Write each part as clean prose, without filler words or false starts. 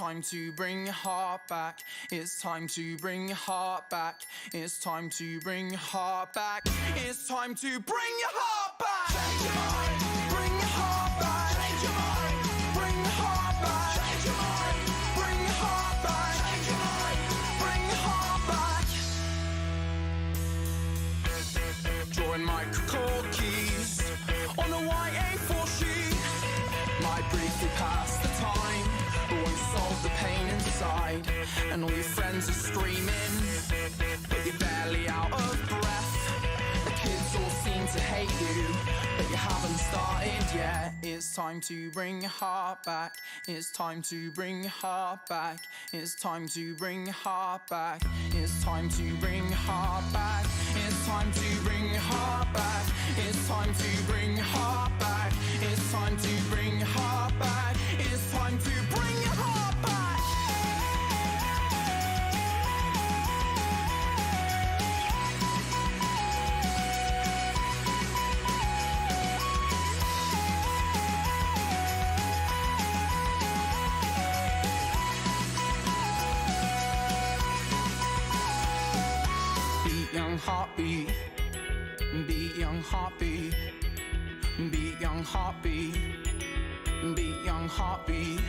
time to bring your heart back. It's time to bring your heart back. It's time to bring your heart back. It's time to bring your heart back. Change your mind, bring your heart back. Change your mind, bring your heart back. Change your mind, bring your heart back. Change your mind, bring your heart back. Drawing my chord keys on a white A4 sheet. Might briefly pass the time, but won't solve the pain inside. And all your friends are screaming, but you're barely out of breath. The kids all seem to hate you, but you haven't started yet. It's time to bring your heart back. It's time to bring your heart back. It's time to bring your heart back. It's time to bring your heart back. It's time to bring your heart back. It's time to bring your heart back. It's time to bring your heart back. It's time to bring your heart back. Beat young heartbeat. Beat young heartbeat. Beat young heartbeat. Beat young heartbeat.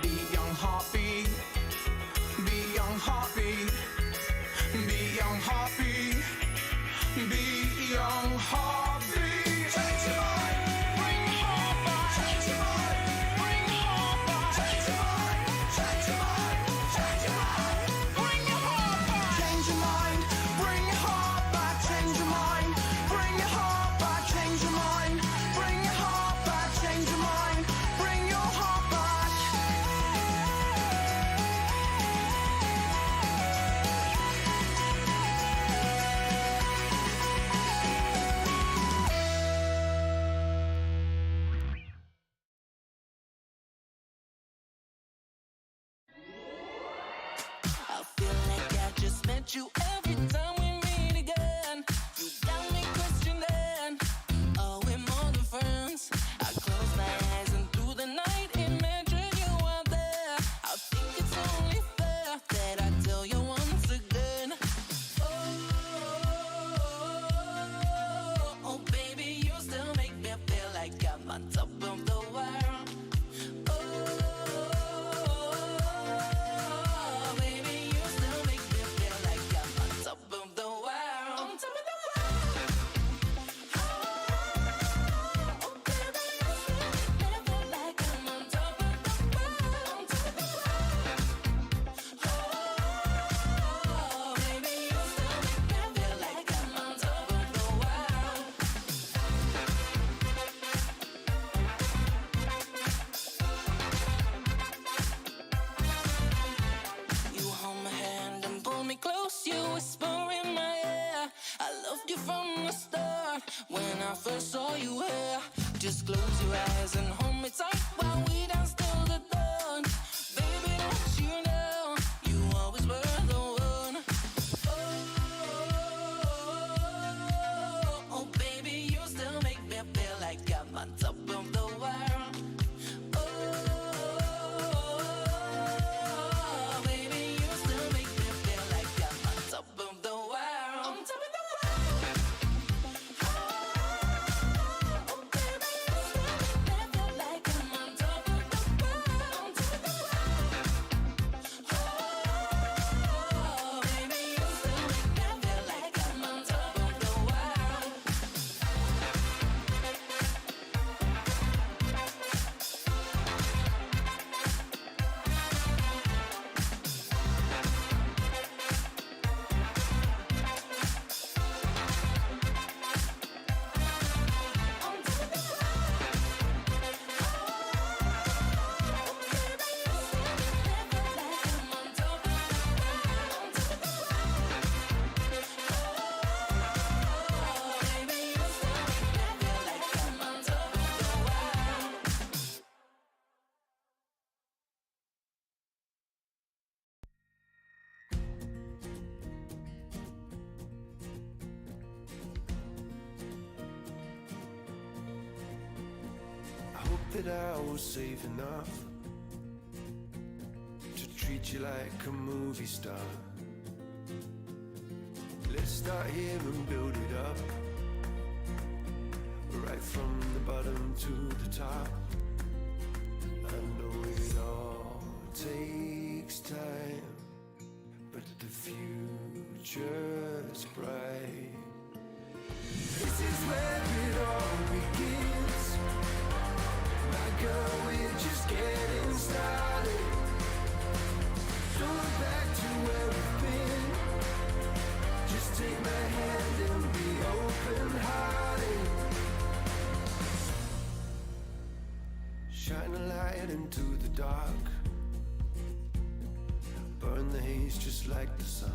Beat young heartbeat. Beat young heartbeat. Beat young heartbeat. Beat young heartbeat. Change your mind, bring your heart back. Change your mind, bring your heart back. Change your mind, change your mind, change your mind, bring your heart back. Change your mind, bring your heart back. Change your mind, bring your heart back. Change your mind, bring your heart back. Change your mind, bring your heart back. I feel like I just met you every time we meet again. You got me questioning, are we more than friends? I close my eyes and through the night imagine you out there. I think it's only fair that I tell you once again. Oh, baby, you still make me feel like I'm on top of the world. Oh, baby, you still make me feel like I'm on top of the world. On top of the world. Oh, baby, you still make me feel like I'm on top of the world. On top of the world. Oh, baby, you still make me feel like I'm on top of the world. You hold my hand and pull me close. You whisper in my ear. I loved you from the start. When I first saw you here, just close your eyes and hold me tight while we dance till the dawn. Baby, don't you know you always were the one? Oh, baby, you still make me feel like I'm on top of the world. Oh, baby, you still make me feel like I'm on top of the world. On top of the world. Oh, baby, you still make me feel like I'm on top of the world. On top of the world. Oh, baby, you still make me feel like I'm on top of the world. that I was safe enough. treat you like a movie star. Let's start here and build it up, right from the bottom to the top. I know it all takes time, but the future's bright. This is where it all begins. My girl, we're just getting started. Don't look back to where we've been. Just take my hand and be open-hearted. Shine a light into the dark. Burn the haze just like the sun.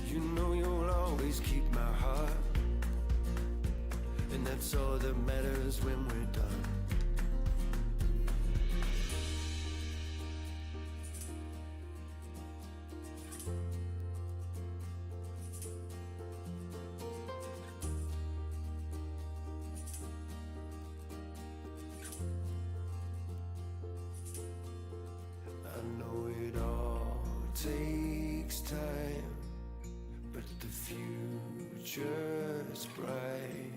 You know you'll always keep my heart, and that's all that matters when we're done. I know it all takes time, but the future's bright.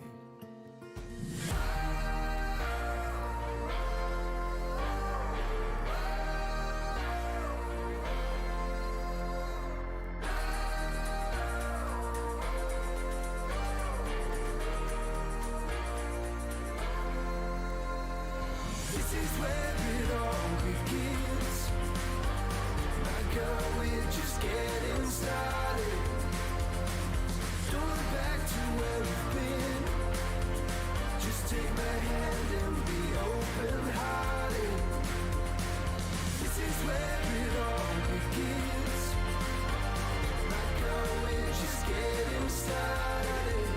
This is where it all begins. My girl, we're just getting started. Don't look back to where we've been. Just take my hand and be open-hearted. This is where it all begins. My girl, we're just getting started.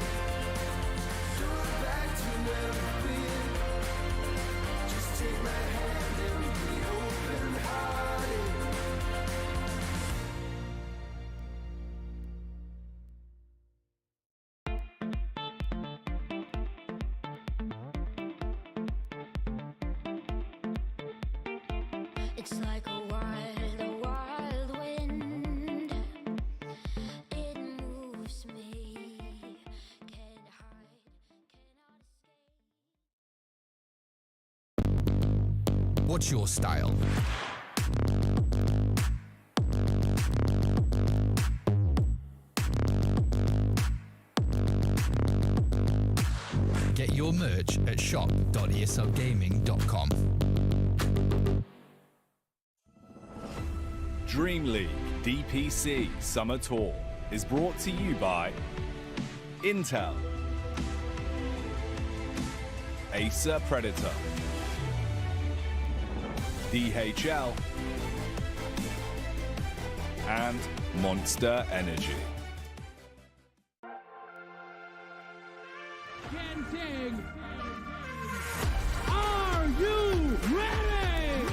Don't look back to where we've been. Just take my hand and be open-hearted. It's like a wild wind. It moves me. Can't hide, cannot escape. What's your style? Get your merch at shop.eslgaming.com. Dream League DPC Summer Tour is brought to you by Intel, Acer Predator, DHL, and Monster Energy. Genting, are you ready?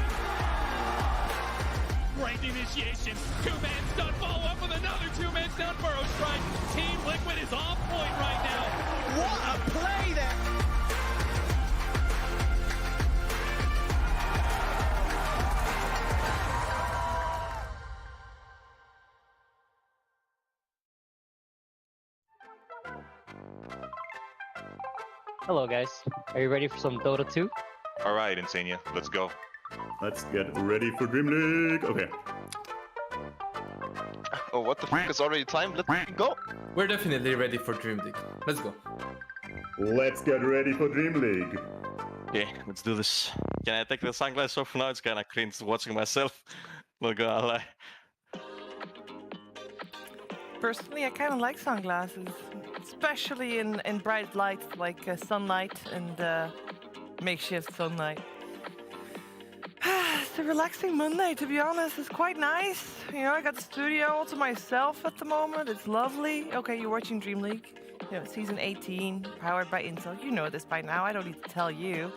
Great initiation. Two-man stun, follow up with another two-man stun. Burrow strike. Team Liquid is on point right now. What a play there! Hello guys, are you ready for some Dota 2? Alright, Insania, let's go. Let's get ready for Dream League. Okay. Oh, what the fuck? It's already time? Let's go. We're definitely ready for Dream League. Let's go. Let's get ready for Dream League. Okay, let's do this. Can I take the sunglasses off now? It's kinda cringe watching myself. Not gonna lie. Personally, I kind of like sunglasses, especially in bright light like sunlight and makeshift sunlight. It's a relaxing Monday, to be honest. It's quite nice. You know, I got the studio all to myself at the moment. It's lovely. Okay, you're watching Dream League. You know, season 18, powered by Intel. You know this by now. I don't need to tell you.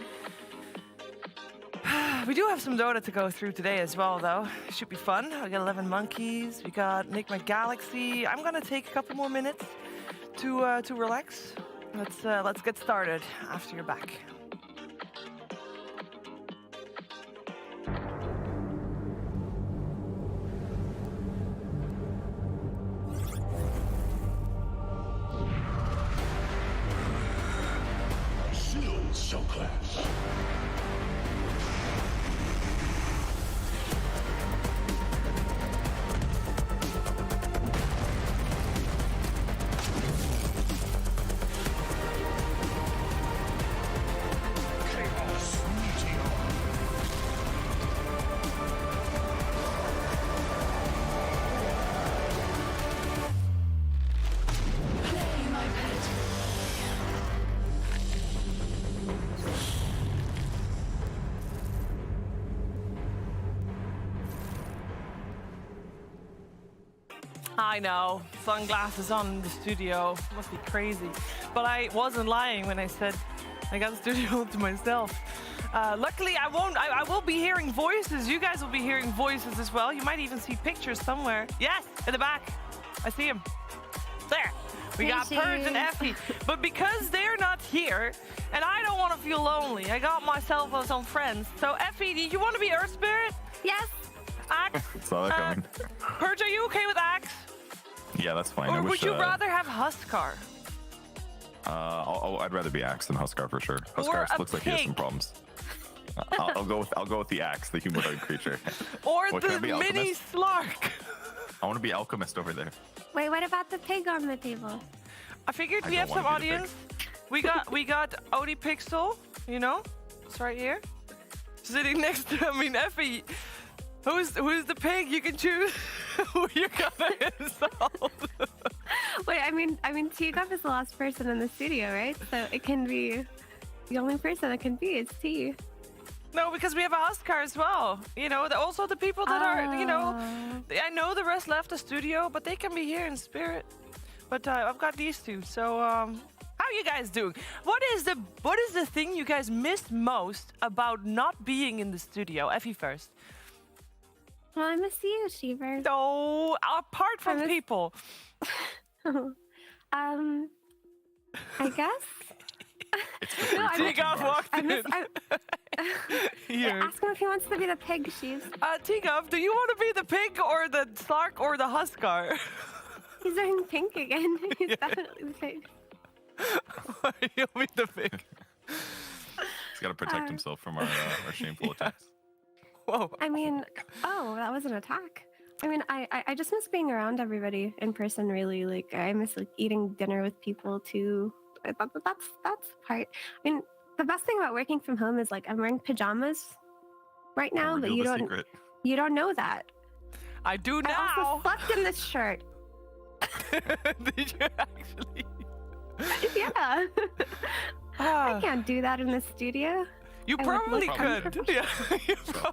We do have some Dota to go through today as well, though. It should be fun. We got 11Monkeyz. We got Nigma Galaxy. I'm gonna take a couple more minutes to relax. Let's get started after you're back. so class. I know, sunglasses on in the studio, must be crazy. But I wasn't lying when I said I got the studio to myself. Luckily, I will be hearing voices. You guys will be hearing voices as well. You might even see pictures somewhere. Yes, in the back. I see him. There. We got Purge and Effie. But because they're not here, and I don't want to feel lonely, I got myself some friends. So Effie, do you want to be Earth Spirit? Yes. Axe? Saw that coming. Purge, are you okay with Axe? Yeah, that's fine. Or would you rather have Huskar? I'd rather be Axe than Huskar for sure. Huskar looks like he has some problems. I'll go with the Axe, the humanoid creature. Or the mini Slark. I want to be Alchemist over there. Wait, what about the pig on the table? I figured we have some audience. We got Odie Pixel, you know, it's right here, sitting next to. I mean, Effie. Who's the pig? You can choose who you're gonna insult. Wait, I mean, T-Gup is the last person in the studio, right? So it can be the only person it can be is T. No, because we have a Huskar as well. You know, also the people that are, you know, I know the rest left the studio, but they can be here in spirit. But I've got these two. So, how are you guys doing? What is the thing you guys missed most about not being in the studio? Effie first. Well, I miss you, Sheever. No, apart from people. I guess. No, T-Gup walked in. Ask him if he wants to be the pig, Sheeves. T-Gup, do you want to be the pig or the Slark or the Huskar? He's wearing pink again. He's definitely the pig. He'll be the pig. He's got to protect himself from our shameful attacks. Whoa. I mean, that was an attack. I mean, I just miss being around everybody in person, really. Like, I miss, like, eating dinner with people, too. That's part. I mean, the best thing about working from home is, like, I'm wearing pajamas right now, but you don't know that. I do now. I also slept in this shirt. Did you actually? Yeah. I can't do that in the studio. You probably could. Yeah.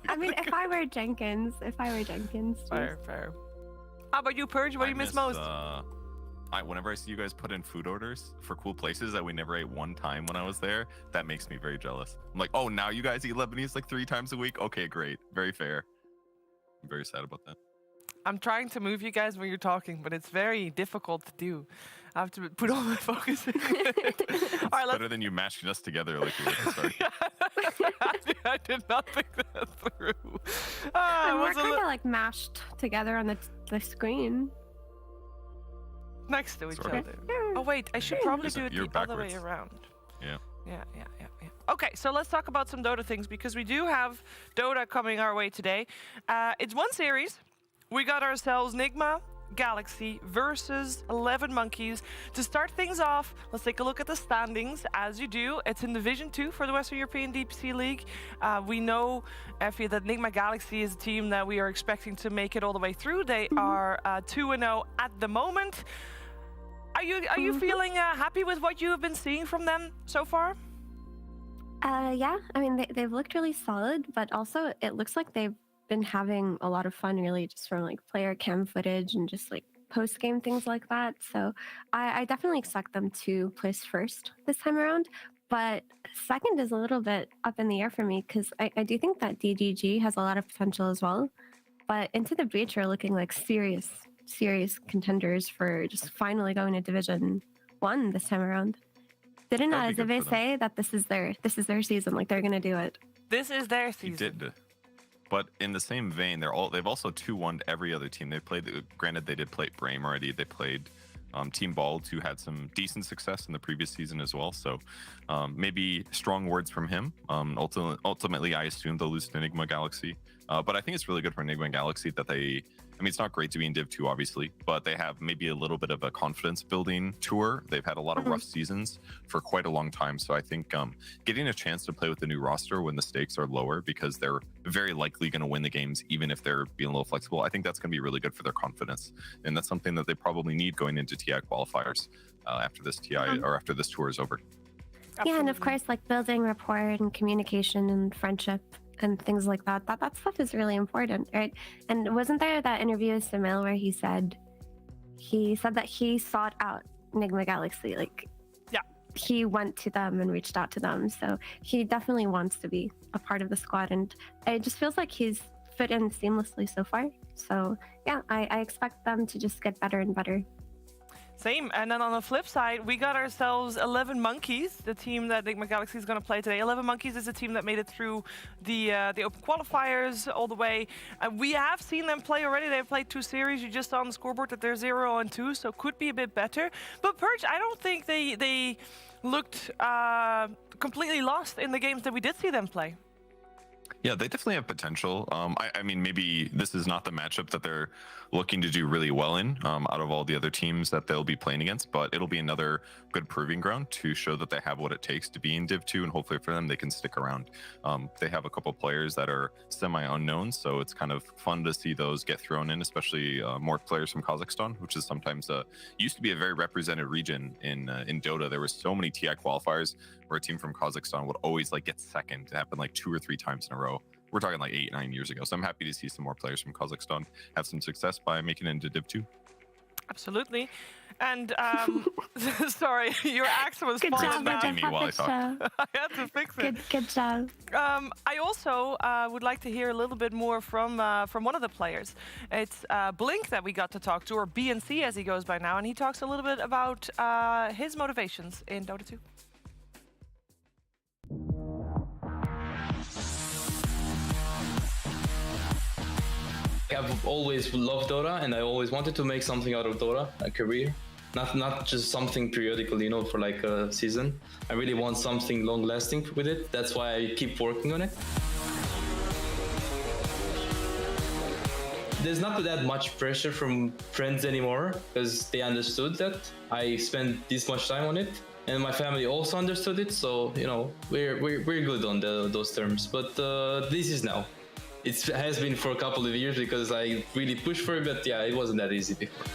I mean, if I were Jenkins. Fair. How about you, Purge? What do you miss most? Whenever I see you guys put in food orders for cool places that we never ate one time when I was there, that makes me very jealous. I'm like, oh, now you guys eat Lebanese like 3 times a week? Okay, great. Very fair. I'm very sad about that. I'm trying to move you guys when you're talking, but it's very difficult to do. I have to put all my focus in. All right, better than you mashing us together like you were at the start. I did not think that through. We're kind of like mashed together on the screen. Next to each other. Oh, wait, I should probably do it the other way around. Yeah. Yeah. Okay, so let's talk about some Dota things, because we do have Dota coming our way today. It's one series. We got ourselves Nigma Galaxy versus 11Monkeyz. To start things off, let's take a look at the standings. As you do, it's in Division 2 for the Western European DPC League. We know, Effie, that Nigma Galaxy is a team that we are expecting to make it all the way through. They are 2-0 at the moment. Are you feeling happy with what you have been seeing from them so far? Yeah, I mean, they've looked really solid, but also it looks like they've been having a lot of fun, really, just from like player cam footage and just like post-game things like that. So I definitely expect them to place first this time around, but second is a little bit up in the air for me, because I do think that DGG has a lot of potential as well, but Into the Breach are looking like serious contenders for just finally going to Division 1 this time around. Didn't Zive say that this is their season, like they're gonna do it? This is their season. He did. But in the same vein, they've also 2-1'd every other team. They played. Granted, they did play Brame already. They played Team Bald, who had some decent success in the previous season as well. So maybe strong words from him. Ultimately, I assume they'll lose to Nigma Galaxy. But I think it's really good for Nigma Galaxy that they, I mean, it's not great to be in Div 2, obviously, but they have maybe a little bit of a confidence building tour. They've had a lot of rough seasons for quite a long time. So I think getting a chance to play with the new roster when the stakes are lower, because they're very likely going to win the games, even if they're being a little flexible, I think that's going to be really good for their confidence. And that's something that they probably need going into TI qualifiers after this TI or after this tour is over. Absolutely. Yeah, and of course, like building rapport and communication and friendship and things like that. That stuff is really important, right? And wasn't there that interview with Samil where he said that he sought out Nigma Galaxy, like he went to them and reached out to them. So he definitely wants to be a part of the squad, and it just feels like he's fit in seamlessly so far. So yeah, I expect them to just get better and better. Same. And then on the flip side, we got ourselves 11Monkeyz, the team that Nigma Galaxy is going to play today. 11Monkeyz is a team that made it through the open qualifiers all the way. We have seen them play already. They've played 2 series. You just saw on the scoreboard that they're 0-2, so could be a bit better. But Perch, I don't think they looked completely lost in the games that we did see them play. Yeah, they definitely have potential. I mean, maybe this is not the matchup that they're looking to do really well in out of all the other teams that they'll be playing against, but it'll be another good proving ground to show that they have what it takes to be in Div 2, and hopefully for them, they can stick around. They have a couple players that are semi-unknown, so it's kind of fun to see those get thrown in, especially more players from Kazakhstan, which is sometimes used to be a very represented region in Dota. There were so many TI qualifiers where a team from Kazakhstan would always like get second. It happened like 2 or 3 times in a row. We're talking like 8-9 years ago. So I'm happy to see some more players from Kazakhstan have some success by making it into Div 2. Absolutely. And sorry, your accent was falling down. Me while I talk. I had to fix it. Good job. I also would like to hear a little bit more from one of the players. It's Blink that we got to talk to, or BNC as he goes by now, and he talks a little bit about his motivations in Dota 2. I've always loved Dota, and I always wanted to make something out of Dota, a career. Not just something periodical, you know, for like a season. I really want something long-lasting with it. That's why I keep working on it. There's not that much pressure from friends anymore, because they understood that I spent this much time on it, and my family also understood it. So, you know, we're good on those terms. But this is now. It has been for a couple of years because I really pushed for it, but yeah, it wasn't that easy before.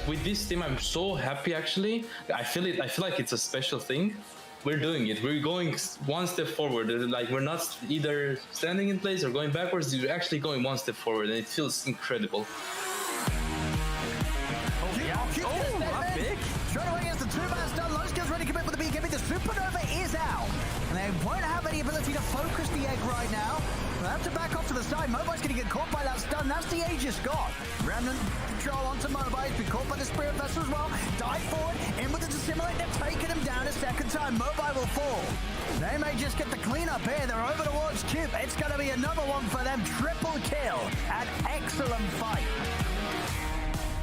With this team, I'm so happy actually. I feel like it's a special thing. We're doing it. We're going one step forward. Like, we're not either standing in place or going backwards. We're actually going one step forward, and it feels incredible. That's big. Straight away against the 2-man stun. Low skills ready to commit with the BKB. The Supernova is out. And they won't have any ability to focus the egg right now. They'll have to back off to the side. Mobile's going to get caught by that stun. That's the Aegis got. Remnant control onto Mobile. He's been caught by the Spirit Vessel as well. Dive forward. In with the Dissimilate. They've taken him down a second time. Mobile will fall. They may just get the cleanup here. They're over towards Cube. It's going to be another one for them. Triple kill. An excellent fight.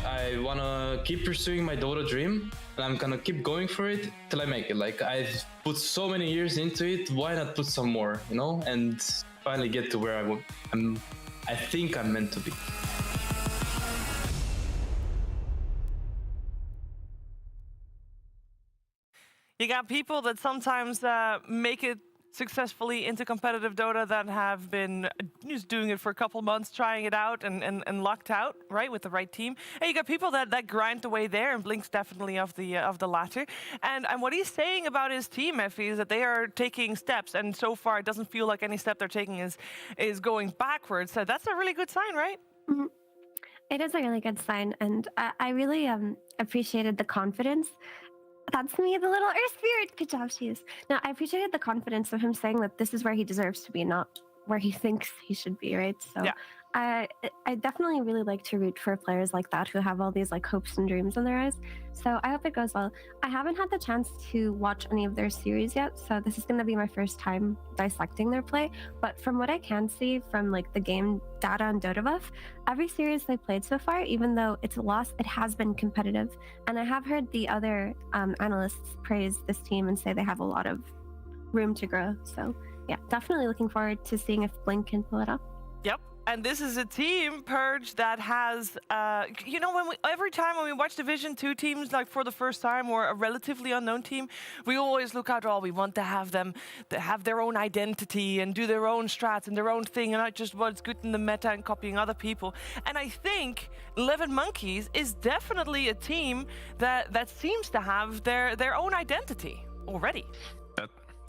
I want to keep pursuing my Dota dream, and I'm going to keep going for it till I make it. Like, I've put so many years into it, why not put some more, you know, and finally get to where I think I'm meant to be. You got people that sometimes make it successfully into competitive Dota that have been just doing it for a couple months, trying it out and locked out, right, with the right team. And you got people that grind the way there, and Blink's definitely of the latter. And what he's saying about his team, Effie, is that they are taking steps, and so far it doesn't feel like any step they're taking is going backwards. So that's a really good sign, right? Mm-hmm. It is a really good sign, and I really appreciated the confidence. That's me, the little Earth Spirit. Good job, she is. Now, I appreciated the confidence of him saying that this is where he deserves to be, not where he thinks he should be, right? So Yeah. I definitely really like to root for players like that who have all these like hopes and dreams in their eyes. So I hope it goes well. I haven't had the chance to watch any of their series yet, so this is going to be my first time dissecting their play. But from what I can see from like the game data on Dota Buff, every series they played so far, even though it's a loss, it has been competitive. And I have heard the other analysts praise this team and say they have a lot of room to grow. So yeah, definitely looking forward to seeing if Blink can pull it off. Yep. And this is a team, Purge, that has, you know, every time when we watch Division 2 teams, like for the first time, or a relatively unknown team, we always look out, we want to have them to have their own identity and do their own strats and their own thing, and not just what's good in the meta and copying other people. And I think 11Monkeyz is definitely a team that seems to have their own identity already.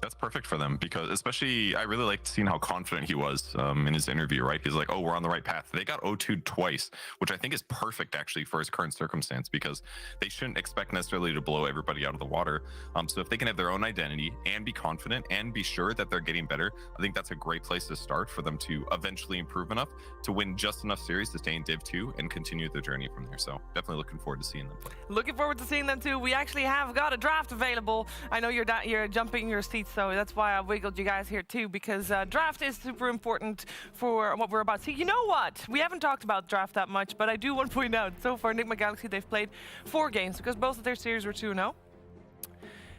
That's perfect for them, because especially I really liked seeing how confident he was in his interview, right? He's like, oh, we're on the right path. They got 0-2'd twice, which I think is perfect actually for his current circumstance, because they shouldn't expect necessarily to blow everybody out of the water. So if they can have their own identity and be confident and be sure that they're getting better, I think that's a great place to start for them to eventually improve enough to win just enough series to stay in Div 2 and continue the journey from there. So definitely looking forward to seeing them play. Looking forward to seeing them too. We actually have got a draft available. I know you're jumping your seats, so that's why I wiggled you guys here too, because draft is super important for what we're about to see. You know what? We haven't talked about draft that much, but I do want to point out, so far Nigma Galaxy, they've played 4 games because both of their series were 2-0.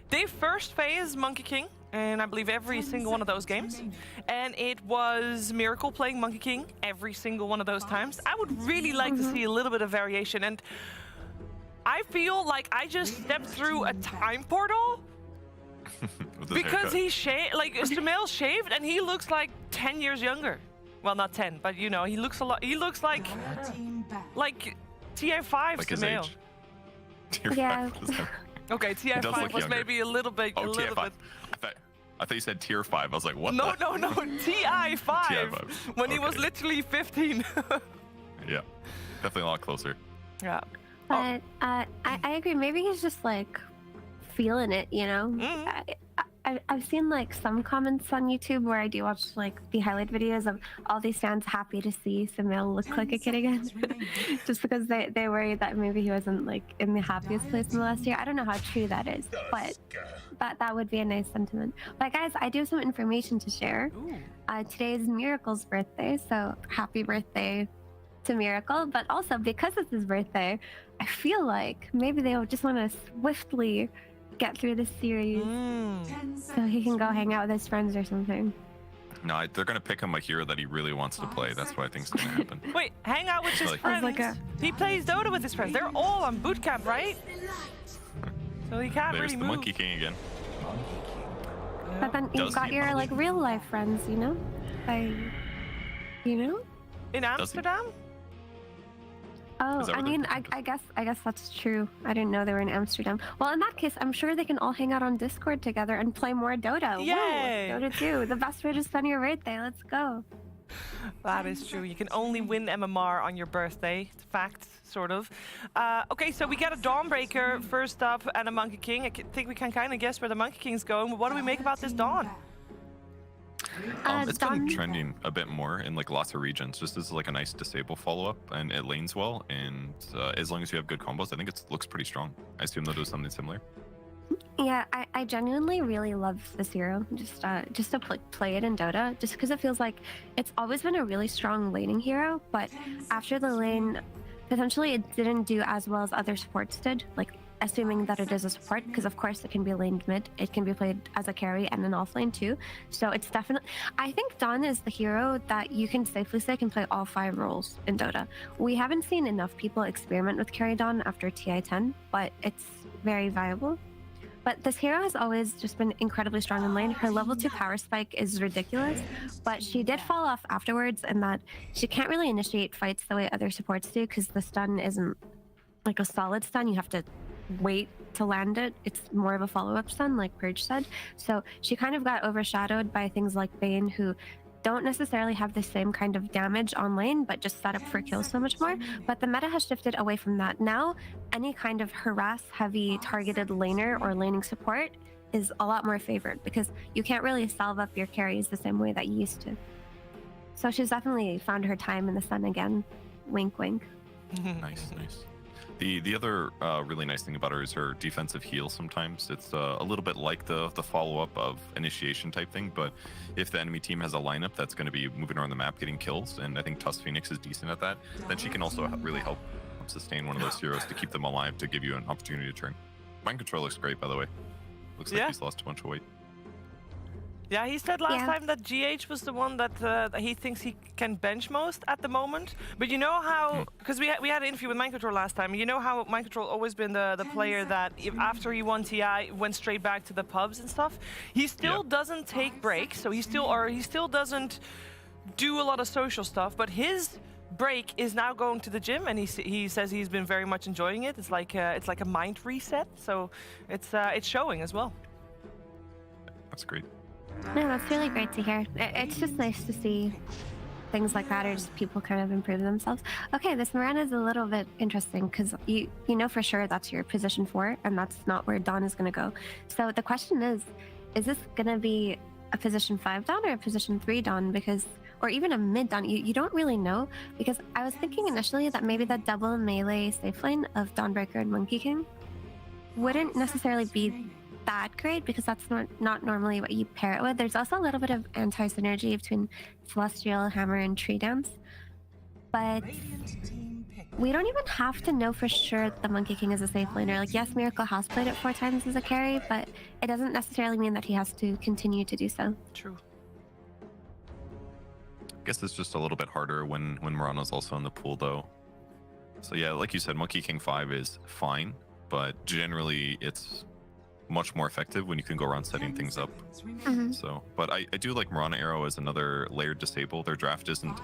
They first phased Monkey King, and I believe every single one of those games. And it was Miracle playing Monkey King every single one of those times. I would really like to see a little bit of variation, and I feel like I just stepped through a time portal because he shaved, like Sumail shaved, and he looks like 10 years younger. Well, not 10, but you know, he looks a lot. He looks like TI5 like Sumail. Yeah. Okay, TI5 was maybe a little bit. Oh, TI5. I thought you said tier 5. I was like, what? No, TI5. When he was literally 15. Yeah, definitely a lot closer. Yeah. But I agree. Maybe he's just like feeling it, you know. I've seen like some comments on YouTube where I do watch like the highlight videos of all these fans happy to see Sumail look like a kid again, just because they worry that maybe he wasn't like in the happiest place in the last year. I don't know how true that is, but that would be a nice sentiment. But guys, I do have some information to share. Today is Miracle's birthday, so happy birthday to Miracle. But also because it's his birthday, I feel like maybe they just want to swiftly get through this series so he can go hang out with his friends or something. No, they're gonna pick him a hero that he really wants to play. That's what I think's gonna happen. Wait, hang out with his friends? He plays Dota with his friends. They're all on boot camp, right? So he can't There's really the move. Monkey King again. But then you've got your like real life friends, you know? In Amsterdam? Oh, I mean, I guess that's true. I didn't know they were in Amsterdam. Well, in that case, I'm sure they can all hang out on Discord together and play more Dota. Yay! Woo, Dota 2, the best way to spend your birthday. Let's go. That is true. You can only win MMR on your birthday. It's fact, sort of. Okay, so we got a Dawnbreaker first up and a Monkey King. I think we can kind of guess where the Monkey King's going. But what do we make about this Dawn? It's been trending a bit more in like lots of regions, just as like a nice disable follow-up, and it lanes well, and as long as you have good combos, I think it looks pretty strong. I assume they'll do something similar. Yeah, I genuinely really love this hero, just to play it in Dota, just because it feels like it's always been a really strong laning hero, but after the lane, potentially it didn't do as well as other supports did, like assuming that it is a support, because of course it can be laned mid, it can be played as a carry and an offlane too. So it's definitely, I think Dawn is the hero that you can safely say can play all 5 roles in Dota. We haven't seen enough people experiment with carry Dawn after TI10, but it's very viable. But this hero has always just been incredibly strong in lane. Her level 2 power spike is ridiculous, but she did fall off afterwards in that she can't really initiate fights the way other supports do, because the stun isn't like a solid stun. You have to wait to land it. It's more of a follow-up stun, like Purge said. So she kind of got overshadowed by things like Bane, who don't necessarily have the same kind of damage on lane, but just set up for kills so much more. But the meta has shifted away from that. Now, any kind of harass-heavy targeted laner or laning support is a lot more favored, because you can't really salve up your carries the same way that you used to. So she's definitely found her time in the sun again. Wink, wink. Nice. The other really nice thing about her is her defensive heal sometimes. It's a little bit like the follow-up of initiation type thing, but if the enemy team has a lineup that's going to be moving around the map getting kills, and I think Tusk Phoenix is decent at that, then she can also really help sustain one of those heroes to keep them alive, to give you an opportunity to turn. Mind control looks great, by the way. Looks like he's lost a bunch of weight. Yeah, he said last time that GH was the one that he thinks he can bench most at the moment. But you know how, because we had an interview with Mind Control last time, you know how Mind Control always been the player that after he won TI went straight back to the pubs and stuff. He still doesn't take breaks, so he still doesn't do a lot of social stuff, but his break is now going to the gym, and he says he's been very much enjoying it. It's like a mind reset, so it's showing as well. That's great. No, that's really great to hear. It's just nice to see things like that, or just people kind of improve themselves. Okay, this Mirana is a little bit interesting because you know for sure that's your position 4, and that's not where Dawn is going to go. So the question is this going to be a position 5 Dawn or a position 3 Dawn? Because, or even a mid Dawn, you don't really know, because I was thinking initially that maybe the double melee safe lane of Dawnbreaker and Monkey King wouldn't necessarily be that great, because that's not normally what you pair it with. There's also a little bit of anti-synergy between Celestial, Hammer, and Tree Dance. But we don't even have to know for sure that the Monkey King is a safe laner. Like, yes, Miracle has played it 4 times as a carry, but it doesn't necessarily mean that he has to continue to do so. True. I guess it's just a little bit harder when Mirana's also in the pool, though. So yeah, like you said, Monkey King 5 is fine, but generally it's much more effective when you can go around setting things up. So, but I do like Mirana Arrow as another layered disable. Their draft isn't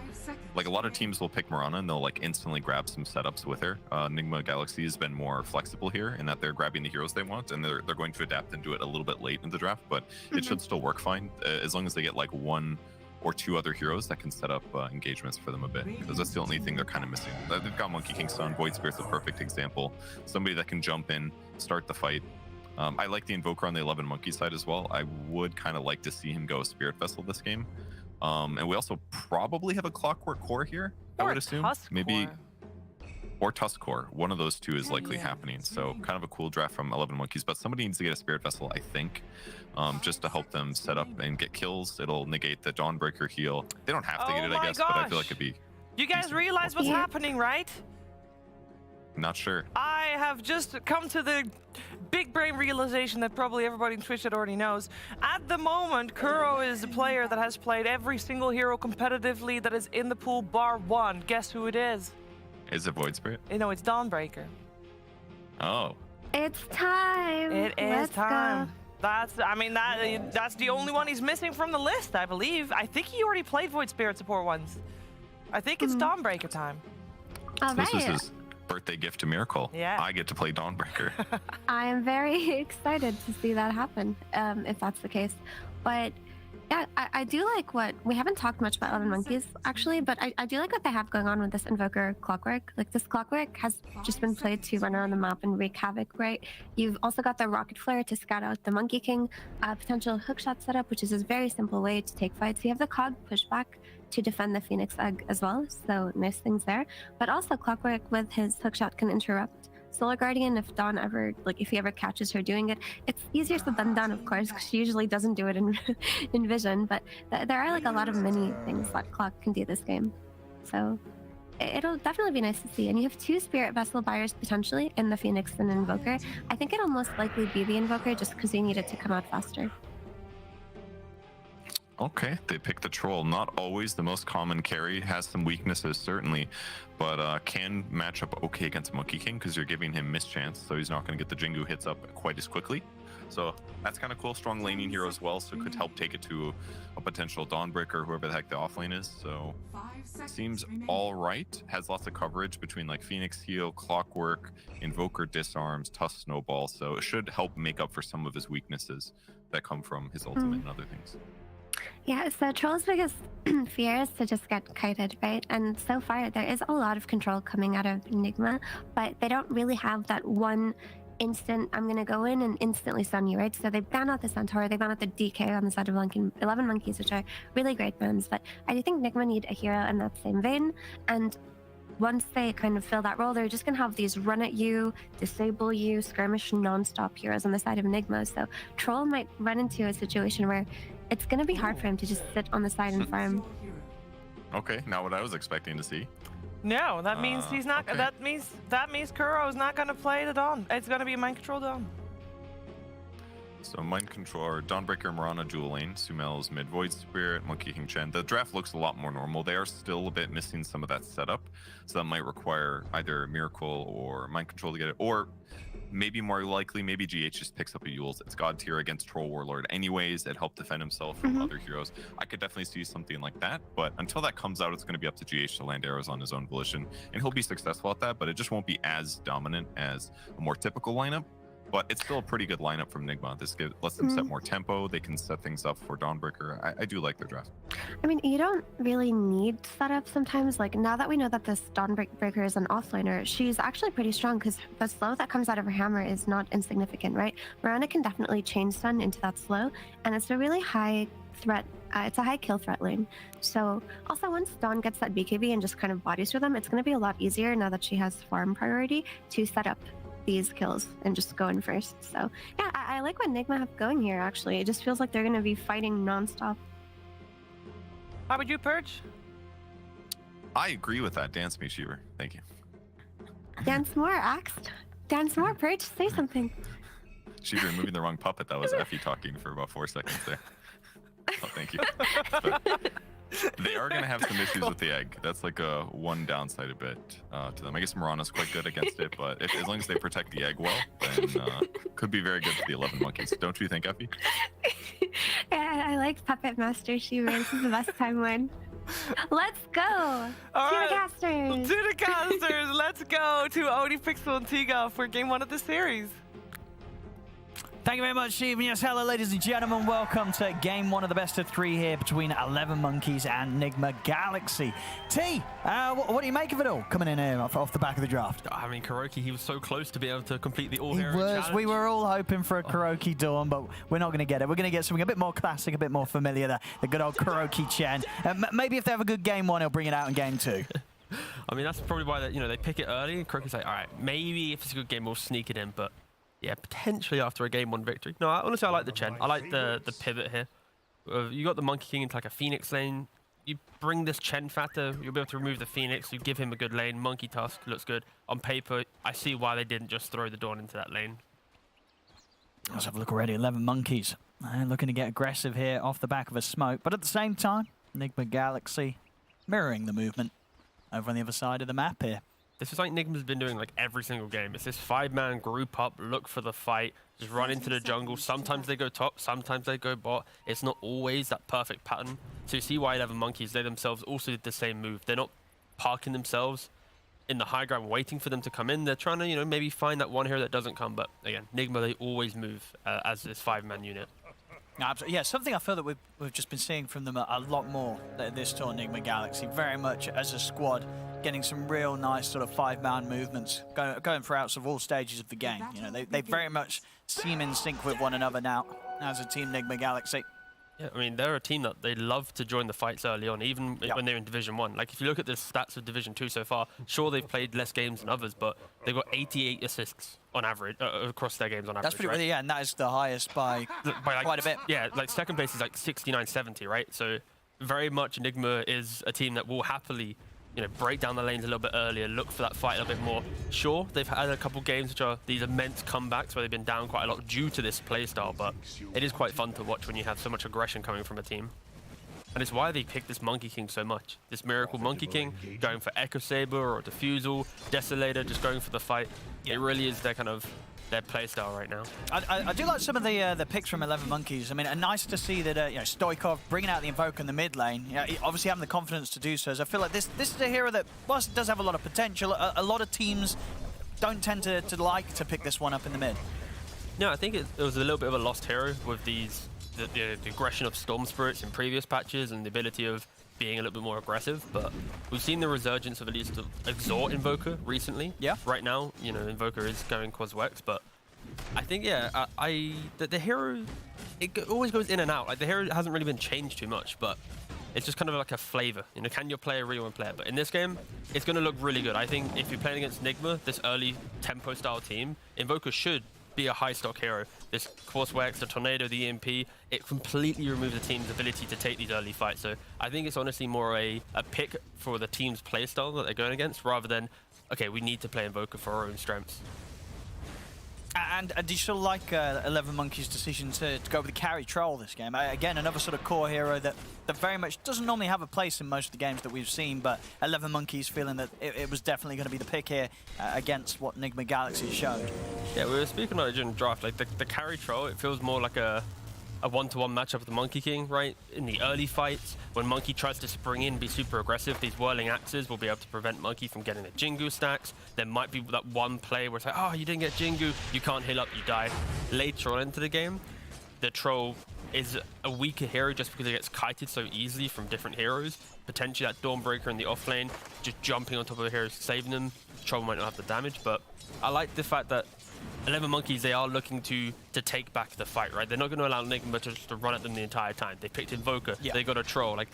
like, a lot of teams will pick Mirana and they'll like instantly grab some setups with her. Nigma Galaxy has been more flexible here in that they're grabbing the heroes they want, and they're going to adapt and do it a little bit late in the draft, but it should still work fine as long as they get like 1 or 2 other heroes that can set up engagements for them a bit, because that's the only thing they're kind of missing. They've got Monkey King Stun, Void Spirit's a perfect example. Somebody that can jump in, start the fight. I like the Invoker on the 11Monkeyz side as well. I would kind of like to see him go Spirit Vessel this game. And we also probably have a Clockwork Core here, I would assume. Maybe, or Tusk Core. One of those 2 is likely happening. So kind of a cool draft from 11Monkeyz, but somebody needs to get a Spirit Vessel, I think, just to help them set up and get kills. It'll negate the Dawnbreaker heal. They don't have to get it, I guess, but I feel like it'd be... You guys realize what's happening, right? Not sure. I have just come to the big brain realization that probably everybody in Twitch already knows. At the moment, Kuro is a player that has played every single hero competitively that is in the pool bar 1. Guess who it is? Is it Void Spirit? No, it's Dawnbreaker. Oh. It's time. It is time. That's the only one he's missing from the list, I believe. I think he already played Void Spirit support once. I think it's Dawnbreaker time. All right. This is his birthday gift to Miracle. Yeah. I get to play Dawnbreaker. I am very excited to see that happen, if that's the case. But yeah, I do like what we haven't talked much about 11Monkeyz actually, but I do like what they have going on with this Invoker Clockwork. Like, this Clockwork has just been played to run around the map and wreak havoc, right? You've also got the Rocket Flare to scout out the Monkey King, potential hookshot setup, which is a very simple way to take fights. You have the Cog pushback to defend the Phoenix Egg as well, so nice things there. But also Clockwork with his hookshot can interrupt Solar Guardian if Dawn ever, like, if he ever catches her doing it. It's easier said than done, of course, because she usually doesn't do it in Vision, but there are like a lot of mini things that Clock can do this game. So it'll definitely be nice to see. And you have 2 Spirit Vessel buyers potentially in the Phoenix and Invoker. I think it'll most likely be the Invoker just because you need it to come out faster. Okay, they pick the Troll. Not always the most common carry, has some weaknesses certainly, but can match up okay against Monkey King because you're giving him mischance, so he's not going to get the Jingu hits up quite as quickly. So that's kind of cool. Strong laning hero as well, so it could help take it to a potential Dawnbreaker, whoever the heck the offlane is. So seems all right. Has lots of coverage between like Phoenix Heal, Clockwork, Invoker Disarms, Tusk Snowball, so it should help make up for some of his weaknesses that come from his ultimate and other things. Yeah, so Troll's biggest fear is to just get kited, right? And so far, there is a lot of control coming out of Nigma, but they don't really have that one instant, I'm going to go in and instantly stun you, right? So they ban out the Centaur, they ban out the DK on the side of 11Monkeyz, which are really great bans. But I do think Nigma need a hero in that same vein. And once they kind of fill that role, they're just going to have these run at you, disable you, skirmish non-stop heroes on the side of Nigma. So Troll might run into a situation where it's going to be hard for him to just sit on the side and farm. Okay, not what I was expecting to see. No, that means he's not. okay. That means Kuro's not going to play the Dawn. It's going to be a mind control Dawn. So Mind Control, Dawnbreaker, Mirana, Jewel Lane, Sumel's Mid Void Spirit, Monkey King Chen. The draft looks a lot more normal. They are still a bit missing some of that setup, so that might require either Miracle or Mind Control to get it, or maybe more likely, maybe GH just picks up a Yules. It's God tier against Troll Warlord anyways. It helped defend himself from other heroes. I could definitely see something like that, but until that comes out, it's going to be up to GH to land arrows on his own volition, and he'll be successful at that, but it just won't be as dominant as a more typical lineup. But it's still a pretty good lineup from Nigma. This lets them set more tempo. They can set things up for Dawnbreaker. I do like their draft. I mean, you don't really need setup sometimes. Like, now that we know that this Dawnbreaker is an offlaner, she's actually pretty strong because the slow that comes out of her hammer is not insignificant, right? Mirana can definitely chain stun into that slow, and it's a really high threat. It's a high kill threat lane. So also once Dawn gets that BKB and just kind of bodies for them, it's going to be a lot easier now that she has farm priority to set up these kills and just go in first. So yeah, I like what Nigma have going here, actually. It just feels like they're going to be fighting non-stop. How would you, Purge? I agree with that. Dance me, Sheever. Thank you. Dance more, Axed. Dance more, Purge. Say something. Sheever, moving the wrong puppet. That was Effie talking for about 4 seconds there. Oh, thank you. But they are going to have some issues with the egg. That's like a one downside a bit to them. I guess Mirana's quite good against it, but as long as they protect the egg well, then could be very good for the 11Monkeyz. Don't you think, Effie? Yeah, I like Puppet Master Shiva. This is the best time win. Let's go! All to right. the casters! To the casters! Let's go to Odie Pixel and Tiga for game 1 of the series. Thank you very much, Steve. And yes, hello, ladies and gentlemen. Welcome to game 1 of the best of 3 here between 11Monkeyz and Nigma Galaxy. T, what do you make of it all coming in here off the back of the draft? I mean, Kuroki, he was so close to be able to complete the all-hero challenge. We were all hoping for a Kuroki Dawn, but we're not going to get it. We're going to get something a bit more classic, a bit more familiar, the good old Kuroki Chen. Maybe if they have a good game 1, he'll bring it out in game 2. I mean, that's probably why they pick it early, and Kuroki's like, all right, maybe if it's a good game, we'll sneak it in, but yeah, potentially after a game 1 victory. No, honestly, I like the Chen. I like the pivot here. You got the Monkey King into like a Phoenix lane. You bring this Chen factor, you'll be able to remove the Phoenix. You give him a good lane. Monkey Tusk looks good. On paper, I see why they didn't just throw the Dawn into that lane. Let's have a look already. 11Monkeyz looking to get aggressive here off the back of a smoke. But at the same time, Nigma Galaxy mirroring the movement over on the other side of the map here. This is like Nigma's been doing like every single game. It's this 5-man group up, look for the fight, just run into the jungle. Sometimes they go top, sometimes they go bot. It's not always that perfect pattern. So you see why 11Monkeyz, they themselves also did the same move. They're not parking themselves in the high ground waiting for them to come in. They're trying to, maybe find that one hero that doesn't come. But again, Nigma, they always move as this 5-man unit. Absolutely. Yeah, something I feel that we've just been seeing from them a lot more this tour, Nigma Galaxy. Very much as a squad, getting some real nice sort of 5-man movements, going throughout sort of all stages of the game. They very much seem in sync with one another now as a team, Nigma Galaxy. Yeah, I mean, they're a team that they love to join the fights early on, even when they're in Division 1. Like, if you look at the stats of Division 2 so far, sure, they've played less games than others, but they've got 88 assists on average, across their games on average. That's pretty really, yeah, and that is the highest by like, quite a bit. Yeah, like second place is like 69-70, right? So very much Nigma is a team that will happily, break down the lanes a little bit earlier, look for that fight a little bit more. Sure, they've had a couple games which are these immense comebacks where they've been down quite a lot due to this playstyle, but it is quite fun to watch when you have so much aggression coming from a team. And it's why they picked this Monkey King so much. This Miracle Monkey King, going for Echo Saber or Diffusal, Desolator, just going for the fight. It really is their playstyle right now. I do like some of the picks from 11Monkeyz. I mean, nice to see that Stoikov bringing out the Invoker in the mid lane. Obviously having the confidence to do so. As I feel like this is a hero that, whilst it does have a lot of potential, a lot of teams don't tend to like to pick this one up in the mid. No, I think it was a little bit of a lost hero with the aggression of Storm Spirits in previous patches and the ability of being a little bit more aggressive, but we've seen the resurgence of at least Exhort Invoker recently. Yeah. Right now, Invoker is going Quas-Wex, but I think, yeah, the hero, it always goes in and out. Like, the hero hasn't really been changed too much, but it's just kind of like a flavor. You know, can your player really want to play it? But in this game, it's going to look really good. I think if you're playing against Nigma, this early tempo style team, Invoker should be a high stock hero. This Quartz Wax, the Tornado, the EMP, it completely removes the team's ability to take these early fights. So I think it's honestly more a pick for the team's playstyle that they're going against, rather than, okay, we need to play Invoker for our own strengths. And do you still like 11Monkeyz' decision to go with the carry troll this game? Again, another sort of core hero that very much doesn't normally have a place in most of the games that we've seen, but 11Monkeyz feeling that it was definitely going to be the pick here against what Nigma Galaxy showed. Yeah, we were speaking about it during the draft. Like the carry troll, it feels more like a one-to-one matchup with the Monkey King, right? In the early fights, when Monkey tries to spring in, be super aggressive, these whirling axes will be able to prevent Monkey from getting the Jingu stacks. There might be that one play where it's like, oh, you didn't get Jingu, you can't heal up, you die. Later on into the game, the troll is a weaker hero just because it gets kited so easily from different heroes. Potentially that Dawnbreaker in the off lane, just jumping on top of the heroes, saving them. Troll might not have the damage, but I like the fact that 11Monkeyz, they are looking to take back the fight, right? They're not going to allow Nigma just to run at them the entire time. They picked Invoker, they got a troll. Like,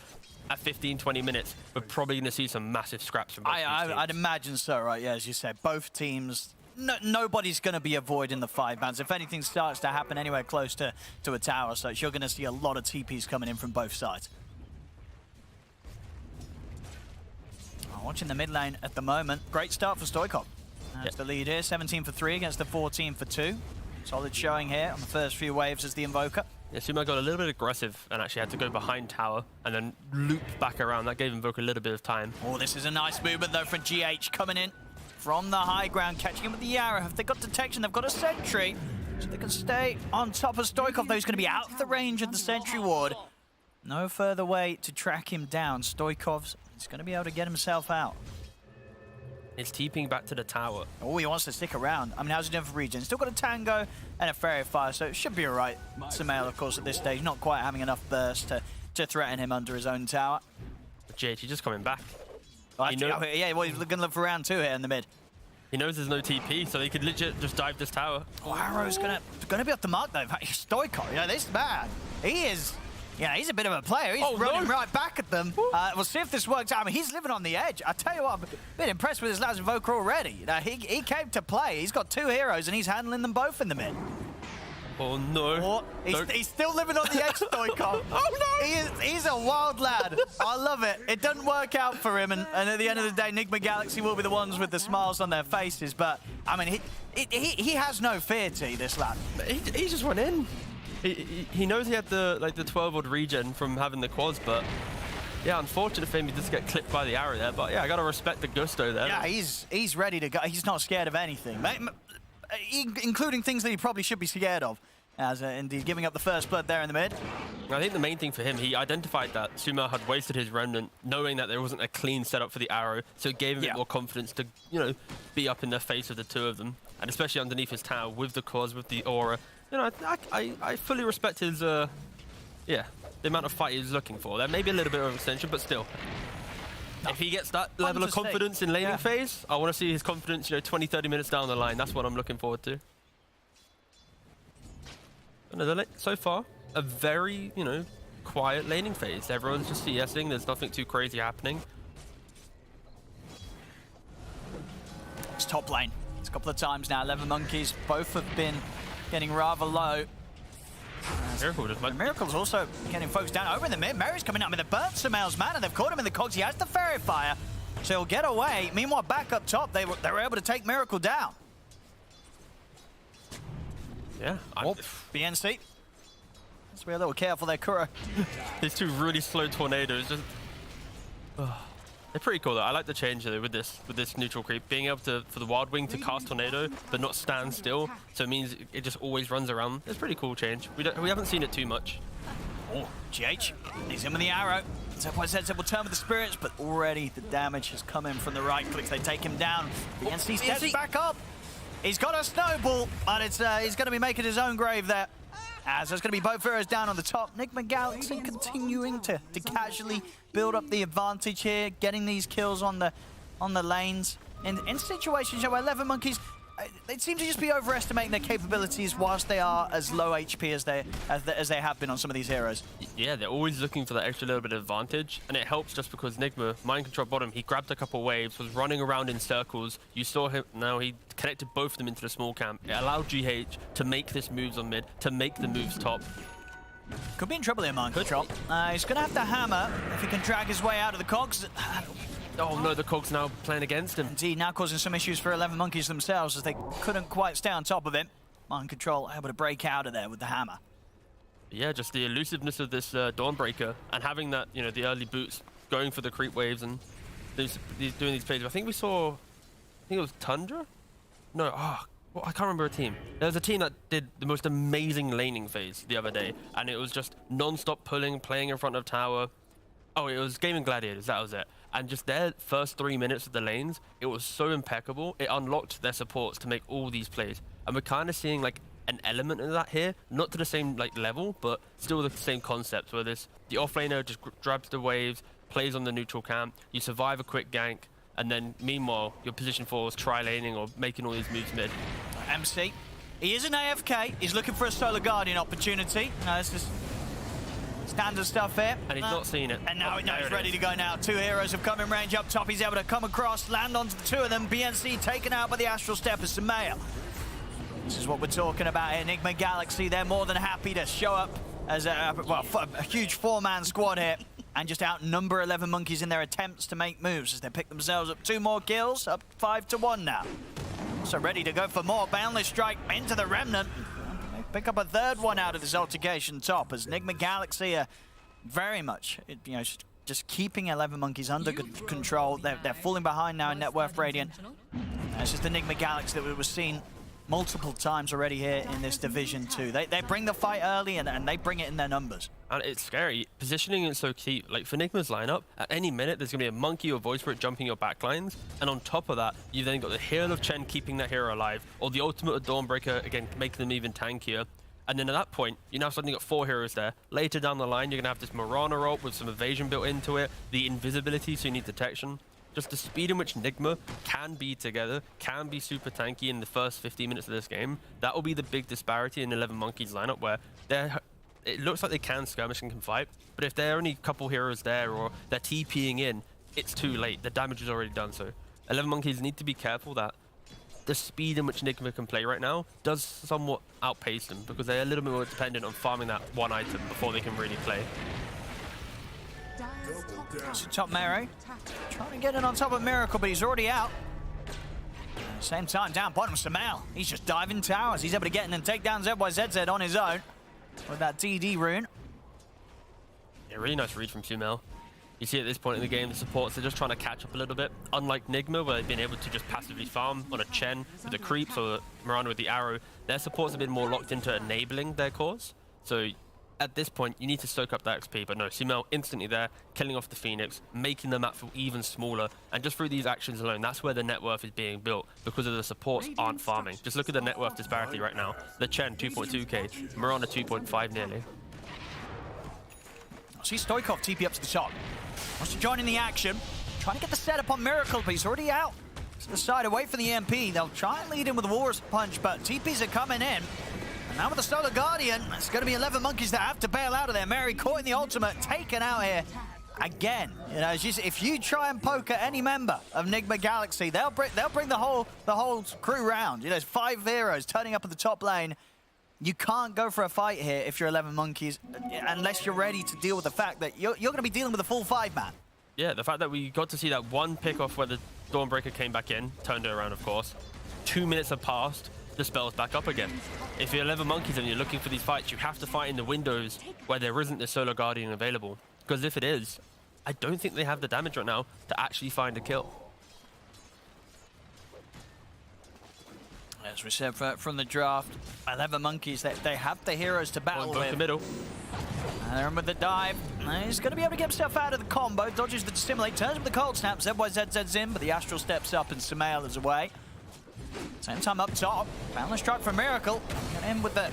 at 15, 20 minutes, we're probably going to see some massive scraps from both these teams. I'd imagine so, right? Yeah, as you said, both teams, nobody's going to be avoiding the 5-bans. If anything starts to happen anywhere close to a tower, so you're going to see a lot of TPs coming in from both sides. Watching the mid lane at the moment. Great start for Stoikov. That's the lead here, 17 for 3 against the 14 for 2. Solid showing here on the first few waves as the Invoker. Yeah, Sumo got a little bit aggressive and actually had to go behind tower and then loop back around. That gave Invoker a little bit of time. Oh, this is a nice movement though from GH coming in from the high ground, catching him with the arrow. If they've got detection, they've got a sentry, so they can stay on top of Stoikov, though he's going to be out of the range of the sentry ward. No further way to track him down. Stoikov's going to be able to get himself out. It's TPing back to the tower. Oh, he wants to stick around. I mean, how's he doing for regen? Still got a Tango and a Fairy Fire, so it should be all right. Sumail, of course, at this stage, not quite having enough burst to threaten him under his own tower. JH, he's just coming back. Oh, yeah, well, he's going to look for round 2 here in the mid. He knows there's no TP, so he could legit just dive this tower. Oh, Arrow's going to be off the mark, though. Stoikov, you know, this man, he is... Yeah, he's a bit of a player. He's running right back at them. We'll see if this works out. I mean, he's living on the edge. I tell you what, I'm a bit impressed with his lads Invoker already. You know, he came to play. He's got 2 heroes, and he's handling them both in the mid. Oh, no. He's still living on the edge, Stoikov. Oh, no. He's a wild lad. I love it. It doesn't work out for him, and at the end of the day, Nigma Galaxy will be the ones with the smiles on their faces. But, I mean, he has no fear, T, this lad. He just went in. He knows he had the 12-odd regen from having the quads, but yeah, unfortunate for him, he just get clipped by the arrow there. But yeah, I gotta respect the gusto there. Yeah, he's ready to go. He's not scared of anything, including things that he probably should be scared of. As indeed giving up the first blood there in the mid. I think the main thing for him, he identified that Sumo had wasted his remnant, knowing that there wasn't a clean setup for the arrow, so it gave him a bit more confidence to, you know, be up in the face of the 2 of them, and especially underneath his tower with the cause, with the aura. You know, I fully respect his, the amount of fight he's looking for. There may be a little bit of extension, but still. If he gets that level of confidence in laning phase, I want to see his confidence, you know, 20, 30 minutes down the line. That's what I'm looking forward to. So far, a very, you know, quiet laning phase. Everyone's just CSing. There's nothing too crazy happening. It's top lane. It's a couple of times now. 11Monkeyz, both have been getting rather low. Miracle's also getting folks down over in the mid. Mary's coming up with a burnt Sumail's mana. They've caught him in the cogs. He has the Fairy Fire, so he'll get away. Meanwhile, back up top, they were able to take Miracle down. Yeah. BNC. Let's be a little careful there, Kuro. These 2 really slow tornadoes. Just, they're pretty cool though. I like the change though with this neutral creep, being able to for the Wild Wing to cast tornado but not stand still, so it means it just always runs around. It's a pretty cool change. We haven't seen it too much. Oh, GH, he's in with the arrow. Zephyr says it will turn with the spirits, but already the damage has come in from the right clicks. They take him down. BNC steps back up. He's got a snowball, but he's going to be making his own grave there. As there's going to be both heroes down on the top. Nigma Galaxy continuing to casually build up the advantage here, getting these kills on the lanes. In situations where 11Monkeyz, they seem to just be overestimating their capabilities whilst they are as low HP as they have been on some of these heroes. Yeah, they're always looking for that extra little bit of advantage, and it helps just because Nigma, mind control bottom, he grabbed a couple waves, was running around in circles. You saw him, now he connected both of them into the small camp. It allowed GH to make this moves on mid, to make the moves top. Could be in trouble here, mind control. He's going to have to hammer if he can drag his way out of the cogs. Oh no, the cogs now playing against him. Indeed, now causing some issues for 11Monkeyz themselves as they couldn't quite stay on top of him. Mind control able to break out of there with the hammer. Yeah, just the elusiveness of this Dawnbreaker and having that, you know, the early boots going for the creep waves and doing these plays. I think we saw, I think it was Tundra? No, well, I can't remember a team. There was a team that did the most amazing laning phase the other day, and it was just non-stop pulling, playing in front of tower. Oh, it was Gaming Gladiators, that was it. And just their first 3 minutes of the lanes, it was so impeccable. It unlocked their supports to make all these plays. And we're kind of seeing like an element of that here, not to the same like level, but still the same concept where the offlaner just grabs the waves, plays on the neutral camp, you survive a quick gank, and then meanwhile your position 4 is tri-laning or making all these moves mid. MC, he is an AFK, he's looking for a Solar Guardian opportunity. No, this is standard stuff here. And he's not seen it. And now he's ready to go now. 2 heroes have come in range up top. He's able to come across, land onto the 2 of them. BNC taken out by the Astral Step as Sumail. This is what we're talking about here. Nigma Galaxy, they're more than happy to show up as a huge 4-man squad here and just outnumber 11Monkeyz in their attempts to make moves as they pick themselves up 2 more kills, up 5-1 now. So ready to go for more. Boundless Strike into the Remnant. They pick up a 3rd one out of this altercation top as Nigma Galaxy are very much, you know, just keeping 11Monkeyz under good control. They're falling behind now in Net Worth Radiant. This is the Nigma Galaxy that we were seeing multiple times already here in this Division 2. They bring the fight early and they bring it in their numbers. And it's scary. Positioning is so key. Like for Nigma's lineup, at any minute there's going to be a Monkey or Voice Spirit jumping your backlines. And on top of that, you've then got the Heal of Chen keeping that hero alive, or the ultimate of Dawnbreaker, again, making them even tankier. And then at that point, you now suddenly got 4 heroes there. Later down the line, you're going to have this Mirana ult with some evasion built into it, the invisibility, so you need detection. Just the speed in which Nigma can be together, can be super tanky in the first 15 minutes of this game. That will be the big disparity in 11Monkeyz lineup, where it looks like they can skirmish and can fight, but if there are only a couple heroes there or they're TPing in, it's too late. The damage is already done. So 11Monkeyz need to be careful that the speed in which Nigma can play right now does somewhat outpace them, because they're a little bit more dependent on farming that one item before they can really play. So top Mero, trying to get in on top of Miracle, but he's already out. At the same time, down bottom, Sumail, he's just diving towers. He's able to get in and take down ZYZZ on his own with that DD rune. Yeah, really nice read from Sumail. You see at this point in the game, the supports are just trying to catch up a little bit. Unlike Nigma, where they've been able to just passively farm on a Chen with the creeps or Mirana with the arrow, their supports have been more locked into enabling their cores. So at this point, you need to soak up that XP, but no, Sumail instantly there, killing off the Phoenix, making the map feel even smaller, and just through these actions alone, that's where the net worth is being built, because of the supports aren't farming. Just look at the net worth disparity right now. The Chen, 2.2k, Mirana, 2.5 nearly. See Stoikov TP up to the top. Wants to join in the action, trying to get the setup on Miracle, but he's already out. To the side, away from the EMP. They'll try and lead in with a Walrus Punch, but TPs are coming in. And now with the Solar Guardian, it's going to be 11Monkeyz that have to bail out of there. Mary caught in the ultimate, taken out here again. You know, it's just, if you try and poke at any member of Nigma Galaxy, they'll bring the whole crew round. You know, there's 5 heroes turning up at the top lane. You can't go for a fight here if you're 11Monkeyz, unless you're ready to deal with the fact that you're going to be dealing with a full 5-man. Yeah, the fact that we got to see that one pick off where the Dawnbreaker came back in, turned it around, of course. 2 minutes have passed. The spell's back up again. If you're 11Monkeyz and you're looking for these fights, you have to fight in the windows where there isn't the Solar Guardian available. Because if it is, I don't think they have the damage right now to actually find a kill. As we said from the draft, 11Monkeyz, they have the heroes to battle with. The middle. And they're in with the dive. He's going to be able to get himself out of the combo, dodges the Stimulate, turns with the Cold Snap, ZYZZ's in, but the Astral steps up and Sumail is away. Same time up top, Boundless Strike for Miracle, get in with the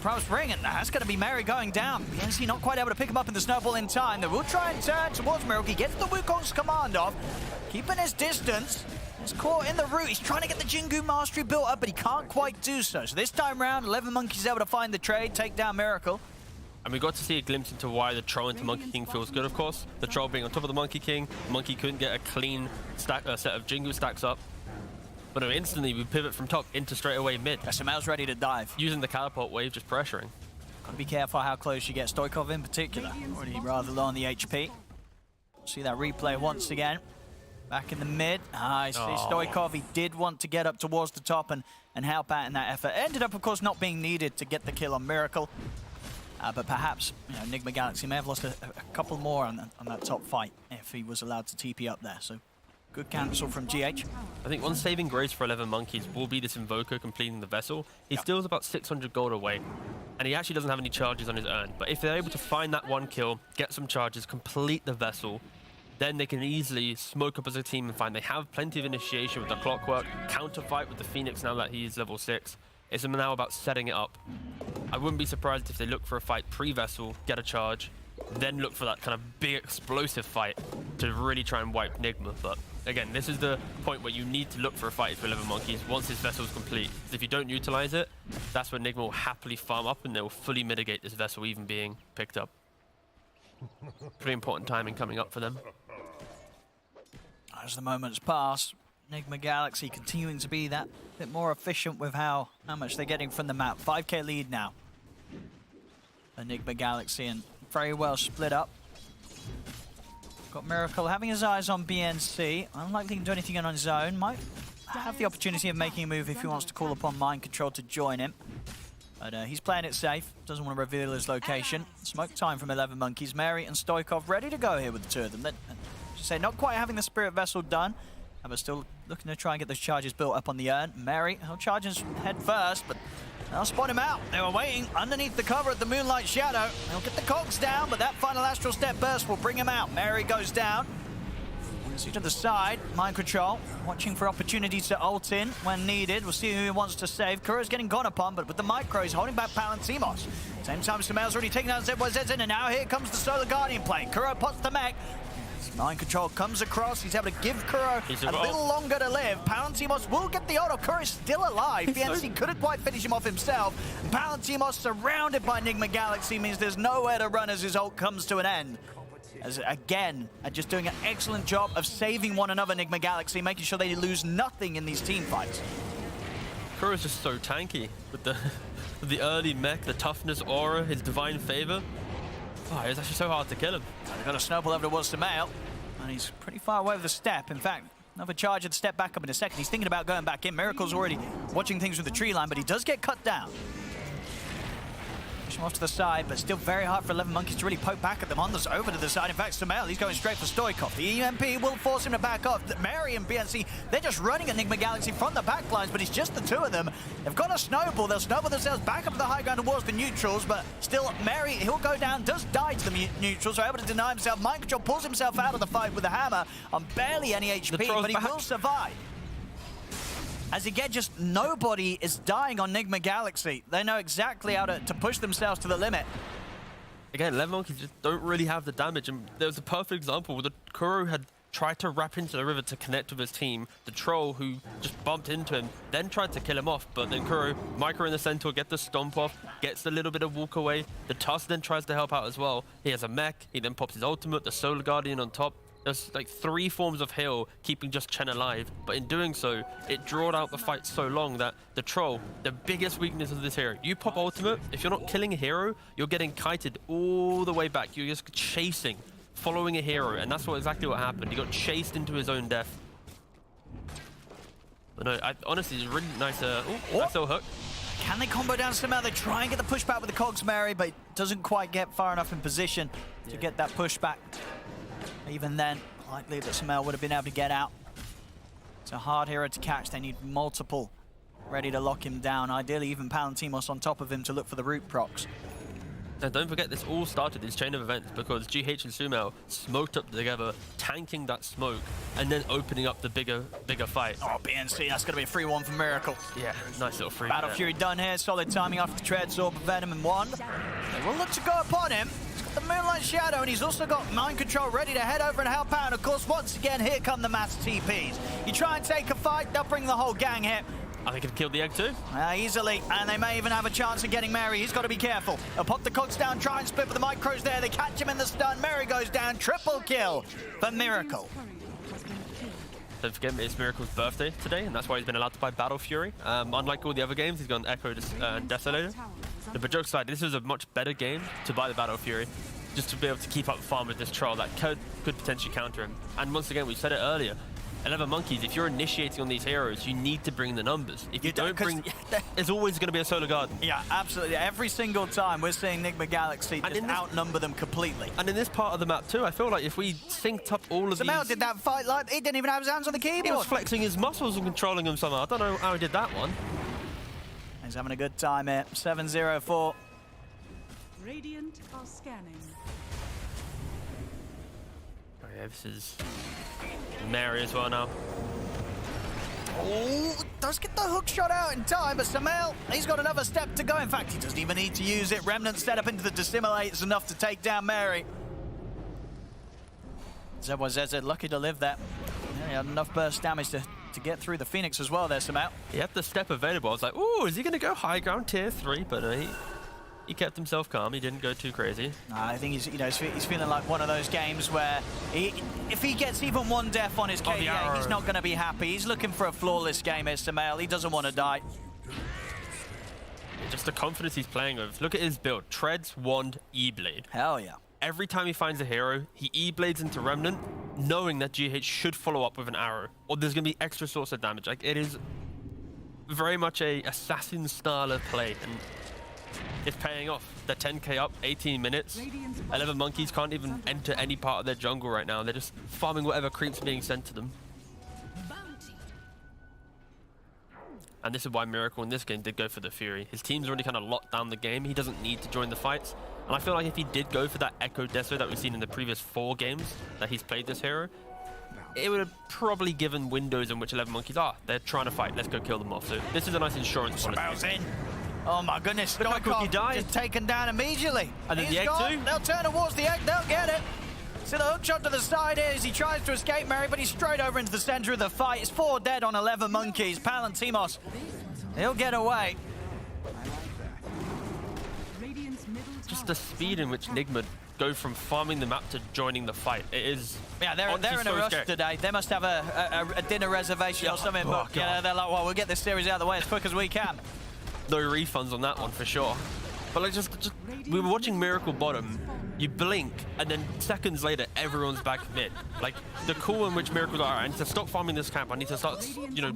Promise Ring, and that's going to be Mary going down. BNC not quite able to pick him up in the snowball in time. They will try and turn towards Miracle, he gets the Wukong's command off, keeping his distance. He's caught in the root. He's trying to get the Jingu mastery built up, but he can't quite do so. So this time round, 11Monkeyz able to find the trade, take down Miracle. And we got to see a glimpse into why the troll into Monkey King feels good, of course. The troll being on top of the Monkey King. Monkey couldn't get a clean stack, set of Jingu stacks up. But instantly, we pivot from top into straight away mid. SML's ready to dive. Using the catapult wave, just pressuring. Gotta be careful how close you get. Stoikov in particular. Already rather low on the HP. See that replay once again. Back in the mid. I see Stoikov. He did want to get up towards the top and help out in that effort. Ended up, of course, not being needed to get the kill on Miracle. But perhaps, you know, Nigma Galaxy may have lost a couple more on that top fight if he was allowed to TP up there. So good cancel from GH. I think one saving grace for 11Monkeyz will be this Invoker completing the vessel. He still is about 600 gold away, and he actually doesn't have any charges on his urn. But if they're able to find that one kill, get some charges, complete the vessel, then they can easily smoke up as a team and find they have plenty of initiation with the Clockwork, counter fight with the Phoenix now that he's level 6. It's now about setting it up. I wouldn't be surprised if they look for a fight pre-vessel, get a charge, then look for that kind of big explosive fight to really try and wipe Nigma. But again, this is the point where you need to look for a fight for 11Monkeyz once this vessel is complete. If you don't utilize it, that's when Nigma will happily farm up and they will fully mitigate this vessel even being picked up. Pretty important timing coming up for them. As the moments pass, Nigma Galaxy continuing to be that bit more efficient with how much they're getting from the map. 5k lead now. Nigma Galaxy and very well split up. Got Miracle having his eyes on BNC. Unlikely to do anything on his own. Might have the opportunity of making a move if he wants to call upon Mind Control to join him. But he's playing it safe. Doesn't want to reveal his location. Smoke time from 11Monkeyz. Mary and Stoikov ready to go here with the two of them. Say not quite having the Spirit Vessel done, but still looking to try and get those charges built up on the urn. Mary, he'll charge his head first, but they'll spot him out. They were waiting underneath the cover of the Moonlight Shadow. They'll get the cogs down, but that final Astral Step burst will bring him out. Mary goes down. See to the side, Mind Control, watching for opportunities to ult in when needed. We'll see who he wants to save. Kuro's getting gone upon, but with the micros holding back Palantimos. Same time, Samel's already taken out ZYZ's in, and now here comes the Solar Guardian play. Kuro pots the mech. Mind Control comes across. He's able to give Kuro a little longer to live. Palantimos will get the auto. Kuro's still alive. BNC couldn't quite finish him off himself. Palantimos surrounded by Nigma Galaxy means there's nowhere to run as his ult comes to an end. As again, just doing an excellent job of saving one another, Nigma Galaxy, making sure they lose nothing in these team fights. Kuro's just so tanky with the early mech, the toughness aura, his divine favor. Oh, it's actually so hard to kill him. They've got a snowball over towards Samael, and he's pretty far away with the step. In fact, another charge had to step back up in a second. He's thinking about going back in. Miracle's already watching things with the tree line, but he does get cut down. Push him off to the side, but still very hard for 11Monkeyz to really poke back at them. Over to the side. In fact, Samael, he's going straight for Stoikov. The EMP will force him to back off. Mary and BNC, they're just running at Nigma Galaxy from the back lines, but it's just the two of them. They've got a snowball. They'll snowball themselves back up to the high ground towards the neutrals, but still, Mary, he'll go down, does die to the neutrals, so able to deny himself. Mind Control pulls himself out of the fight with a hammer on barely any HP, but he will survive. As again, just nobody is dying on Nigma Galaxy. They know exactly how to push themselves to the limit. Again, 11Monkeyz just don't really have the damage. And there was a perfect example where the Kuro had tried to wrap into the river to connect with his team. The troll, who just bumped into him, then tried to kill him off. But then Kuro, micro in the centaur, get the stomp off, gets a little bit of walk away. The Tusk then tries to help out as well. He has a mech. He then pops his ultimate, the Solar Guardian on top. There's like 3 forms of heal keeping just Chen alive, but in doing so, it drawed out the fight so long that the troll, the biggest weakness of this hero, you pop ultimate, if you're not killing a hero, you're getting kited all the way back. You're just chasing, following a hero, and that's exactly what happened. He got chased into his own death. But no, honestly, it's really nice. Nice little hook. Can they combo down somehow? They try and get the pushback with the cogs, Mary, but doesn't quite get far enough in position to get that pushback. Even then, likely that Samel would have been able to get out. It's a hard hero to catch. They need multiple ready to lock him down. Ideally, even Palantimos on top of him to look for the root procs. And don't forget, this all started, this chain of events, because GH and Sumail smoked up together, tanking that smoke, and then opening up the bigger fight. Oh, BNC, that's going to be a free one for Miracle. Yeah, nice little free. Battle Fury done here. Solid timing off the Tread, Orb, Venom, and Wand. They will look to go upon him. the Moonlight Shadow, and he's also got Mind Control ready to head over and help out. And of course, once again, here come the mass TPs. You try and take a fight, they'll bring the whole gang here. I think it killed the egg too. Easily, and they may even have a chance of getting Mary. He's got to be careful. They'll pop the cogs down, try and split with the micros there. They catch him in the stun. Mary goes down. Triple kill for Miracle. Don't forget, it's Miracle's birthday today, and that's why he's been allowed to buy Battle Fury. Unlike all the other games, he's gone Echo and Desolator. But jokes aside, this was a much better game to buy the Battle Fury, just to be able to keep up farm with this troll that could potentially counter him. And once again, we said it earlier, 11Monkeyz, if you're initiating on these heroes, you need to bring the numbers. If you don't bring, there's always going to be a solo guard. Yeah, absolutely. Every single time we're seeing Nigma Galaxy just outnumber them completely. And in this part of the map too, I feel like if we synced up all of Samel these... did that fight like he didn't even have his hands on the keyboard. He was flexing his muscles and controlling them somehow. I don't know how he did that one. He's having a good time here. 7-0-4. Radiant are scanning. Okay, this is Mary as well now. Oh, does get the hook shot out in time, but Samel, he's got another step to go. In fact, he doesn't even need to use it. Remnant set up into the Dissimulate is enough to take down Mary. ZYZ lucky to live that. Yeah, he had enough burst damage to get through the Phoenix as well there, Samel. He had the step available. I was like, ooh, is he going to go high ground tier 3? But he kept himself calm. He didn't go too crazy. I think he's feeling like one of those games where if he gets even one death on his KDA, he's not going to be happy. He's looking for a flawless game here, Samel. He doesn't want to die. Just the confidence he's playing with. Look at his build. Treads, Wand, E-Blade. Hell yeah. Every time he finds a hero, he E-Blades into Remnant, knowing that GH should follow up with an arrow, or there's going to be extra source of damage. Like, it is very much a assassin style of play, and it's paying off. They're 10k up, 18 minutes. 11Monkeyz can't even enter any part of their jungle right now. They're just farming whatever creeps being sent to them. And this is why Miracle in this game did go for the Fury. His team's already kind of locked down the game. He doesn't need to join the fights. And I feel like if he did go for that Echo Deso that we've seen in the previous 4 games that he's played this hero, it would have probably given windows in which 11Monkeyz they're trying to fight. Let's go kill them off. So this is a nice insurance policy. Oh my goodness, look how quick he died. Just taken down immediately. And then the egg too. They'll turn towards the egg, they'll get it. So the hook shot to the side here as he tries to escape Mary, but he's straight over into the center of the fight. It's 4 dead on 11Monkeyz. Palantimos, he'll get away. Just the speed in which Nigma go from farming the map to joining the fight. It is... Yeah, they're in a rush today. They must have a dinner reservation or something, but yeah, they're like, well, we'll get this series out of the way as quick as we can. No refunds on that one for sure. But like just we were watching Miracle bottom. You blink, and then seconds later, everyone's back mid. Like the call in which Miracle's like, all right, I need to stop farming this camp. I need to start,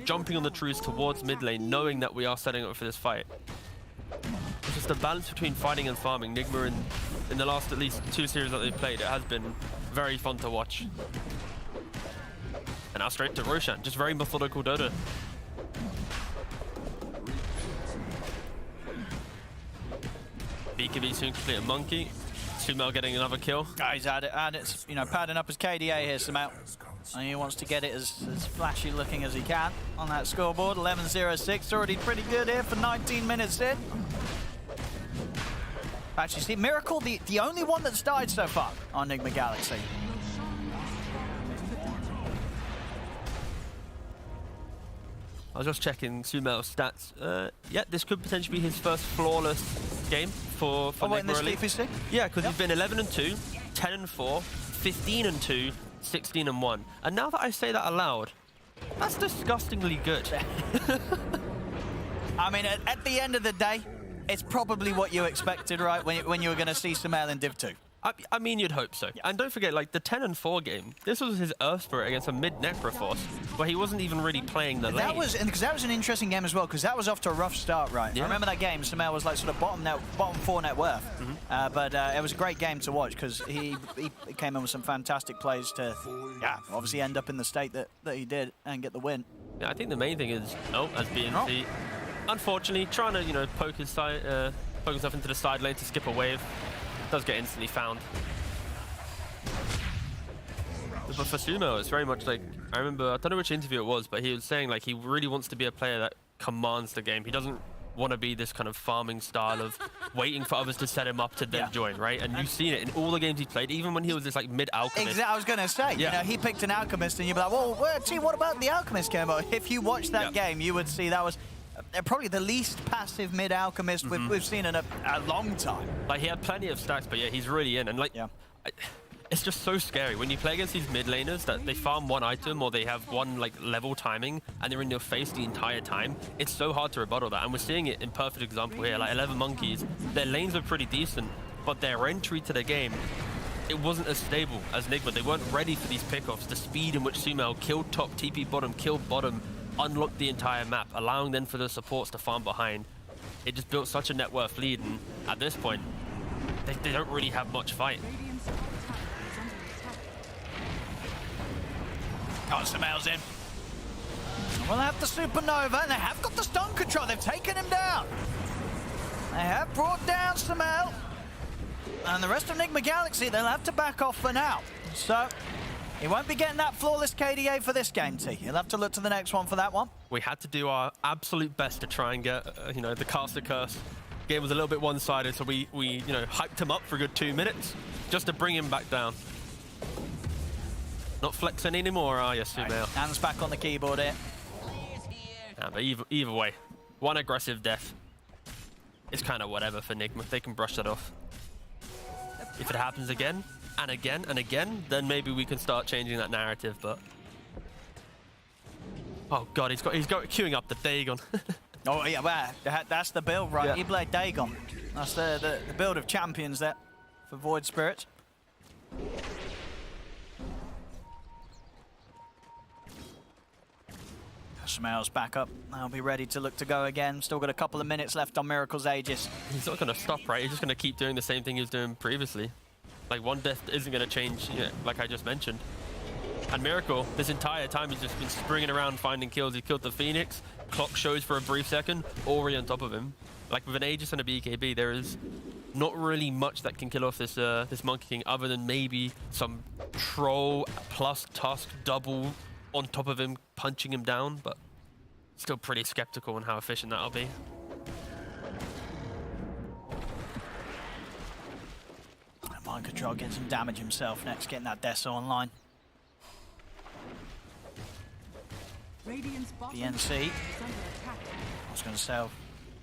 jumping on the trees towards mid lane, knowing that we are setting up for this fight. It's just the balance between fighting and farming. Nigma in the last at least 2 series that they've played, it has been very fun to watch. And now straight to Roshan, just very methodical Dota. BKB soon complete a monkey. Sumail getting another kill. He's had it, padding up his KDA here, Sumail. And he wants to get it as flashy looking as he can on that scoreboard. 11-0-6, already pretty good here for 19 minutes in. Actually, see, Miracle, the only one that's died so far on Nigma Galaxy. I was just checking Sumail's stats. Yeah, this could potentially be his first flawless game for Nigma in this DPC? Yeah, because he's been 11-2, 10-4, 15-2, 16-1. And now that I say that aloud, that's disgustingly good. I mean, at the end of the day, it's probably what you expected, right? When you were going to see Sumail in Div 2. I mean, you'd hope so. Yeah. And don't forget, like, the 10-4 game, this was his Earth Spirit against a mid-Necroforce, where he wasn't even really playing the lane. Because that was an interesting game as well, because that was off to a rough start, right? Yeah. I remember that game, Sumail was like sort of bottom 4 net worth. But it was a great game to watch, because he came in with some fantastic plays to, obviously end up in the state that he did and get the win. Yeah, I think the main thing is, as BNC, unfortunately, trying to, poke himself into the side lane to skip a wave. Does get instantly found. But for Sumo, it's very much like, I remember, I don't know which interview it was, but he was saying like he really wants to be a player that commands the game. He doesn't want to be this kind of farming style of waiting for others to set him up to then join, right? And you've seen it in all the games he's played, even when he was this like mid-alchemist. Exactly, I was going to say, you know, he picked an alchemist and you'd be like, well, gee, what about the alchemist game? If you watched that game, you would see that was probably the least passive mid-alchemist we've seen in a long time. Like, he had plenty of stacks, but yeah, he's really in. And like, it's just so scary when you play against these mid laners that they farm one item or they have one like level timing and they're in your face the entire time. It's so hard to rebuttal that, and we're seeing it in perfect example here. Like 11Monkeyz, their lanes are pretty decent, but their entry to the game, it wasn't as stable as Nigma. They weren't ready for these pickoffs. The speed in which Sumail killed top, TP bottom, killed bottom, unlocked the entire map, allowing then for the supports to farm behind. It just built such a net worth lead, and at this point, they don't really have much fight. Oh, Sumail's in. We'll have the Supernova, and they have got the stun control. They've taken him down. They have brought down Sumail. And the rest of Nigma Galaxy, they'll have to back off for now. So, he won't be getting that flawless KDA for this game, T. He'll have to look to the next one for that one. We had to do our absolute best to try and get, you know, the caster curse. Game was a little bit one-sided, so we you know, hyped him up for a good 2 minutes just to bring him back down. Not flexing anymore, are you, Sumail? Hands back on the keyboard here. Yeah, but either way, one aggressive death is kind of whatever for Nigma. They can brush that off. If it happens again, and again, and again, then maybe we can start changing that narrative, but... Oh god, he's got queuing up the Dagon. Oh yeah, well, that's the build, right? He played Dagon. That's the build of champions there for Void Spirit. Sumail's back up. They'll be ready to look to go again. Still got a couple of minutes left on Miracle's Aegis. He's not going to stop, right? He's just going to keep doing the same thing he was doing previously. Like, one death isn't going to change, you know, like I just mentioned. And Miracle, this entire time, he's just been springing around finding kills. He killed the Phoenix. Clock shows for a brief second. Ori on top of him. Like, with an Aegis and a BKB, there is not really much that can kill off this this Monkey King other than maybe some Troll plus Tusk double on top of him, punching him down, but still pretty skeptical on how efficient that'll be. Mind Control getting some damage himself next, getting that Dessa online. BNC. I was going to say,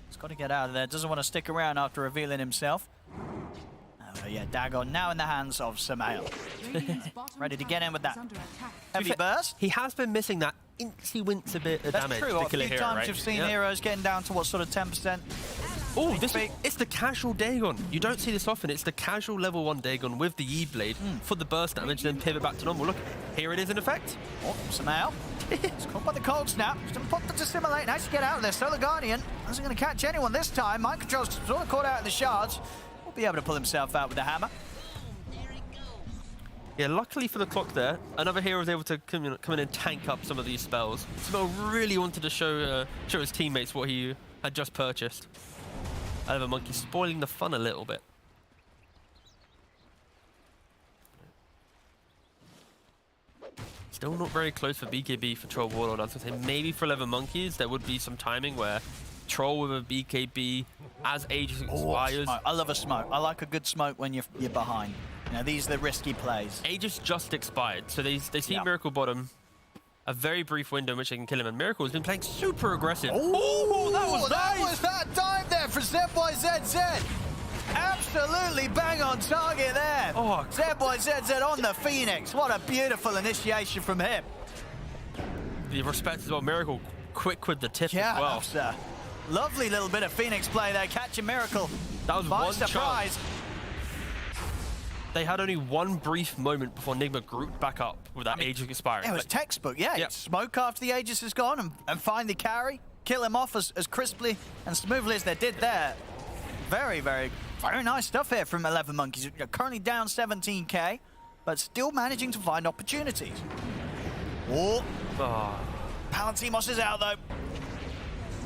he's got to get out of there. Doesn't want to stick around after revealing himself. Yeah, Dagon now in the hands of Sumail. Ready to get in with that heavy burst. He has been missing that incy-wincy bit of damage. That's true. A few times you've seen heroes getting down to what sort of 10%. Oh, it's the casual Dagon. You don't see this often. It's the casual level 1 Dagon with the E-Blade for the burst damage, then pivot back to normal. Look, here it is in effect. Oh, Sumail. It's caught by the cold snap. Just pop the Dissimulate and actually get out of there. Solar Guardian isn't going to catch anyone this time. Mind Control's sort of caught out in the shards. Will be able to pull himself out with the hammer. Yeah, luckily for the clock there, another hero was able to come in and tank up some of these spells. Sumail really wanted to show his teammates what he had just purchased. 11Monkeyz spoiling the fun a little bit. Still not very close for BKB for Troll Warlord. I was going to say maybe for 11Monkeyz there would be some timing where Troll with a BKB as Aegis expires. I love a smoke. I like a good smoke when you're behind. You know, these are the risky plays. Aegis just expired, so they see Miracle bottom. A very brief window in which they can kill him, and Miracle has been playing super aggressive. Oh, that was nice! That was that dive there for ZYZZ. Absolutely bang on target there. Oh, ZYZZ on the Phoenix. What a beautiful initiation from him. The respect as well. Miracle quick with the tip as well. Yeah, lovely little bit of Phoenix play there, catching Miracle. That was by one surprise. Chance. They had only one brief moment before Nigma grouped back up with that Aegis expiring. It was textbook, yeah. Yep. Smoke after the Aegis is gone and find the carry, kill him off as crisply and smoothly as they did there. Very, very, very nice stuff here from 11Monkeyz. You're currently down 17k, but still managing to find opportunities. Oh. Palantimos is out though.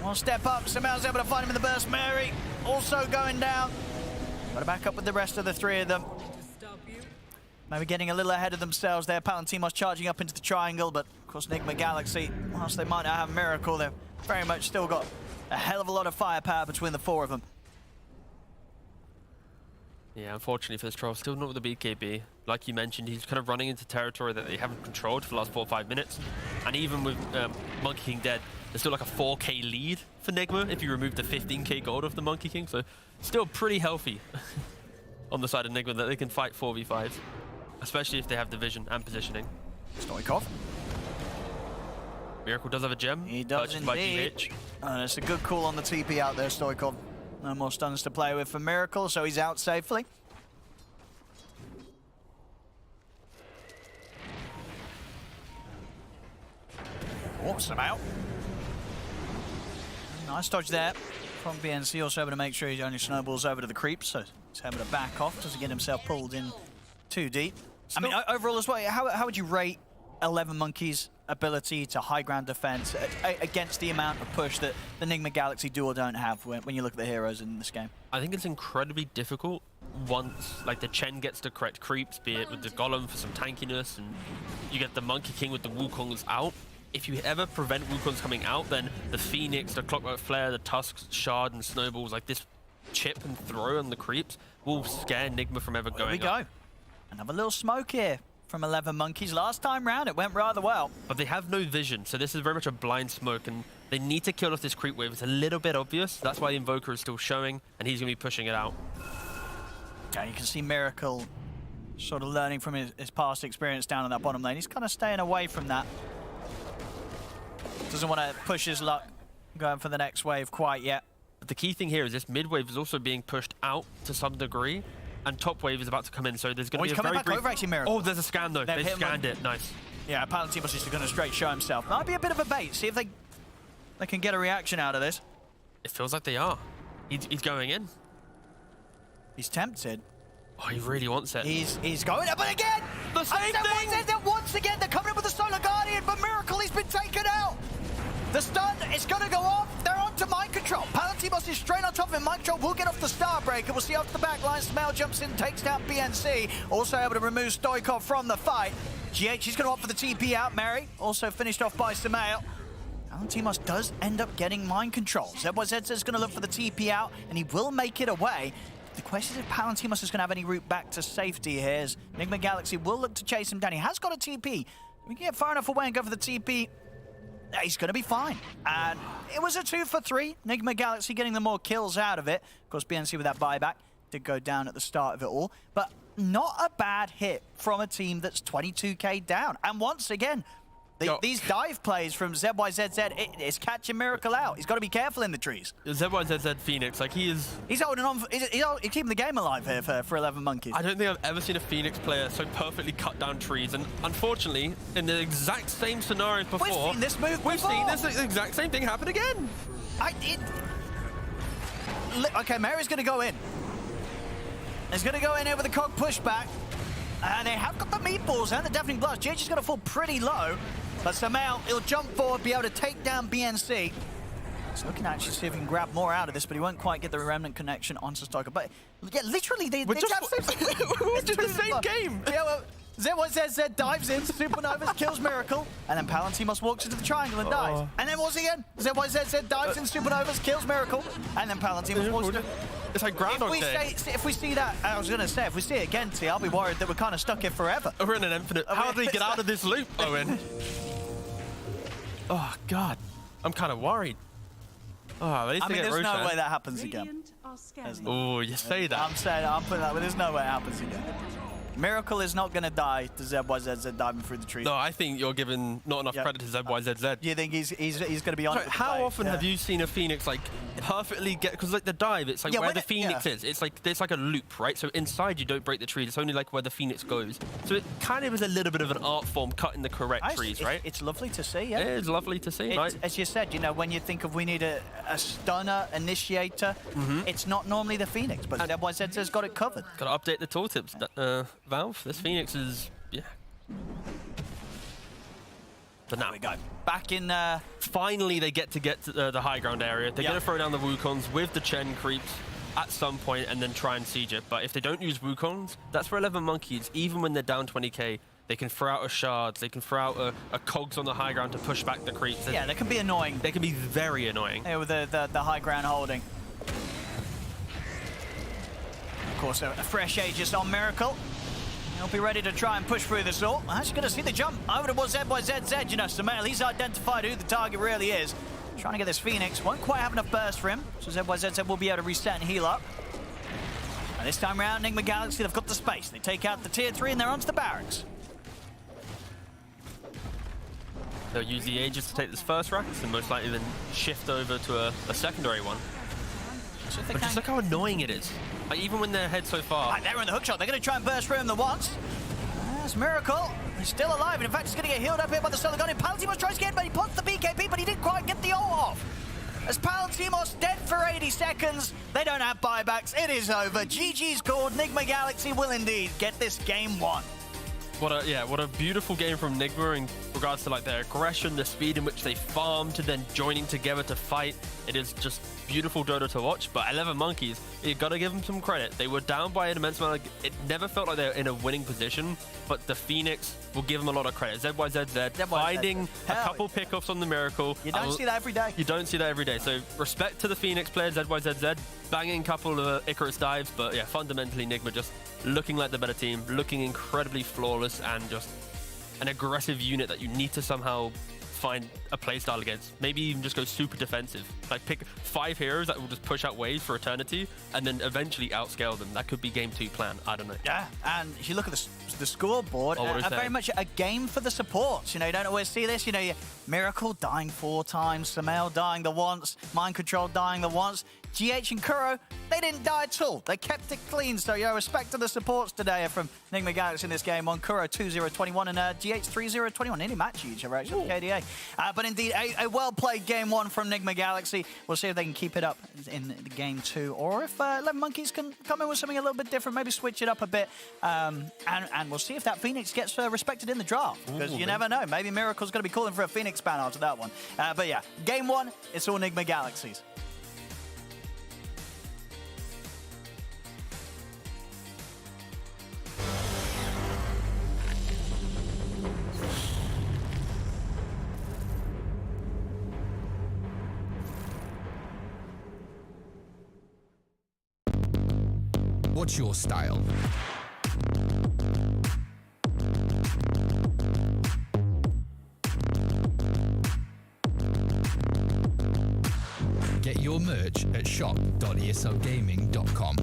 One step up, Sumail's able to find him in the burst. Mary also going down. Got to back up with the rest of the three of them. Maybe getting a little ahead of themselves there. Palantimos charging up into the triangle, but of course Nigma Galaxy, whilst they might not have Miracle, they've very much still got a hell of a lot of firepower between the four of them. Yeah, unfortunately for this Troll, still not with the BKB. Like you mentioned, he's kind of running into territory that they haven't controlled for the last 4 or 5 minutes. And even with Monkey King dead, there's still like a 4k lead for Nigma if you remove the 15k gold of the Monkey King. So still pretty healthy on the side of Nigma that they can fight 4v5s, especially if they have the vision and positioning. Stoikov. Miracle does have a gem. He does indeed. It's a good call on the TP out there, Stoikov. No more stuns to play with for Miracle, so he's out safely. Warps him out. Nice dodge there from BNC, also able to make sure he only snowballs over to the creep, so he's able to back off, doesn't get himself pulled in too deep. I mean, overall as well, how would you rate 11Monkeyz' ability to high ground defense against the amount of push that the Nigma Galaxy do or don't have when you look at the heroes in this game? I think it's incredibly difficult once like the Chen gets the correct creeps, be it with the Golem for some tankiness, and you get the Monkey King with the Wukongs out. If you ever prevent Wukongs coming out, then the Phoenix, the Clockwork Flare, the Tusks, Shard, and Snowballs, like this chip and throw on the creeps, will scare Nigma from ever going up. Here we go. Another little smoke here from 11Monkeyz. Last time round, it went rather well. But they have no vision, so this is very much a blind smoke, and they need to kill off this creep wave. It's a little bit obvious. That's why the Invoker is still showing, and he's going to be pushing it out. Yeah, you can see Miracle sort of learning from his past experience down in that bottom lane. He's kind of staying away from that. Doesn't want to push his luck going for the next wave quite yet. But the key thing here is this mid wave is also being pushed out to some degree, and top wave is about to come in, so there's going to be a very brief... over, actually, Miracle. Oh, there's a scan though. They scanned it. Nice. Yeah, Palantimos is going to straight show himself. Might be a bit of a bait. See if they can get a reaction out of this. It feels like they are. He's going in. He's tempted. Oh, he really wants it. He's going up, but again! The same thing! Once again, they're coming in with the Solar Guardian, but Miracle, he's been taken out! The stun is going to go off. They're on to mind control. Palantimos is straight on top of him. Mind control will get off the Starbreaker. We'll see after the back line. Smell jumps in, takes down BNC. Also able to remove Stoikov from the fight. GH is going to opt for the TP out. Mary also finished off by Samael. Palantimos does end up getting mind control. ZYZ is going to look for the TP out, and he will make it away. The question is if Palantimos is going to have any route back to safety here. As Nigma Galaxy will look to chase him down. He has got a TP. We can get far enough away and go for the TP. He's going to be fine. And it was a 2 for 3. Nigma Galaxy getting the more kills out of it. Of course, BNC with that buyback did go down at the start of it all. But not a bad hit from a team that's 22k down. And once again, these dive plays from ZYZZ, it's catching Miracle out. He's got to be careful in the trees. ZYZZ Phoenix, like he's holding on. He's keeping the game alive here for 11Monkeyz. I don't think I've ever seen a Phoenix player so perfectly cut down trees. And unfortunately, in the exact same scenarios before, we've seen this move before. We've seen this exact same thing happen again. Okay, Mary's going to go in. He's going to go in here with a cog pushback. And they have got the meatballs and the deafening blast. JH's going to fall pretty low. But Samael, he'll jump forward, be able to take down BNC. He's looking to actually see if he can grab more out of this, but he won't quite get the remnant connection onto Stoker. But yeah, literally, they just the same game. Yeah, well, ZYZZ dives in, Supernovas kills Miracle, and then Palantimos walks into the triangle and dies. And then once again, ZYZZ dives in, Supernovas kills Miracle, and then Palantimos walks into... It's like Groundhog Day. If we see that, I was going to say, if we see it again, T, I'll be worried that we're kind of stuck here forever. We're in an infinite... How do we get out of this loop, Owen? Oh, God. I'm kind of worried. Oh, at least there's no way that happens again. Oh, you say that. I'm putting that, but there's no way it happens again. Miracle is not going to die to ZYZZ diving through the trees. No, I think you're giving not enough credit to ZYZZ. You think he's going to be on it? How often have you seen a Phoenix like perfectly get... Because like the dive, it's like where the Phoenix is. It's like a loop, right? So inside you don't break the trees. It's only like where the Phoenix goes. So it kind of is a little bit of an art form cutting the correct trees, right? It's lovely to see, yeah. It is lovely to see. As you said, you know, when you think of we need a stunner initiator, it's not normally the Phoenix, but ZYZZ's got it covered. Got to update the tooltips, Valve. This Phoenix is, yeah. But now we go. Back in, finally they get to the high ground area. They're going to throw down the Wukongs with the Chen creeps at some point and then try and siege it. But if they don't use Wukongs, that's for 11Monkeyz. Even when they're down 20k, They can throw out a shards. They can throw out a cogs on the high ground to push back the creeps. Yeah, they can be annoying. They can be very annoying. Yeah, with the high ground holding. Of course, a fresh Aegis on Miracle. He'll be ready to try and push through this all. Actually going to see the jump over towards ZYZZ. You know, Sumail, he's identified who the target really is. Trying to get this Phoenix. Won't quite have enough burst for him. So ZYZZ will be able to reset and heal up. And this time around, Nigma Galaxy, they've got the space. They take out the tier 3 and they're onto the barracks. They'll use the Aegis to take this first rack and most likely then shift over to a secondary one. But just look how annoying it is. Like, even when they're ahead so far. Right, they're in the hookshot. They're going to try and burst through him the once. That's Miracle. He's still alive. And in fact, he's going to get healed up here by the Solar Palantimos tries to get him, but he puts the BKB, but he didn't quite get the ult off. As Palantimos dead for 80 seconds, they don't have buybacks. It is over. GG's called. Nigma Galaxy will indeed get this game won. What a beautiful game from Nigma in regards to like their aggression, the speed in which they farm to then joining together to fight. It is just beautiful Dota to watch. But 11Monkeyz, you got to give them some credit. They were down by an immense amount. It never felt like they were in a winning position, but the Phoenix will give them a lot of credit. ZYZZ finding a couple pickoffs on the Miracle. You don't see that every day. You don't see that every day. So respect to the Phoenix players, ZYZZ, banging a couple of Icarus dives. But yeah, fundamentally Nigma just looking like the better team, looking incredibly flawless and just an aggressive unit that you need to somehow find a playstyle against. Maybe even just go super defensive. Like pick 5 heroes that will just push out waves for eternity and then eventually outscale them. That could be game 2 plan. I don't know. Yeah, and if you look at the scoreboard, very much a game for the supports. You know, you don't always see this. You know, Miracle dying 4 times, Sumail dying the once, Mind Control dying the once. GH and Kuro, they didn't die at all. They kept it clean. So, respect to the supports today from Nigma Galaxy in this game. On Kuro 2-0-21 and GH 3-0-21. Nearly match each other, actually, KDA. But indeed, a well-played game 1 from Nigma Galaxy. We'll see if they can keep it up in the game 2, or if 11Monkeyz can come in with something a little bit different, maybe switch it up a bit. And we'll see if that Phoenix gets respected in the draft. Because you never know. Maybe Miracle's going to be calling for a Phoenix ban after that one. But yeah, game 1, it's all Nigma Galaxies. What's your style? Get your merch at shop.eslgaming.com.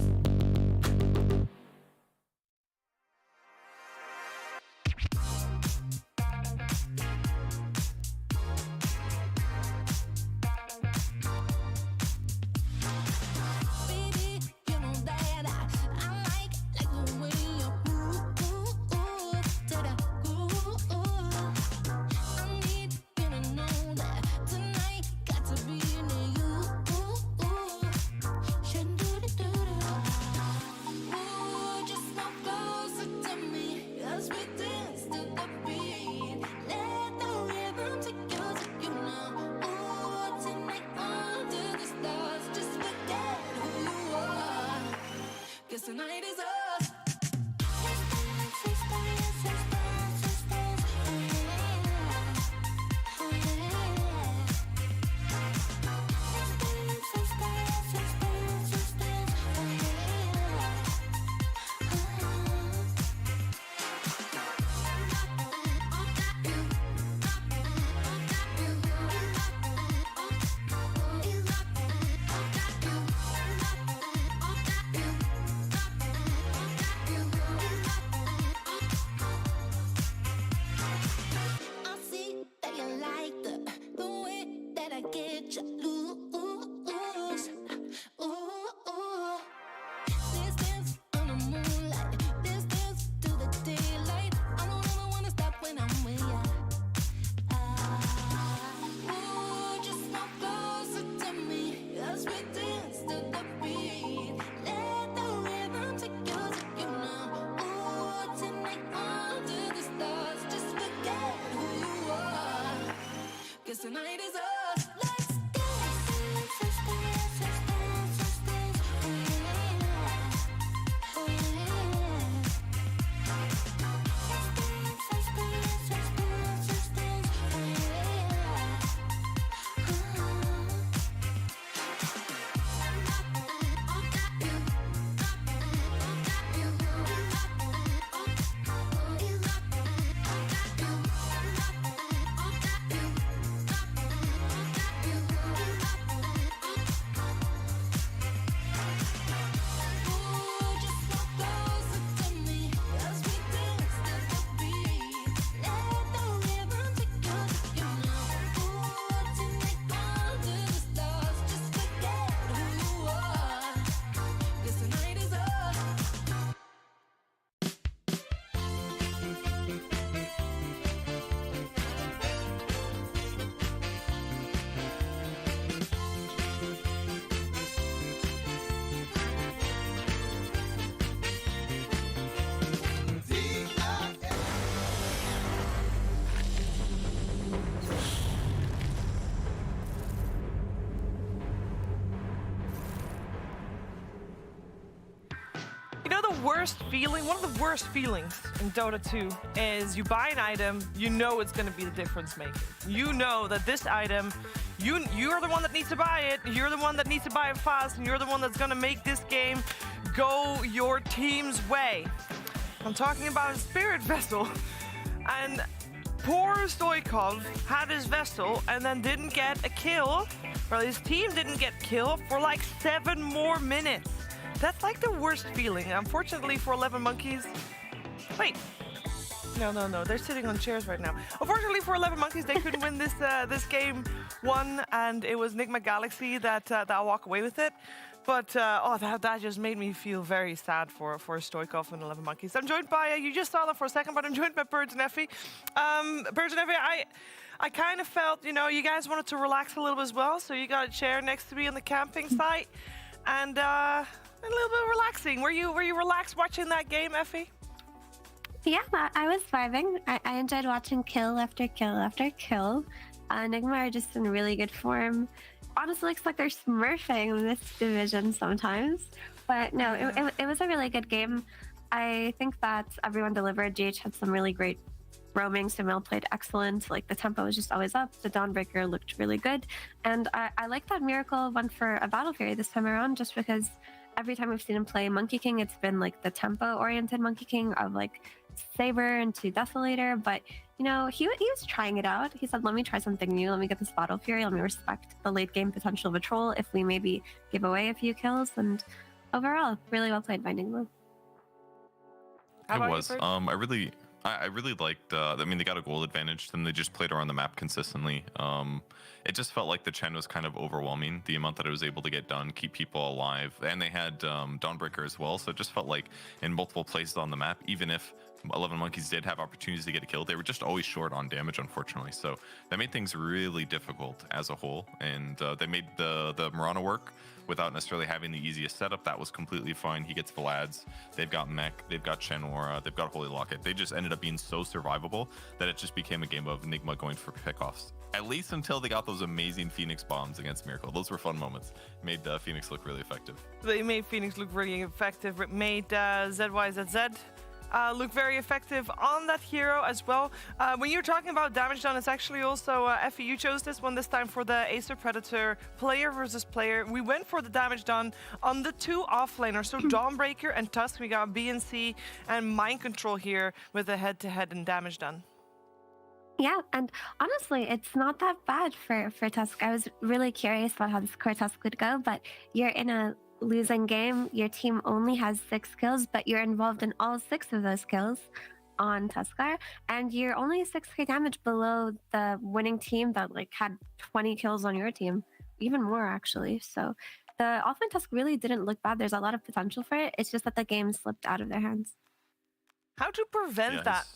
Tonight is us. worst feeling, one of the worst feelings in Dota 2 is you buy an item, you know it's going to be the difference maker. You know that this item, you're the one that needs to buy it, you're the one that needs to buy it fast, and you're the one that's going to make this game go your team's way. I'm talking about a Spirit Vessel. And poor Stoikov had his Vessel and then didn't get a kill, or his team didn't get kill for like 7 more minutes. That's like the worst feeling. Unfortunately for 11Monkeyz, wait. No, they're sitting on chairs right now. Unfortunately for 11Monkeyz, they couldn't win this game 1, and it was Nigma Galaxy that walked away with it. But that just made me feel very sad for Stoikov and 11Monkeyz. I'm joined by, you just saw them for a second, but I'm joined by Birds and Effie. Birds and Effie, I kind of felt, you guys wanted to relax a little bit as well, so you got a chair next to me on the camping site, and a little bit relaxing. Were you relaxed watching that game, Effie? Yeah, I was vibing. I enjoyed watching kill after kill after kill. Nigma are just in really good form. Honestly, looks like they're smurfing this division sometimes. But no, it was a really good game. I think that everyone delivered. GH had some really great roaming. Sumail played excellent. Like, the tempo was just always up. The Dawnbreaker looked really good. And I like that Miracle went for a Battle Fury this time around, just because every time we've seen him play Monkey King, it's been like the tempo-oriented Monkey King of like Saber into Desolator. But he was trying it out. He said, let me try something new. Let me get this Battle Fury. Let me respect the late game potential of a troll if we maybe give away a few kills. And overall, really well played by Nigma. It was. I really liked. They got a goal advantage. Then they just played around the map consistently. It just felt like the Chen was kind of overwhelming. The amount that it was able to get done, keep people alive, and they had Dawnbreaker as well. So it just felt like in multiple places on the map, even if 11Monkeyz did have opportunities to get a kill, they were just always short on damage, unfortunately. So that made things really difficult as a whole. And they made the Murano work without necessarily having the easiest setup. That was completely fine. He gets Vlads, they've got Mech, they've got Shenora, they've got Holy Locket. They just ended up being so survivable that it just became a game of Nigma going for pickoffs. At least until they got those amazing Phoenix bombs against Miracle. Those were fun moments. Made Phoenix look really effective. They made Phoenix look really effective. It made ZYZZ look very effective on that hero as well. When you're talking about damage done, it's actually also, Effie, you chose this one this time for the Acer Predator player versus player. We went for the damage done on the 2 offlaners, so Dawnbreaker and Tusk. We got BNC and Mind Control here with the head-to-head and damage done. Yeah, and honestly, it's not that bad for Tusk. I was really curious about how this core Tusk would go, but you're in a losing game. Your team only has 6 kills, but you're involved in all 6 of those kills on Tuskar, and you're only 6k damage below the winning team that had 20 kills on your team, even more actually. So the offline Tusk really didn't look bad. There's a lot of potential for it. It's just that the game slipped out of their hands. How to prevent that?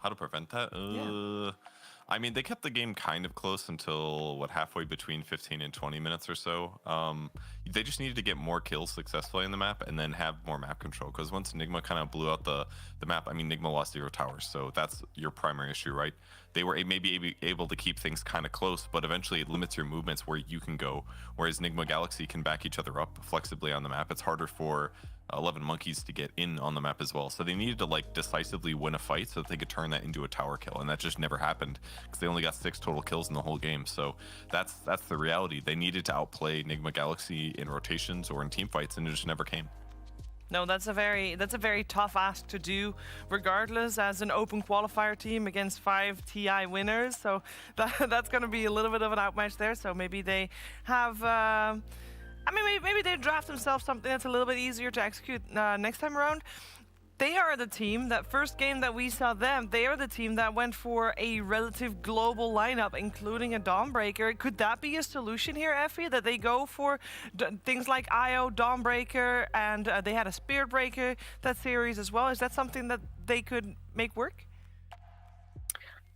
How to prevent that? They kept the game kind of close until halfway between 15 and 20 minutes or so. They just needed to get more kills successfully in the map and then have more map control. Because once Nigma kind of blew out the map, Nigma lost 0 towers, so that's your primary issue, right? They were maybe able to keep things kind of close, but eventually it limits your movements where you can go. Whereas Nigma Galaxy can back each other up flexibly on the map. It's harder for 11Monkeyz to get in on the map as well. So they needed to decisively win a fight so that they could turn that into a tower kill, and that just never happened because they only got 6 total kills in the whole game. So that's the reality. They needed to outplay Nigma Galaxy in rotations or in team fights, and it just never came. No, that's a very tough ask to do, regardless, as an open qualifier team against 5 TI winners. So that's going to be a little bit of an outmatch there. So maybe they have. Maybe they draft themselves something that's a little bit easier to execute next time around. They are the team, that first game that we saw them, they are the team that went for a relative global lineup, including a Dawnbreaker. Could that be a solution here, Effie, that they go for things like IO, Dawnbreaker, and they had a Spirit Breaker that series as well? Is that something that they could make work?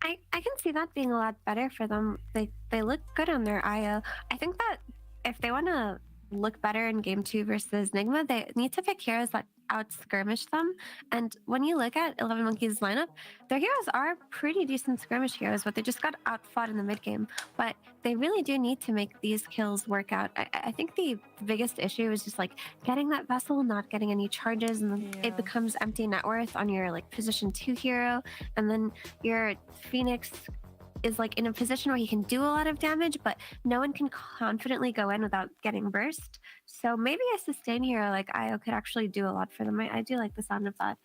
I can see that being a lot better for them. They look good on their IO. I think that if they want to look better in game 2 versus Nigma, they need to pick heroes that out-skirmish them. And when you look at 11Monkeyz lineup, their heroes are pretty decent skirmish heroes, but they just got outfought in the mid game. But they really do need to make these kills work out. I think the biggest issue is just like getting that vessel, not getting any charges, and then it becomes empty net worth on your like position 2 hero, and then your Phoenix is like in a position where he can do a lot of damage, but no one can confidently go in without getting burst. So maybe a sustain hero like Io could actually do a lot for them. I do like the sound of that.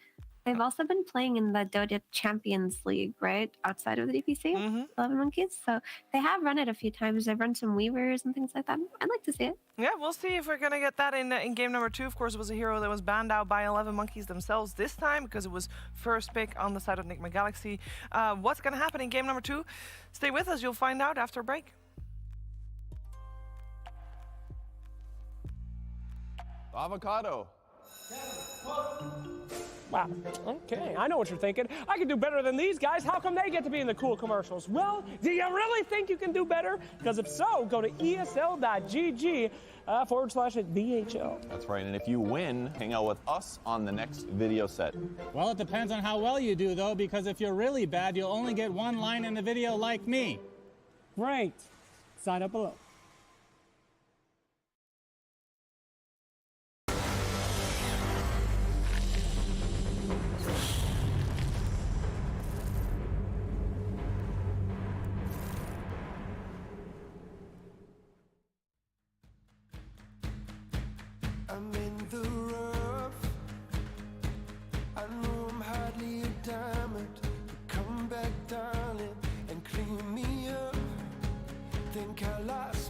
They've also been playing in the Dota Champions League, right? Outside of the DPC, 11Monkeyz. So they have run it a few times. They've run some Weavers and things like that. I'd like to see it. Yeah, we'll see if we're going to get that in game number 2. Of course, it was a hero that was banned out by 11Monkeyz themselves this time because it was first pick on the side of Nigma Galaxy. What's going to happen in game number 2? Stay with us. You'll find out after a break. Avocado. Wow, okay, I know what you're thinking. I can do better than these guys. How come they get to be in the cool commercials? Well, do you really think you can do better? Because if so, go to ESL.GG /BHL. That's right, and if you win, hang out with us on the next video set. Well, it depends on how well you do, though, because if you're really bad, you'll only get one line in the video like me. Great. Sign up below. I'm in the rough. I know I'm hardly a diamond, but come back, darling, and clean me up. Think I lost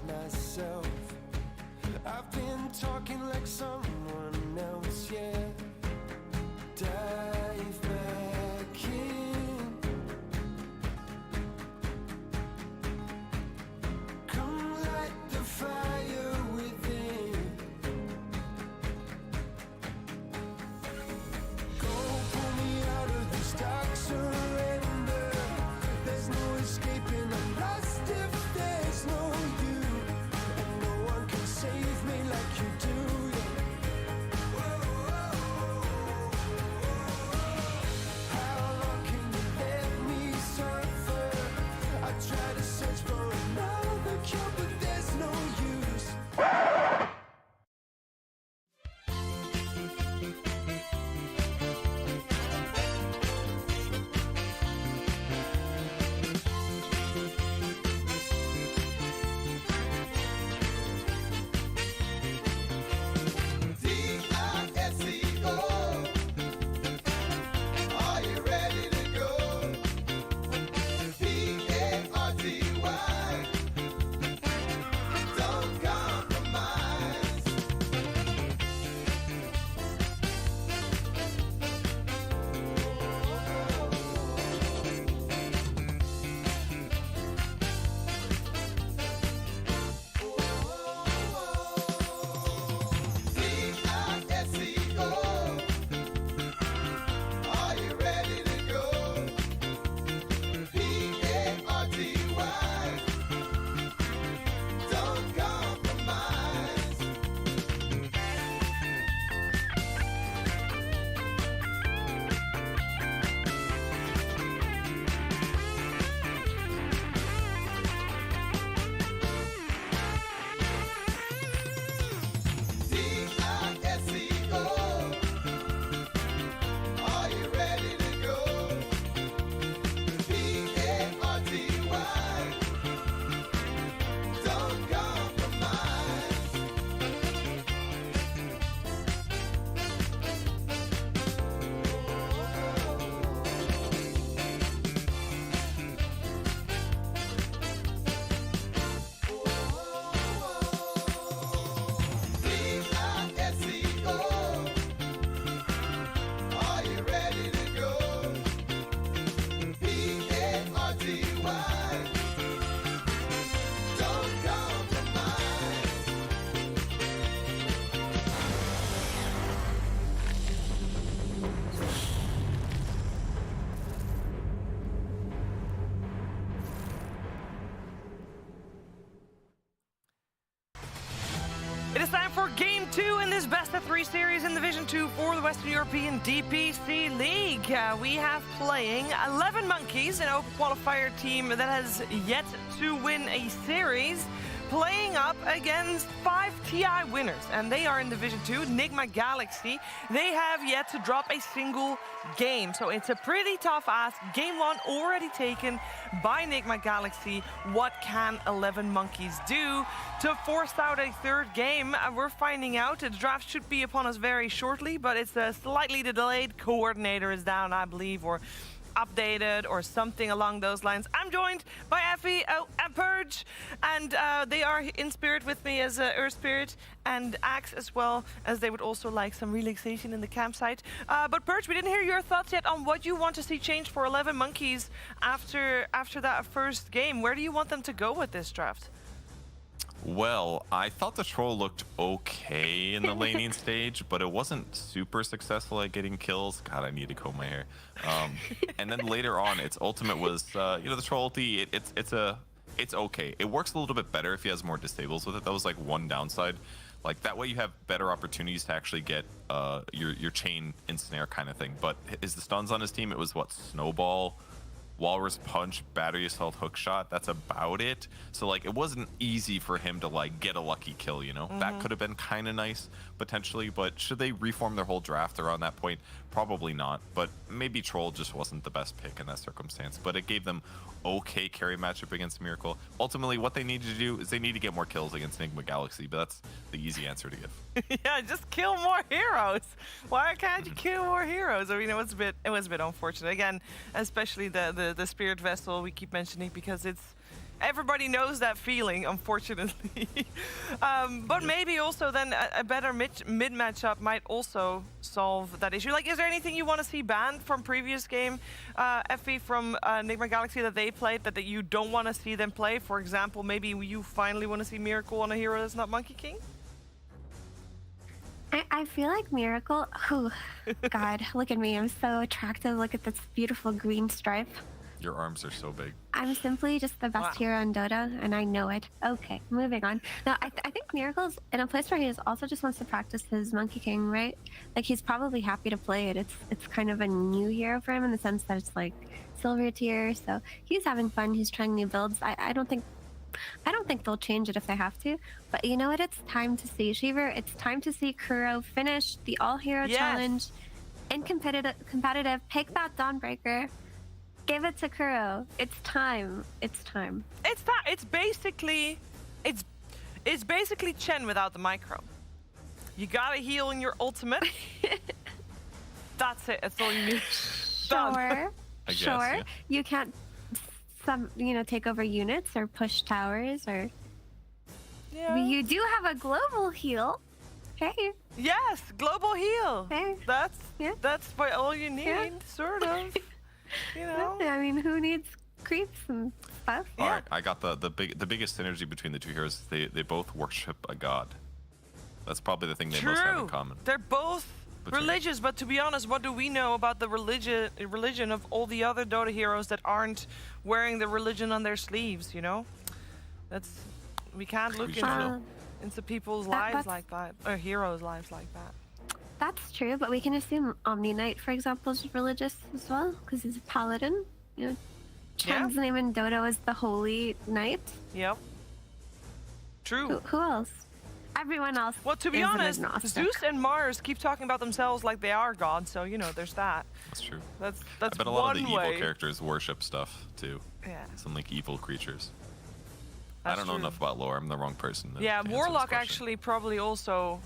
series in Division 2 for the Western European DPC League. We have playing 11Monkeyz, an open qualifier team that has yet to win a series, playing up against 5 TI winners, and they are in Division 2, Nigma Galaxy. They have yet to drop a single game, so it's a pretty tough ask. Game 1 already taken by Nigma Galaxy. What can 11Monkeyz do to force out a third game? We're finding out. The draft should be upon us very shortly, but it's slightly delayed. Coordinator is down, I believe, or updated or something along those lines. I'm joined by Effie and Purge, and they are in spirit with me as Earth Spirit, and Axe as well, as they would also like some relaxation in the campsite. But Purge, we didn't hear your thoughts yet on what you want to see change for 11Monkeyz after that first game. Where do you want them to go with this draft? Well, I thought the troll looked okay in the laning stage, but it wasn't super successful at getting kills. God, I need to comb my hair. And then later on, its ultimate was, you know, the troll ulti. It's okay. It works a little bit better if he has more disables with it. That was like one downside. Like that way, you have better opportunities to actually get your chain and snare kind of thing. But is the stuns on his team? It was what, Snowball, Walrus Punch, Battery Assault, Hookshot. That's about it. So like it wasn't easy for him to like get a lucky kill, you know. That could have been kind of nice potentially, but should they reform their whole draft around that point? Probably not, but maybe Troll just wasn't the best pick in that circumstance. But it gave them okay carry matchup against Miracle. Ultimately, what they need to do is they need to get more kills against Nigma Galaxy, but that's the easy answer to give. Yeah, just kill more heroes. Why can't you kill more heroes? I mean, it was a bit unfortunate. Again, especially the Spirit Vessel we keep mentioning, because everybody knows that feeling, unfortunately. But maybe also then a better mid matchup might also solve that issue. Like, is there anything you want to see banned from previous game, Effie, from Nigma Galaxy that they played that you don't want to see them play? For example, maybe you finally want to see Miracle on a hero that's not Monkey King? I feel like Miracle, oh, God, look at me. I'm so attractive. Look at this beautiful green stripe. Your arms are so big. I'm simply just the best hero in Dota, and I know it. Okay, moving on. Now, I think Miracle's in a place where he also just wants to practice his Monkey King, right? Like, he's probably happy to play it. It's kind of a new hero for him in the sense that it's like silver tier, so he's having fun. He's trying new builds. I don't think they'll change it if they have to. But you know what? It's time to see Shiver. It's time to see Kuro finish the all-hero challenge in competitive. Pick that Dawnbreaker. Give it to Kuro. It's time. It's time. It's basically Chen without the micro. You gotta heal in your ultimate. That's it. That's all you need. Sure. I guess, yeah. You can't take over units or push towers or. Yeah. You do have a global heal. Hey. Yes, global heal. Hey. That's all you need, sort of. You know, I mean, who needs creeps and stuff? All right, I got the biggest synergy between the two heroes. They both worship a god. That's probably the thing they most have in common. They're both religious, but to be honest, what do we know about the religion of all the other Dota heroes that aren't wearing the religion on their sleeves? You know, we can't look into people's lives like that, or heroes' lives like that. That's true, but we can assume Omni Knight, for example, is religious as well, because he's a paladin. You know, Chen's name in Dota is the Holy Knight. Yep. True. Who else? Everyone else. Well, to be honest, Zeus and Mars keep talking about themselves like they are gods, so you know, there's that. That's true. That's I bet a lot of the evil characters worship stuff too. Yeah. Some like evil creatures. That's I don't know enough about lore. I'm the wrong person. Yeah, Warlock actually probably also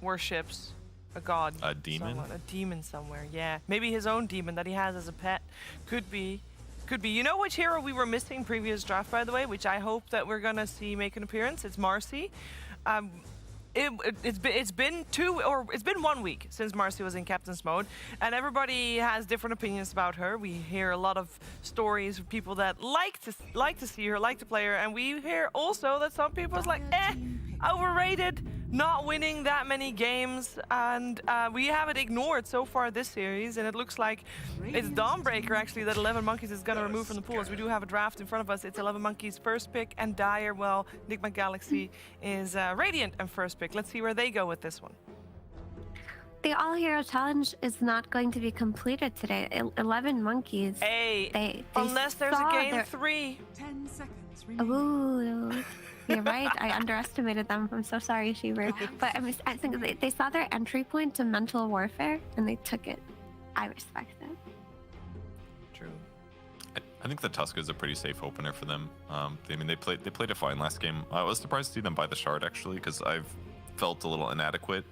worships a god. A demon? A demon somewhere, yeah. Maybe his own demon that he has as a pet. Could be. You know which hero we were missing previous draft, by the way, which I hope that we're gonna see make an appearance? It's Marcy. It's been 1 week since Marcy was in Captain's mode, and everybody has different opinions about her. We hear a lot of stories of people that like to see her, like to play her, and we hear also that some people is like, overrated, not winning that many games, and we have it ignored so far this series, and it looks like it's Dawnbreaker actually that 11Monkeyz is going to remove from the pool, as we do have a draft in front of us. It's 11Monkeyz first pick, and Dire, well, Nigma Galaxy is Radiant and first pick. Let's see where they go with this one. the all-hero challenge is not going to be completed today. 11Monkeyz. Hey, they unless there's a saw game their... 3. 10 seconds remaining. Ooh, you're right. I underestimated them. I'm so sorry, Shiver. But I think they saw their entry point to mental warfare and they took it. I respect that. True. I think the Tusk is a pretty safe opener for them. I mean, they played it fine last game. I was surprised to see them buy the shard actually, because I've felt a little inadequate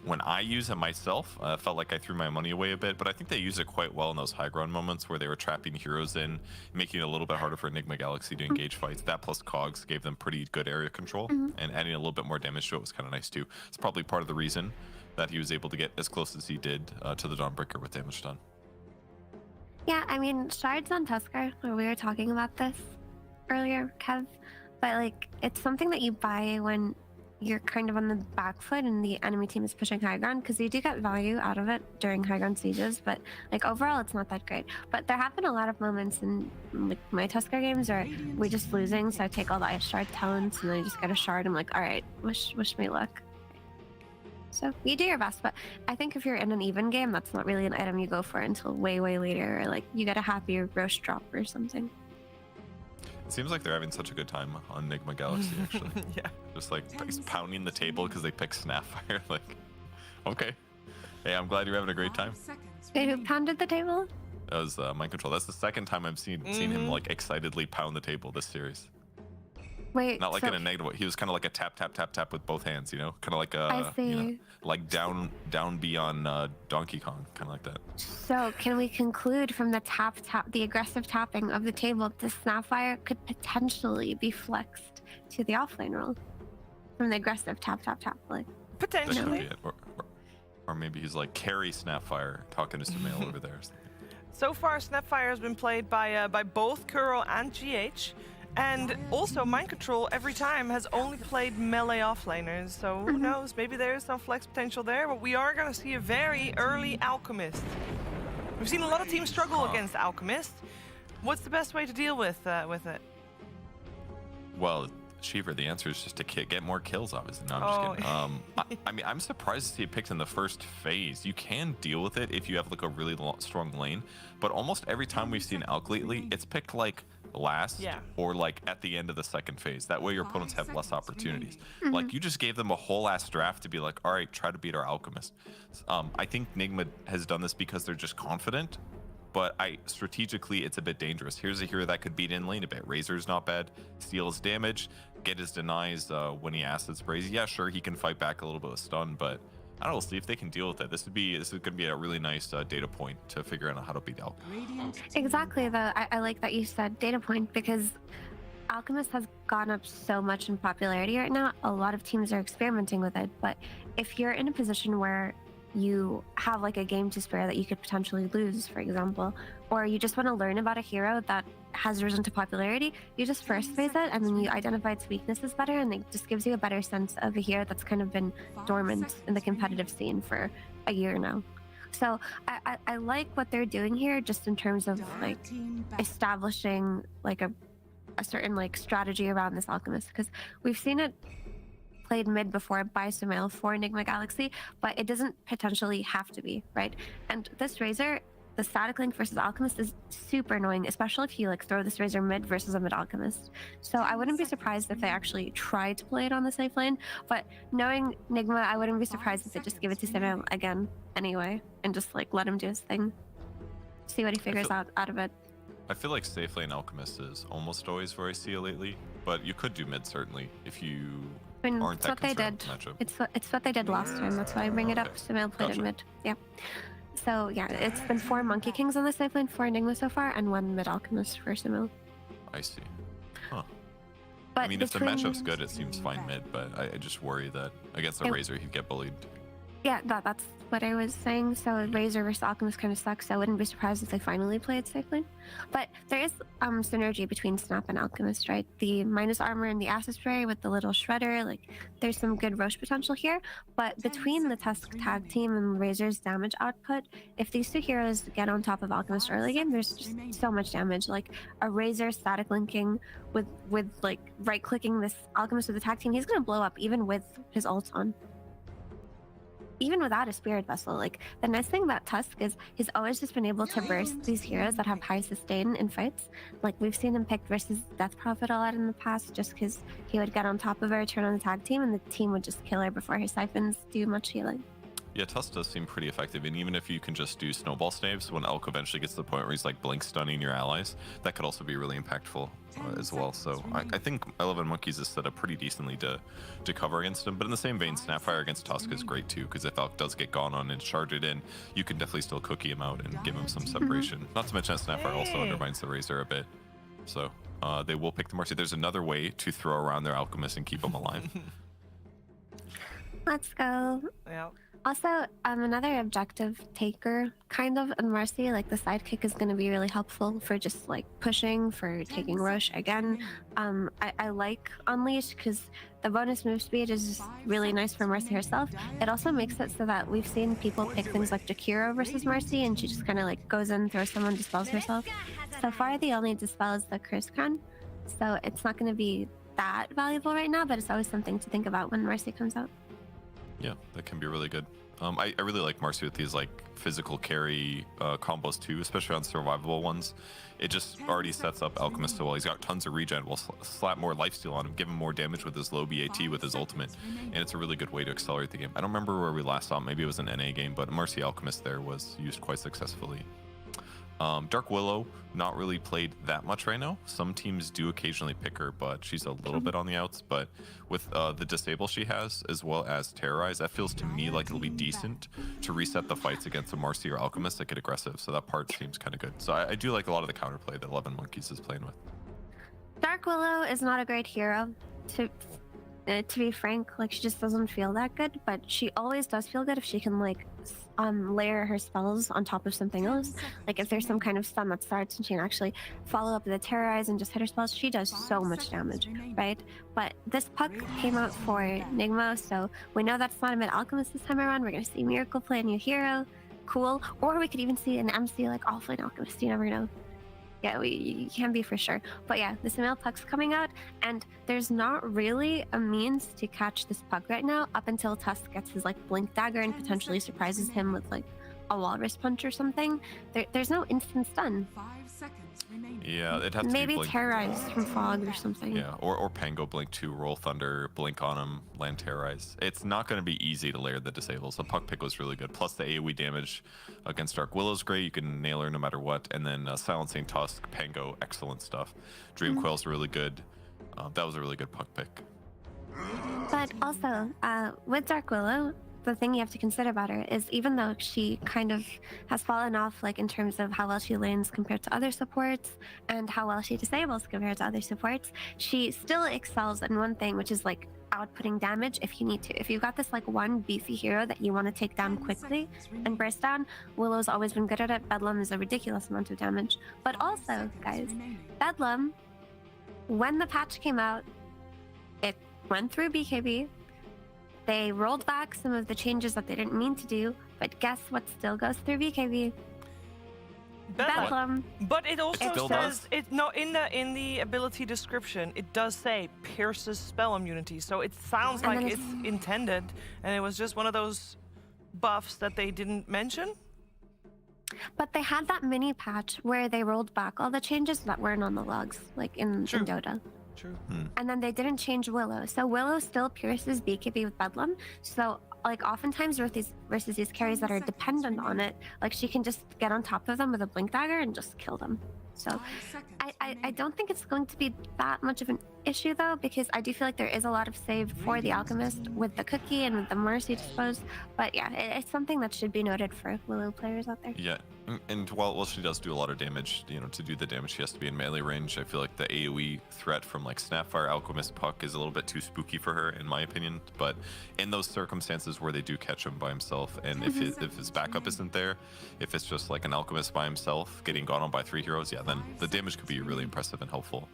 when I use it myself. I felt like I threw my money away a bit, but I think they use it quite well in those high ground moments where they were trapping heroes in, making it a little bit harder for Nigma Galaxy to engage fights. That plus Cogs gave them pretty good area control, and adding a little bit more damage to it was kind of nice too. It's probably part of the reason that he was able to get as close as he did to the Dawnbreaker with damage done. Yeah, I mean, shards on Tusker, we were talking about this earlier, Kev, but like, it's something that you buy when you're kind of on the back foot and the enemy team is pushing high ground, because you do get value out of it during high ground sieges, but like overall it's not that great. But there have been a lot of moments in like my Tusker games where we're just losing, so I take all the ice shard talents and then I just get a shard. I'm like, all right, wish me luck. So you do your best, but I think if you're in an even game, that's not really an item you go for until way later, or like you get a happier roast drop or something. It seems like they're having such a good time on Nigma Galaxy, actually. Yeah. Just like pounding the table because they pick Snapfire. Like, okay. Hey, I'm glad you're having a great time. Wait, who pounded the table? That was Mind Control. That's the second time I've seen him like excitedly pound the table this series. Wait, not like so in a negative way. He was kind of like a tap with both hands, you know, kind of like I see. you know, like down beyond Donkey Kong, kind of like that. So can we conclude from the the aggressive tapping of the table, the Snapfire could potentially be flexed to the offlane role from the aggressive tap, like That could be it. Or maybe he's like carry Snapfire talking to Sumail over there. So far, Snapfire has been played by both Kuro and GH. And also, Mind Control every time has only played melee offlaners, so who knows, maybe there is some flex potential there, but we are going to see a very early Alchemist. We've seen a lot of teams struggle against Alchemist. What's the best way to deal with it? Well, Shiver, the answer is just to get more kills, obviously. No, I'm just kidding. I mean, I'm surprised to see it picked in the first phase. You can deal with it if you have like a really strong lane, but almost every time we've seen Alch lately, it's picked like last or like at the end of the second phase. That way your opponents have less opportunities. Like you just gave them a whole ass draft to be like, all right, try to beat our Alchemist. I think Nigma has done this because they're just confident, but strategically it's a bit dangerous. Here's a hero that could beat in lane a bit. Razor's not bad, steals damage, get his denies when he acid sprays. Yeah, sure, he can fight back a little bit of stun, but I don't know, see if they can deal with it. This is going to be a really nice data point to figure out how to beat Alch. Exactly, I like that you said data point, because Alchemist has gone up so much in popularity right now. A lot of teams are experimenting with it, but if you're in a position where you have like a game to spare that you could potentially lose, for example, or you just want to learn about a hero that has risen to popularity, you just first phase it and then you identify its weaknesses better, and it just gives you a better sense of a hero that's kind of been dormant in the competitive scene for a year now. So I like what they're doing here, just in terms of like establishing like a certain like strategy around this Alchemist, because we've seen it played mid before by Sumail for Nigma Galaxy, but it doesn't potentially have to be, right? And this Razor, the static link versus Alchemist is super annoying, especially if you like throw this Razor mid versus a mid Alchemist. So I wouldn't be surprised if they actually tried to play it on the safe lane, but knowing Nigma, I wouldn't be surprised if they just give it to Sumail again anyway, and just like let him do his thing. See what he figures out of it. I feel like safe lane Alchemist is almost always where I see it lately, but you could do mid certainly if you aren't it's that what they did. Matchup. It's what they did last time. That's why I bring it up. Sumail played it mid. Yeah. So yeah, it's been 4 Monkey Kings on the safe lane for Enigma so far, and 1 mid Alchemist for Sumail. I see. Huh. But I mean, if the matchup's good, it seems fine mid, but I just worry that against the Razor, he'd get bullied. Yeah, that's what I was saying. So Razor versus Alchemist kind of sucks, so I wouldn't be surprised if they finally played safe lane. But there is synergy between Snap and Alchemist, right? The minus armor and the acid spray with the little shredder, like there's some good Roche potential here. But between the Tusk tag team and Razor's damage output, if these two heroes get on top of Alchemist early game, there's just so much damage. Like a Razor static linking with like right clicking this Alchemist with the tag team, he's gonna blow up even with his ult on. even without a spirit vessel, like the nice thing about Tusk is he's always just been able to burst these heroes that have high sustain in fights. Like we've seen him picked versus Death Prophet a lot in the past, just because he would get on top of her, turn on the tag team, and the team would just kill her before her siphons do much healing. Yeah, Tusk does seem pretty effective, and even if you can just do snowball snaves, when Elk eventually gets to the point where he's like blink stunning your allies, that could also be really impactful as well. So I think 11Monkeyz is set up pretty decently to cover against him. But in the same vein, Snapfire against Tusk is great too, because if Elk does get gone on and charged in, you can definitely still cookie him out and give him some separation. Not to mention that Snapfire also undermines the Razor a bit. So they will pick the Marcy. There's another way to throw around their Alchemist and keep them alive. Let's go. Yeah. Also, another objective taker, kind of, in Marcy, like the sidekick is going to be really helpful for just like pushing, for taking Roche again. I like Unleash because the bonus move speed is really nice for Marcy herself. It also makes it so that we've seen people pick things like Jakiro versus Marcy, and she just kind of like goes in, throws someone, dispels herself. So far, the only dispel is the Curse Crown, so it's not going to be that valuable right now, but it's always something to think about when Marcy comes out. Yeah, that can be really good. I really like Marcy with these like physical carry combos too, especially on survivable ones. It just already sets up Alchemist so well. He's got tons of regen. We'll slap more lifesteal on him, give him more damage with his low BAT with his ultimate, and it's a really good way to accelerate the game. I don't remember where we last saw him. Maybe it was an NA game, but Marcy Alchemist there was used quite successfully. Dark Willow, not really played that much right now. Some teams do occasionally pick her, but she's a little bit on the outs. But with the disable she has, as well as Terrorize, that feels to me like it'll be decent to reset the fights against a Marcy or Alchemist that get aggressive. So that part seems kind of good. So I do like a lot of the counterplay that 11Monkeyz is playing with. Dark Willow is not a great hero, to be frank. Like, she just doesn't feel that good, but she always does feel good if she can like layer her spells on top of something else. Like if there's some kind of stun that starts and she can actually follow up with a Terrorize and just hit her spells, she does so much damage, right? But this puck came out for Nigma, so we know that's not a mid Alchemist this time around. We're gonna see Miracle play a new hero, cool. Or we could even see an MC like offlane Alchemist, you never know. Yeah, you can be for sure. But yeah, this male puck's coming out, and there's not really a means to catch this puck right now up until Tusk gets his like blink dagger and potentially surprises him with like a walrus punch or something. There's no instant stun. 5 seconds remaining. Yeah, it has to maybe be blink. Terrorize from Fog or something. Yeah, or Pango blink 2, roll Thunder, blink on him, land Terrorize. It's not going to be easy to layer the disables. The puck pick was really good. Plus the AoE damage against Dark Willow's great. You can nail her no matter what. And then silencing Tusk, Pango, excellent stuff. Dream Coil's really good. That was a really good puck pick. But also, with Dark Willow, the thing you have to consider about her is even though she kind of has fallen off like in terms of how well she lanes compared to other supports and how well she disables compared to other supports, she still excels in one thing, which is like outputting damage if you need to. If you've got this like one beefy hero that you want to take down quickly and burst down, Willow's always been good at it. Bedlam is a ridiculous amount of damage. But also, guys, Bedlam, when the patch came out, it went through BKB. They rolled back some of the changes that they didn't mean to do, but guess what still goes through BKB? Bedlam. But it also still says does? it no in the ability description it does say pierces spell immunity, so it sounds And like then it's intended, and it was just one of those buffs that they didn't mention. But they had that mini patch where they rolled back all the changes that weren't on the logs, like in Dota. True. And then they didn't change Willow. So Willow still pierces BKB with Bedlam. So like oftentimes versus these carries that are dependent on it, like she can just get on top of them with a blink dagger and just kill them. So I don't think it's going to be that much of an issue though, because I do feel like there is a lot of save for the Alchemist with the cookie and with the Mercy disposed. But yeah, it's something that should be noted for Willow players out there. Yeah, and while she does do a lot of damage, you know, to do the damage she has to be in melee range. I feel like the AoE threat from like Snapfire, Alchemist, Puck is a little bit too spooky for her in my opinion. But in those circumstances where they do catch him by himself, and if his backup isn't there, if it's just like an Alchemist by himself getting gone on by 3 heroes, yeah, then the damage could be really impressive and helpful.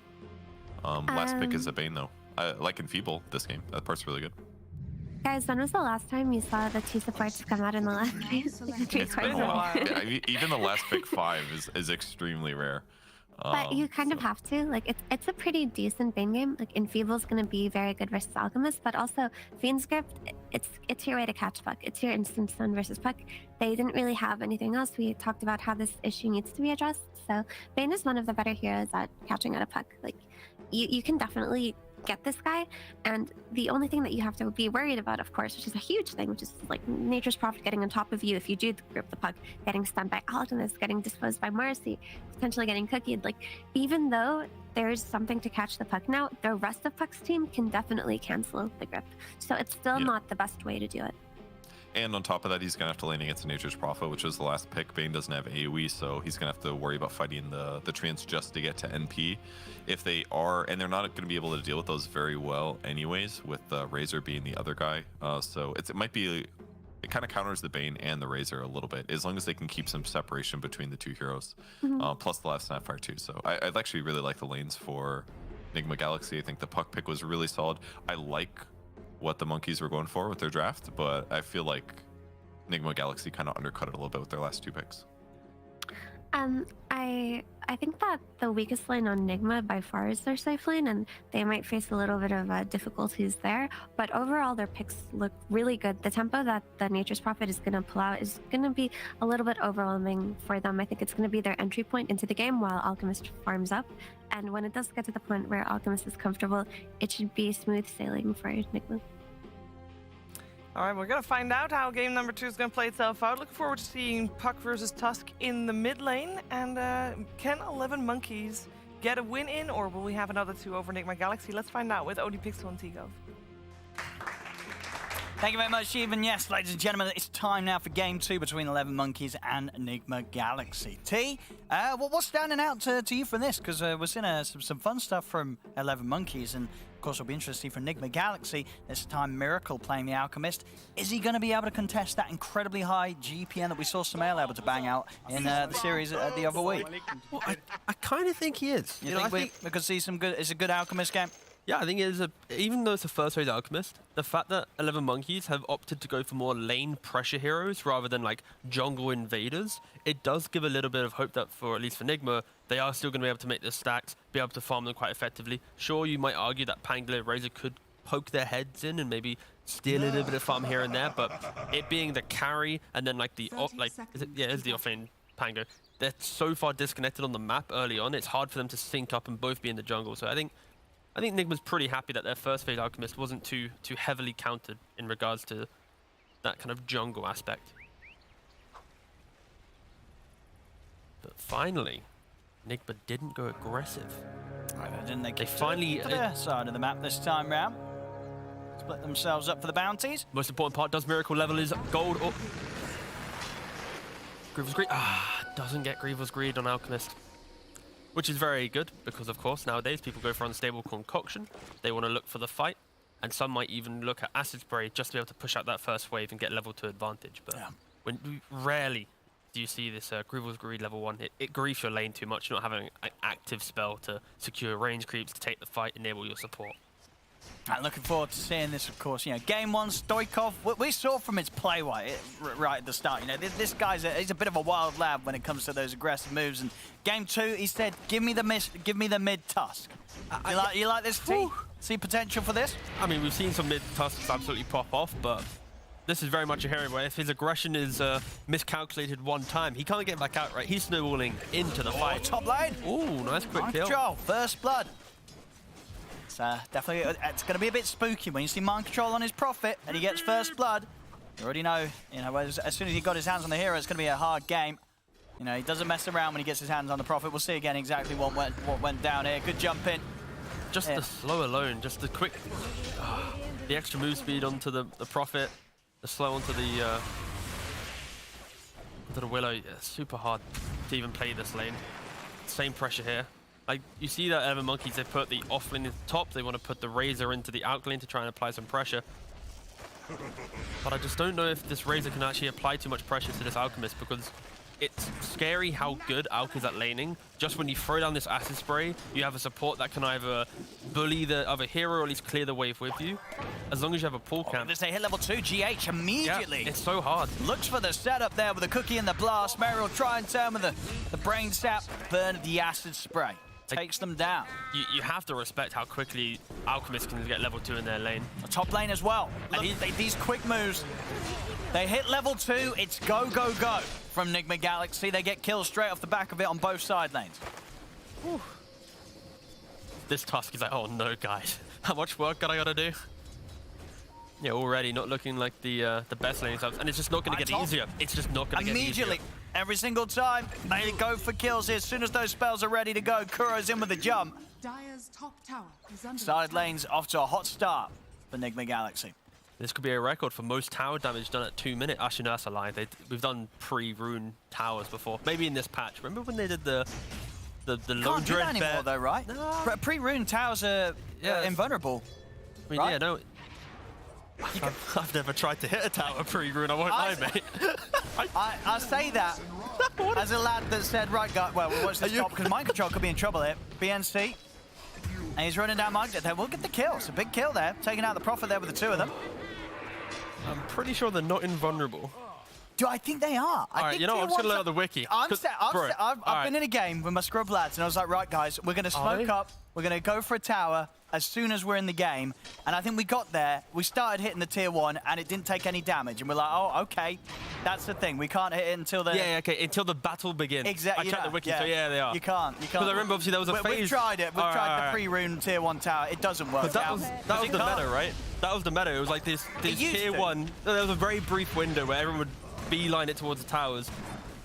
Last pick is a Bane though. I like Enfeeble this game. That part's really good. Guys, when was the last time you saw the 2 supports come out in the last game? It's been a while. Yeah, even the last pick 5 is extremely rare. But you kind of have to. Like, it's a pretty decent Bane game. Like, Enfeeble's going to be very good versus Alchemist, but also Fiend's Grip, it's your way to catch Puck. It's your instant stun versus Puck. They didn't really have anything else. We talked about how this issue needs to be addressed. So Bane is one of the better heroes at catching out a Puck. Like, you can definitely get this guy, and the only thing that you have to be worried about, of course, which is a huge thing, which is like Nature's Prophet getting on top of you if you do grip the Puck, getting stunned by Alchemist, getting disposed by Mercy, potentially getting cookied. Like, even though there's something to catch the Puck now, the rest of Puck's team can definitely cancel the grip. So it's still not the best way to do it. And on top of that, he's going to have to lane against Nature's Prophet, which was the last pick. Bane doesn't have AoE, so he's going to have to worry about fighting the treants just to get to NP. If they are, and they're not going to be able to deal with those very well anyways, with Razor being the other guy. So it might be, it kind of counters the Bane and the Razor a little bit, as long as they can keep some separation between the two heroes. Plus the last Snapfire too. So I'd actually really like the lanes for Nigma Galaxy. I think the Puck pick was really solid. I like what the Monkeys were going for with their draft, but I feel like Nigma Galaxy kind of undercut it a little bit with their last 2 picks. I think that the weakest lane on Nigma by far is their safe lane, and they might face a little bit of difficulties there. But overall, their picks look really good. The tempo that the Nature's Prophet is going to pull out is going to be a little bit overwhelming for them. I think it's going to be their entry point into the game while Alchemist farms up. And when it does get to the point where Alchemist is comfortable, it should be smooth sailing for Nigma. All right, we're going to find out how game number 2 is going to play itself out. Looking forward to seeing Puck versus Tusk in the mid lane. And can 11Monkeyz get a win in, or will we have another 2 over Nigma Galaxy? Let's find out with ODPixel and Tigo. Thank you very much, Stephen. Yes, ladies and gentlemen, it's time now for game 2 between 11Monkeyz and Nigma Galaxy. T, what's standing out to you from this? Because we're seeing some fun stuff from 11Monkeyz, and of course it'll be interesting for Nigma Galaxy. This time Miracle playing the Alchemist. Is he going to be able to contest that incredibly high GPN that we saw Sumail able to bang out in the series the other week? Well, I kind of think he is. You think we could see some good? It's a good Alchemist game. Yeah, I think it is even though it's a first phase Alchemist, the fact that 11Monkeyz have opted to go for more lane pressure heroes rather than like jungle invaders, it does give a little bit of hope that for at least for Nigma, they are still going to be able to make their stacks, be able to farm them quite effectively. Sure, you might argue that Pangler Razor could poke their heads in and maybe steal a little bit of farm here and there, but it being the carry and then like the it's the offlane Pango. They're so far disconnected on the map early on, it's hard for them to sync up and both be in the jungle. So I think Nigma's pretty happy that their first phase Alchemist wasn't too heavily countered in regards to that kind of jungle aspect. But finally, Nigma didn't go aggressive. Right, didn't they? They finally to their side of the map this time round. Split themselves up for the bounties. Most important part, does Miracle level his gold? Oh. Grievel's Greed. Doesn't get Grievel's Greed on Alchemist. Which is very good, because of course nowadays people go for unstable concoction. They want to look for the fight, and some might even look at acid spray just to be able to push out that first wave and get level 2 advantage. But rarely do you see this Grievel's Greed level 1. It griefs your lane too much. You're not having an active spell to secure range creeps, to take the fight, enable your support. And looking forward to seeing this, of course. You know, game 1, Stoikov, we saw from his play right at the start. You know, this guy's he's a bit of a wild lad when it comes to those aggressive moves. And game 2, he said, "Give me the mid Tusk." You like this team? See potential for this? I mean, we've seen some mid Tusks absolutely pop off, but this is very much a hero where if his aggression is miscalculated one time, he can't get back out. Right, he's snowballing into the fight. Top lane. Ooh, nice quick kill. Control, first blood. Definitely, it's going to be a bit spooky when you see Mind Control on his Prophet and he gets first blood. You already know, as soon as he got his hands on the hero, it's going to be a hard game. You know, he doesn't mess around when he gets his hands on the Prophet. We'll see again exactly what went down here. Good jump in. Just the slow alone, just the quick, the extra move speed onto the Prophet, the slow onto the Willow. Yeah, super hard to even play this lane. Same pressure here. Like, you see that 11Monkeyz, they put the off lane at the top, they want to put the Razor into the out lane to try and apply some pressure. But I just don't know if this Razor can actually apply too much pressure to this Alchemist, because it's scary how good Alk is at laning. Just when you throw down this acid spray, you have a support that can either bully the other hero or at least clear the wave with you. As long as you have a pull camp. As they hit level 2, GH immediately. Yeah, it's so hard. Looks for the setup there with the cookie and the blast. Mary will try and turn with the brain sap, burn the acid spray. Takes them down. You have to respect how quickly Alchemist can get level 2 in their lane. A top lane as well. And these quick moves, they hit level 2, it's go, go, go from Nigma Galaxy. They get kills straight off the back of it on both side lanes. Whew. This Tusk is like, oh no, guys. How much work I gotta do? Yeah, already not looking like the best lane subs, and it's just not gonna get easier. It's just not gonna get easier. Immediately, every single time, they go for kills here. As soon as those spells are ready to go, Kuro's in with a jump. Dire's top tower is under Side lanes off to a hot start for Nigma Galaxy. This could be a record for most tower damage done at 2 minutes. Actually, no, that's a lie. We've done pre-rune towers before. Maybe in this patch. Remember when they did the low dread anymore though, right? No. Pre-rune towers are invulnerable. I mean, right? Yeah, no. I've never tried to hit a tower pre-rune, I won't lie, mate. I say that as a lad that said, right, guy, well, watch this stop, because mind control could be in trouble here. BNC, and he's running down mind there. We'll get the kill. It's a big kill there, taking out the Prophet there with the 2 of them. I'm pretty sure they're not invulnerable. Do I think they are? Alright, you know what, I'm just going to look at the wiki. I've been in a game with my scrub lads, and I was like, right, guys, we're going to smoke up. We're going to go for a tower as soon as we're in the game. And I think we got there. We started hitting the tier 1, and it didn't take any damage. And we're like, oh, okay. That's the thing. We can't hit it until the... Yeah, okay, until the battle begins. Exactly. I checked the wiki, so yeah, they are. You can't. Because I remember, obviously, there was a phase... We've tried it. We've tried the pre-rune tier 1 tower. It doesn't work. But that was the meta, right? That was the meta. It was like this tier 1... There was a very brief window where everyone would beeline it towards the towers.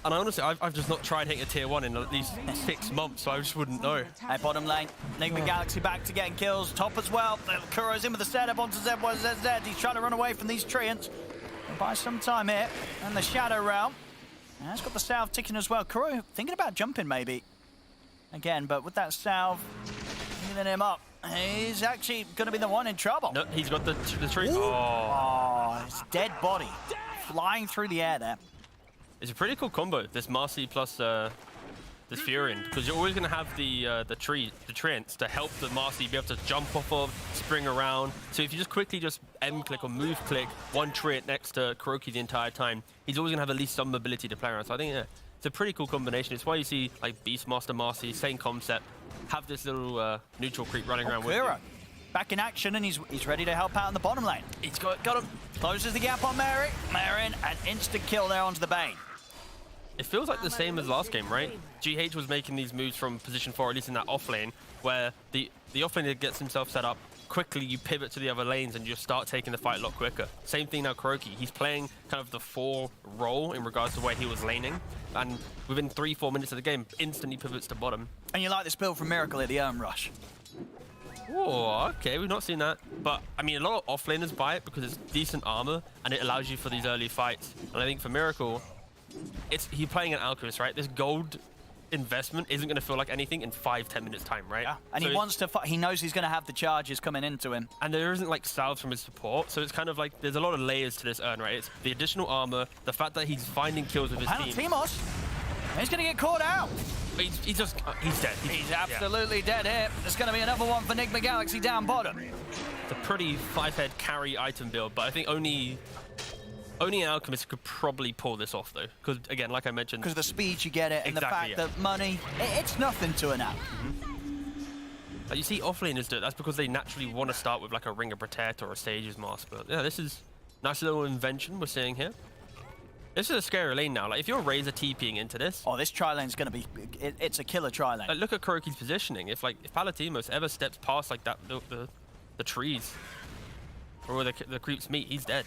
And honestly, I've just not tried hitting a tier 1 in at least 6 months, so I just wouldn't know. Hey, bottom lane, Nigma Galaxy back to getting kills. Top as well. Kuro's in with the setup onto ZZ. He's trying to run away from these Treants. He'll buy some time here. And the Shadow Realm. And he's got the salve ticking as well. Kuro thinking about jumping maybe. Again, but with that salve, healing him up. He's actually going to be the one in trouble. No, he's got the tree. Oh, his dead body flying through the air there. It's a pretty cool combo, this Marcy plus this Furion, because you're always going to have the Treants to help the Marcy be able to jump off of, spring around. So if you just quickly just M-click or move-click one Treant next to Kuroki the entire time, he's always going to have at least some ability to play around. So I think it's a pretty cool combination. It's why you see like Beastmaster Marcy, same concept, have this little neutral creep running around with you. Back in action, and he's ready to help out in the bottom lane. He's got him. Closes the gap on Mary. Marin, an instant kill there onto the Bane. It feels like the same as last game, right? GH was making these moves from position 4, at least in that off lane, where the off laner gets himself set up. Quickly, you pivot to the other lanes and you start taking the fight a lot quicker. Same thing now, Kuroki. He's playing kind of the 4 role in regards to where he was laning. And within 3-4 minutes of the game, instantly pivots to bottom. And you like this build from Miracle at the Urn Rush. Oh, okay, we've not seen that. But, I mean, a lot of offlaners buy it because it's decent armor and it allows you for these early fights. And I think for Miracle, he's playing an Alchemist, right? This gold investment isn't going to feel like anything in 5-10 minutes time, right? Yeah, and so he wants to fight. He knows he's going to have the charges coming into him. And there isn't like salves from his support, so it's kind of like there's a lot of layers to this Urn, right? It's the additional armor, the fact that he's finding kills with his team. Timos, he's going to get caught out. He's dead. He's absolutely dead here. There's going to be another one for Nigma Galaxy down bottom. It's a pretty 5-head carry item build, but I think only an Alchemist could probably pull this off, though. Because, again, like I mentioned... Because of the speed you get it, and the fact that money... It's nothing to an Alch. Like you see offlaners do it. That's because they naturally want to start with, like, a Ring of Protector or a Sage's Mask. But, yeah, this is a nice little invention we're seeing here. This is a scary lane now. Like, if you're Razor TPing into this... Oh, this tri-lane's going to be... It's a killer tri-lane. Like, look at Kuroki's positioning. If Palatimos ever steps past, like, that the trees, or where the creeps meet, he's dead.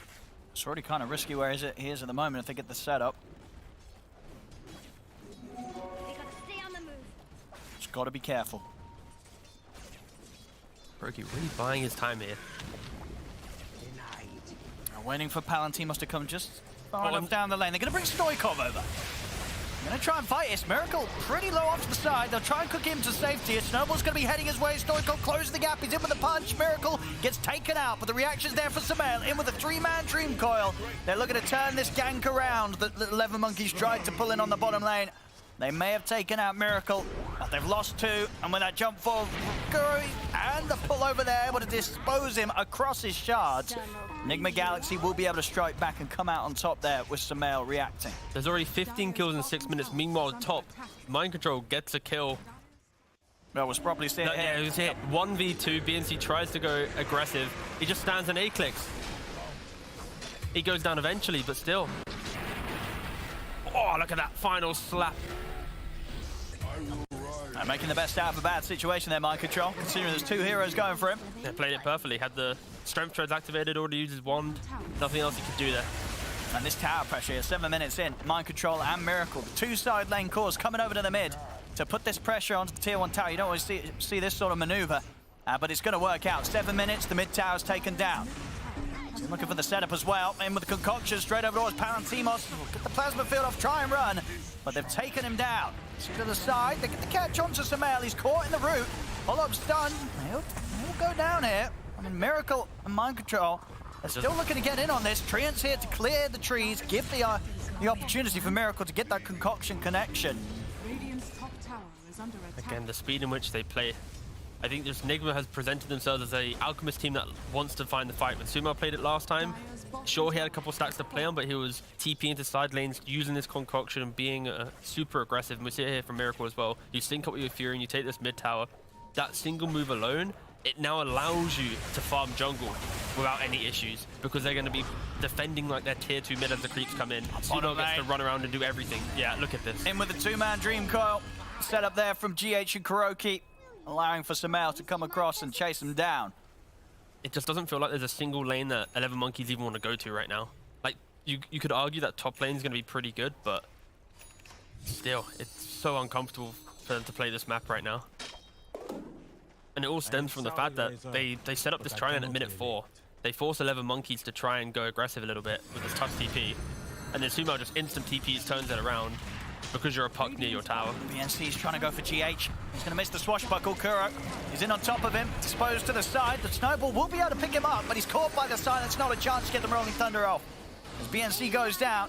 It's already kind of risky where he is at the moment if they get the setup. Just got to be careful. Kuroki really buying his time here. Now waiting for Palantimos to come just far enough down the lane. They're going to bring Stoikov over. Gonna try and fight this. Miracle pretty low off to the side. They'll try and cook him to safety. Snowball's gonna be heading his way. Stoichkov closes the gap. He's in with a punch. Miracle gets taken out, but the reaction's there for Sumail. In with a 3-man Dream Coil. They're looking to turn this gank around that 11Monkeyz tried to pull in on the bottom lane. They may have taken out Miracle, but they've lost 2. And with that jump forward, Guru and the pull over there, able to dispose him across his shards. Nigma Galaxy will be able to strike back and come out on top there with Sumail reacting. There's already 15 kills in 6 minutes. Meanwhile, top, Mind Control gets a kill. Well, was probably hit. Yeah, it was hit. 1v2, BNC tries to go aggressive. He just stands and A-clicks. He goes down eventually, but still. Oh, look at that final slap. And making the best out of a bad situation there, Mind Control, considering there's 2 heroes going for him. They played it perfectly. Had the strength treads activated, already used his wand. Nothing else he could do there. And this tower pressure here, 7 minutes in, Mind Control and Miracle, the 2 side lane cores coming over to the mid to put this pressure onto the tier 1 tower. You don't always see this sort of maneuver, but it's going to work out. 7 minutes, the mid tower's taken down. So looking for the setup as well, in with the concoction, straight over towards Palantimos. Get the plasma field off, try and run, but they've taken him down. To the side, they get the catch onto Sumail. He's caught in the root. Pull-up's done. He'll go down here. I mean, Miracle and Mind Control are still looking to get in on this. Treant's here to clear the trees, give the opportunity for Miracle to get that concoction connection. Again, the speed in which they play. I think just Nigma has presented themselves as a Alchemist team that wants to find the fight. When Sumo played it last time, sure, he had a couple stacks to play on, but he was TP into side lanes, using this concoction and being super aggressive. And we see it here from Miracle as well. You sync up with your Fury and you take this mid tower. That single move alone, it now allows you to farm jungle without any issues, because they're going to be defending like their tier 2 mid as the creeps come in. Sumo gets to run around and do everything. Yeah, look at this. In with the 2-man Dream Coil. Set up there from GH and Kuroki, allowing for Sumail to come across and chase him down. It just doesn't feel like there's a single lane that 11Monkeyz even want to go to right now. Like, you could argue that top lane is going to be pretty good, but still, it's so uncomfortable for them to play this map right now. And it all stems from the fact that they set up this try-in at minute 4. They force 11Monkeyz to try and go aggressive a little bit with this tough TP. And then Sumo just instant TPs, turns it around, because you're a puck near your tower. BNC's trying to go for GH. He's going to miss the swashbuckle. Kuro is in on top of him, disposed to the side. The snowball will be able to pick him up, but he's caught by the silence. Not a chance to get the Rolling Thunder off. As BNC goes down,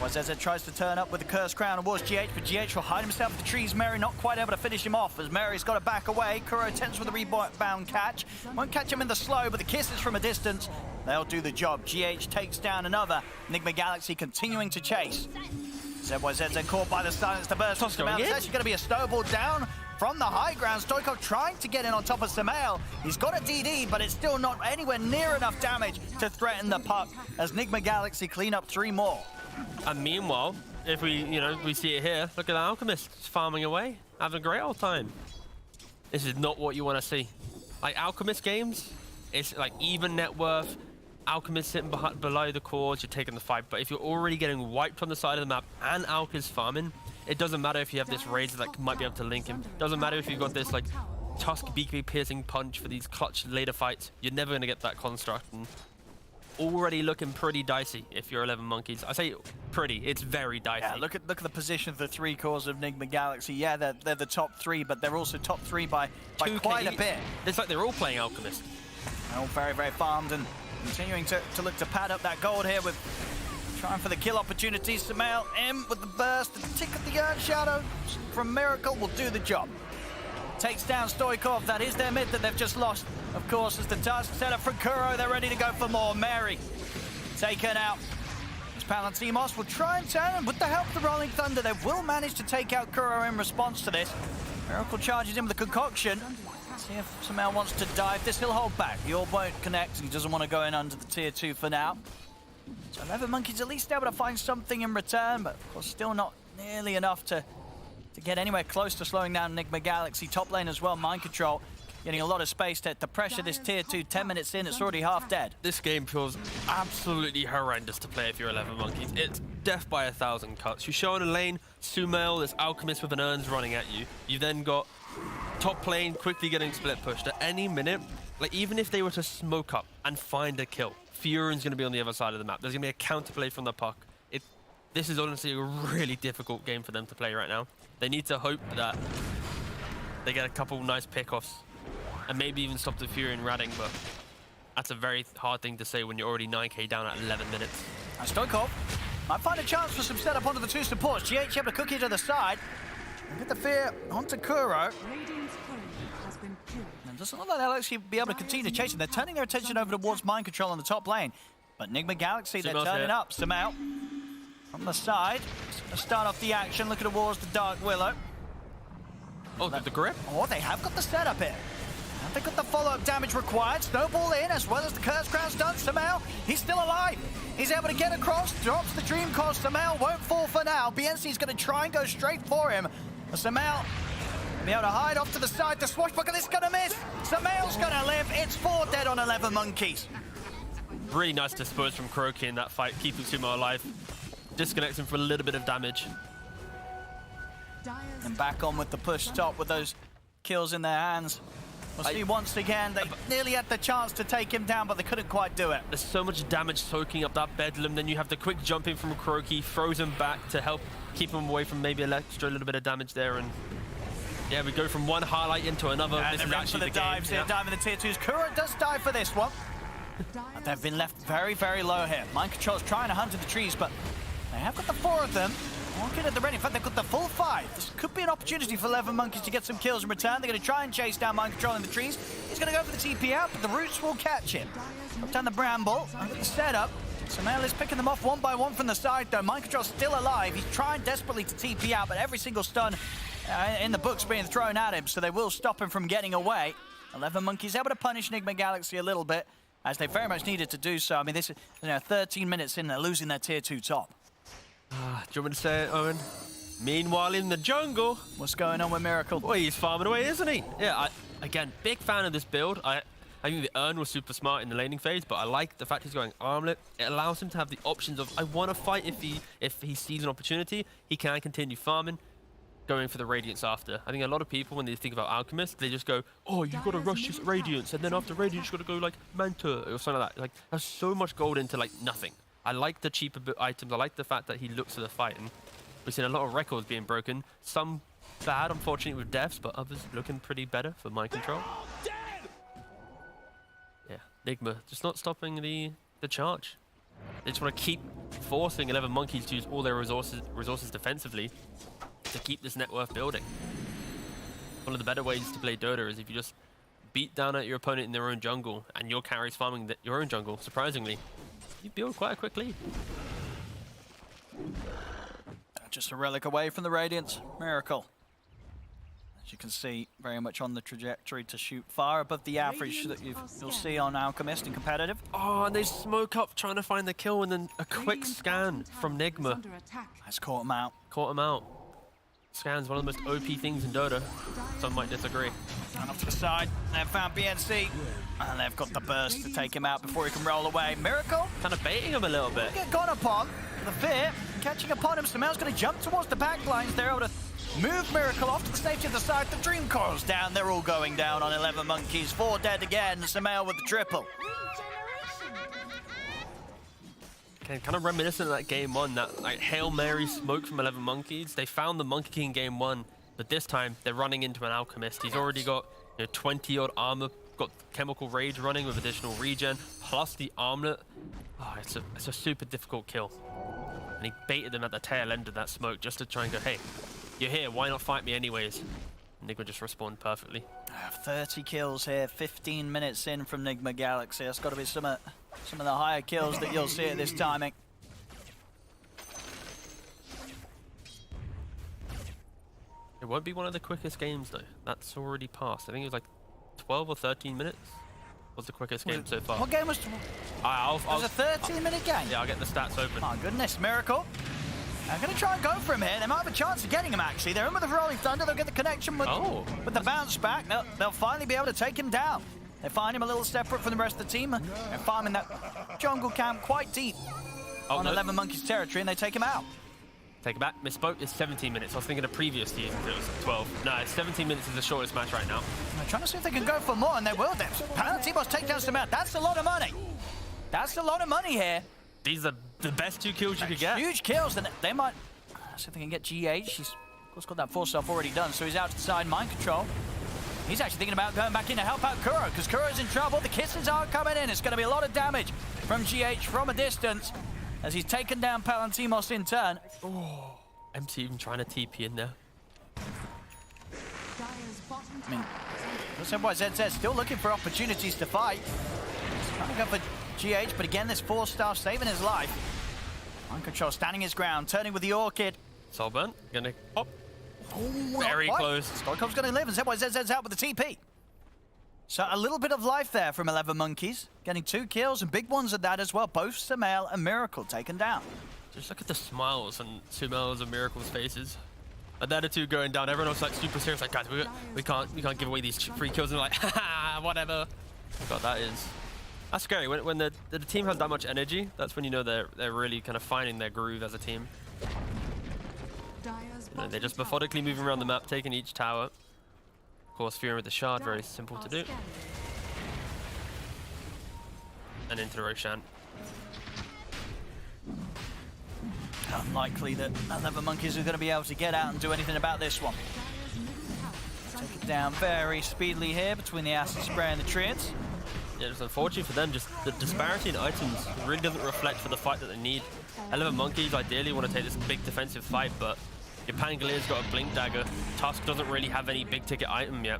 Zezed tries to turn up with the Cursed Crown towards GH, but GH will hide himself in the trees. Mary not quite able to finish him off, as Mary's got to back away. Kuro attempts with a rebound catch. Won't catch him in the slow, but the kisses from a distance, they'll do the job. GH takes down another. Nigma Galaxy continuing to chase. ZYZZ caught by the silence to burst from Sumail. There's actually going to be a snowball down from the high ground. Stoichkov trying to get in on top of Sumail. He's got a DD, but it's still not anywhere near enough damage to threaten the puck, as Nigma Galaxy clean up 3 more. And meanwhile, if we see it here, look at the Alchemist farming away, having a great old time. This is not what you want to see. Like, Alchemist games, it's like even net worth. Alchemist sitting below the cores, you're taking the fight. But if you're already getting wiped on the side of the map and Alk is farming, it doesn't matter if you have this Razor that might be able to link him. Doesn't matter if you've got this like Tusk beak piercing punch for these clutch later fights. You're never going to get that construct. And already looking pretty dicey if you're 11Monkeyz. I say pretty, it's very dicey. Yeah, look at the position of the 3 cores of Nigma Galaxy. Yeah, they're the top 3, but they're also top 3 by quite a bit. It's like they're all playing Alchemist. They're all very, very farmed and continuing to look to pad up that gold here with trying for the kill opportunities. Sumail in with the burst, the tick of the Earth Shadow from Miracle will do the job. Takes down Stoichkov. That is their mid that they've just lost. Of course, as the Tusk set up from Kuro, they're ready to go for more. Mary taken out. As Palantimos will try and turn, and with the help of the Rolling Thunder, they will manage to take out Kuro in response to this. Miracle charges in with the concoction. See if Sumail wants to dive this. He'll hold back. The orb won't connect, and he doesn't want to go in under the tier 2 for now. So 11Monkeyz at least able to find something in return, but of course still not nearly enough to get anywhere close to slowing down Nigma Galaxy. Top lane as well, Mind Control getting a lot of space to pressure this tier 2. 10 minutes in, it's already half dead. This game feels absolutely horrendous to play if you're 11Monkeyz. It's death by 1,000 cuts. You show in a lane, Sumail, this Alchemist with an Urns running at you. You've then got top lane quickly getting split pushed at any minute. Like, even if they were to smoke up and find a kill, Furin's going to be on the other side of the map. There's going to be a counterplay from the puck. This is honestly a really difficult game for them to play right now. They need to hope that they get a couple nice pickoffs and maybe even stop the Fury and Radding, but that's a very hard thing to say when you're already 9k down at 11 minutes. And Stokov might find a chance for some setup onto the two supports. GH able to cook it to the side. And get the fear onto Kuro. And doesn't look like they'll actually be able to continue to chase him. They're turning their attention over towards mind control on the top lane. But Nigma Galaxy, they're turning up. Samel from the side. Start off the action, looking towards the Dark Willow. Oh, the grip? Oh, they have got the setup here. And they've got the follow-up damage required. Snowball in, as well as the Curse Crown's done. Samel, he's still alive. He's able to get across, drops the Dream Cost. Samel won't fall for now. BNC's going to try and go straight for him. But Samel be able to hide off to the side. The swashbuckler is going to miss. Samel's going to live. It's 4 dead on 11Monkeyz. Really nice dispose from Kuroki in that fight, keeping Sumo alive. Disconnects him for a little bit of damage. And back on with the push top with those kills in their hands. We'll see once again, they nearly had the chance to take him down, but they couldn't quite do it. There's so much damage soaking up that Bedlam, then you have the quick jump in from Kuroki, throws him back to help keep him away from maybe an extra little bit of damage there, and yeah, we go from one highlight into another. And this is actually the dives here, diving the tier 2s. Kuro does dive for this one. They've been left very, very low here. Mind Control's trying to hunt in the trees, but they have got the 4 of them. Walking at the ready. In fact, they've got the full 5. This could be an opportunity for 11Monkeyz to get some kills in return. They're going to try and chase down Mind Control in the trees. He's going to go for the TP out, but the roots will catch him. Up down the bramble. And with the setup, Samel is picking them off one by one from the side, though. Mind Control's still alive. He's trying desperately to TP out, but every single stun in the book's being thrown at him, so they will stop him from getting away. 11Monkeyz able to punish Nigma Galaxy a little bit, as they very much needed to do so. I mean, this is 13 minutes in, they're losing their tier 2 top. Do you want me to say it, Owen? Meanwhile, in the jungle, what's going on with Miracle? Well, he's farming away, isn't he? Yeah, again, big fan of this build. I think the Urn was super smart in the laning phase, but I like the fact he's going armlet. It allows him to have the options of, I want to fight if he sees an opportunity. He can continue farming, going for the Radiance after. I think a lot of people, when they think about Alchemist, they just go, oh, you've got to rush this Radiance, and then after Radiance, you've got to go, like, Manta, or something like that. Like, there's so much gold into, like, nothing. I like the cheaper items. I like the fact that he looks for the fight, and we've seen a lot of records being broken. Some bad, unfortunately, with deaths, but others looking pretty better for Mind Control. Yeah, Nigma just not stopping the charge. They just want to keep forcing 11Monkeyz to use all their resources defensively to keep this net worth building. One of the better ways to play Dota is if you just beat down at your opponent in their own jungle, and your carries farming your own jungle, surprisingly. You build quite a quick lead. Just a relic away from the Radiance. Miracle. As you can see, very much on the trajectory to shoot far above the average that you'll see on Alchemist in competitive. Oh, and they smoke up trying to find the kill, and then a quick scan from Nigma. Has caught him out. Caught him out. Scan's one of the most OP things in Dota. Some might disagree. And off to the side, they've found BNC. And they've got the burst to take him out before he can roll away. Miracle. Kind of baiting him a little bit. Get gone upon. The fear catching upon him. Samel's going to jump towards the back lines. They're able to move Miracle off to the safety of the side. The Dream Coral's down. They're all going down on 11Monkeyz. 4 dead again. Samel with the triple. Okay, kind of reminiscent of that game 1, that like Hail Mary smoke from 11Monkeyz. They found the Monkey King game 1, but this time they're running into an Alchemist. He's already got 20-odd armor, got Chemical Rage running with additional regen, plus the armlet. Oh, it's a super difficult kill. And he baited them at the tail end of that smoke just to try and go, hey, you're here, why not fight me anyways? Nigma just responded perfectly. 30 kills here, 15 minutes in from Nigma Galaxy. That's got to be some of the higher kills that you'll see at this timing. It won't be one of the quickest games though. That's already passed. I think it was like 12 or 13 minutes was the quickest game so far. What game was it? It was a 13-minute game? Yeah, I'll get the stats open. My goodness, Miracle. I'm going to try and go for him here. They might have a chance of getting him, actually. They're in with the Rolling Thunder. They'll get the connection with the bounce back. They'll finally be able to take him down. They find him a little separate from the rest of the team. They're farming that jungle camp quite deep on 11Monkeyz territory, and they take him out. Take it back. Misspoke. It's 17 minutes. I was thinking of previous season. It was 12. No, it's 17 minutes is the shortest match right now. They're trying to see if they can go for more, and they will. Penalty must take down some out. That's a lot of money. That's a lot of money here. These are the best 2 kills you could get. Huge kills, and they might see if they can get GH. He's of course got that 4 stuff already done, so he's out to the side, mind control. He's actually thinking about going back in to help out Kuro, because Kuro's in trouble. The kisses are coming in. It's going to be a lot of damage from GH from a distance as he's taken down Palantimos in turn. Oh, MT even trying to TP in there. I mean, ZZ still looking for opportunities to fight. He's trying to go for GH, but again, this 4-star saving his life. Mind control standing his ground, turning with the Orchid. Soulburn gonna pop. Oh, very close. Stoikov's gonna live, and ZZ's out with the TP. So a little bit of life there from 11Monkeyz, getting 2 kills and big ones at that as well. Both Sumail and Miracle taken down. Just look at the smiles on Sumail's and Miracle's faces. And the other 2 going down. Everyone else like super serious, like guys, we can't give away these free kills. And like, haha, whatever. God, that's scary. When the team has that much energy, that's when you know they're really kind of finding their groove as a team. You know, they're just methodically moving around the map, taking each tower. Of course, Fury with the shard, very simple to do. And into the Roshan. Unlikely that 11Monkeyz are going to be able to get out and do anything about this one. Take it down very speedily here between the acid spray and the treants. Yeah, it's unfortunate for them, just the disparity in items really doesn't reflect for the fight that they need. 11Monkeyz ideally want to take this big defensive fight, but your Pangalier's got a Blink Dagger. Tusk doesn't really have any big ticket item yet.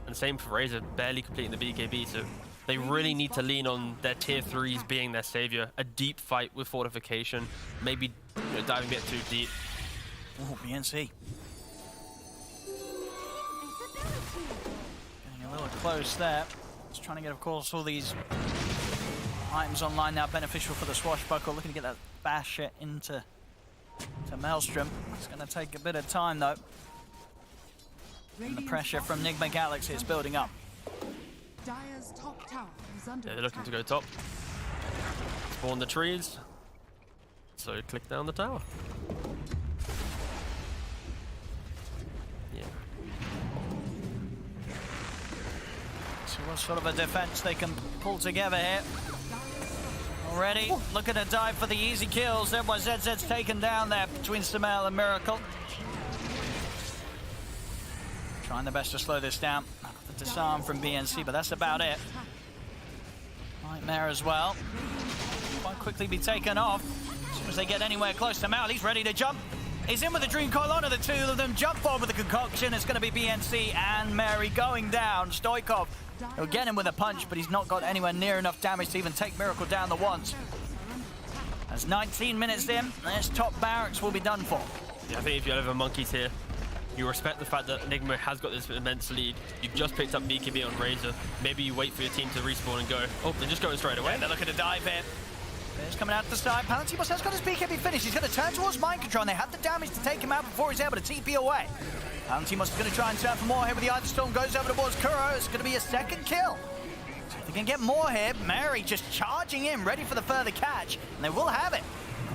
And same for Razor, barely completing the BKB, so they really need to lean on their tier 3s being their savior. A deep fight with fortification, maybe diving a bit too deep. Oh, BNC. Getting a little close there. Just trying to get, of course, all these items online now beneficial for the Swashbuckle. Looking to get that bash into Maelstrom. It's going to take a bit of time, though. And the pressure from Nigma Galaxy is building up. Dire's top tower is under They're looking to go top. Spawn the trees. So click down the tower. Yeah. So what sort of a defense they can pull together here? Already looking to dive for the easy kills. ZZ's taken down there between Sumail and Miracle. Trying their best to slow this down. The disarm from BNC, but that's about it. Nightmare as well. Quite quickly be taken off. As soon as they get anywhere close to Mal, he's ready to jump. He's in with the Dream Coil onto the 2 of them. Jump forward with the concoction. It's going to be BNC and Mary going down. Stoikov will get him with a punch, but he's not got anywhere near enough damage to even take Miracle down the once. As 19 minutes in, this top barracks will be done for. Yeah, I think if you're 11Monkeyz here, you respect the fact that Nigma has got this immense lead. You've just picked up BKB on Razor. Maybe you wait for your team to respawn and go. Oh, they're just going straight away. Yeah, they're looking to dive in. Bear's coming out to the side. Palantimos has got his BKB finished. He's going to turn towards mind control, and they have the damage to take him out before he's able to TP away. Palantimos is going to try and turn for more here with the Iron Storm. Goes over towards Kuro. It's going to be a second kill. So if they can get more here, Mary just charging in, ready for the further catch, and they will have it.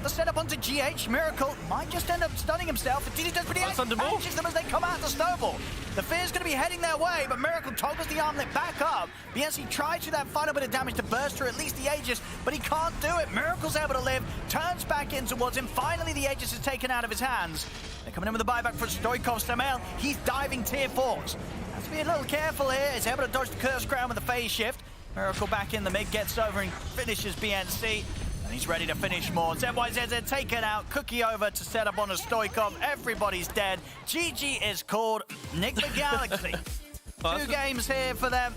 The setup onto GH. Miracle might just end up stunning himself. But does, but he catches them as they come out the snowball. The Fear's going to be heading their way, but Miracle toggles the armlet back up. BNC tries to do that final bit of damage to burst through at least the Aegis, but he can't do it. Miracle's able to live, turns back in towards him. Finally, the Aegis is taken out of his hands. They're coming in with a buyback for Stoikov. Sumail, he's diving tier 4s. Has to be a little careful here. He's able to dodge the Curse Crown with a phase shift. Miracle back in the mid, gets over and finishes BNC. He's ready to finish more. ZYZZ taken out. Cookie over to set up on a Stoikov. Everybody's dead. GG is called. Nigma Galaxy. 2 games here for them.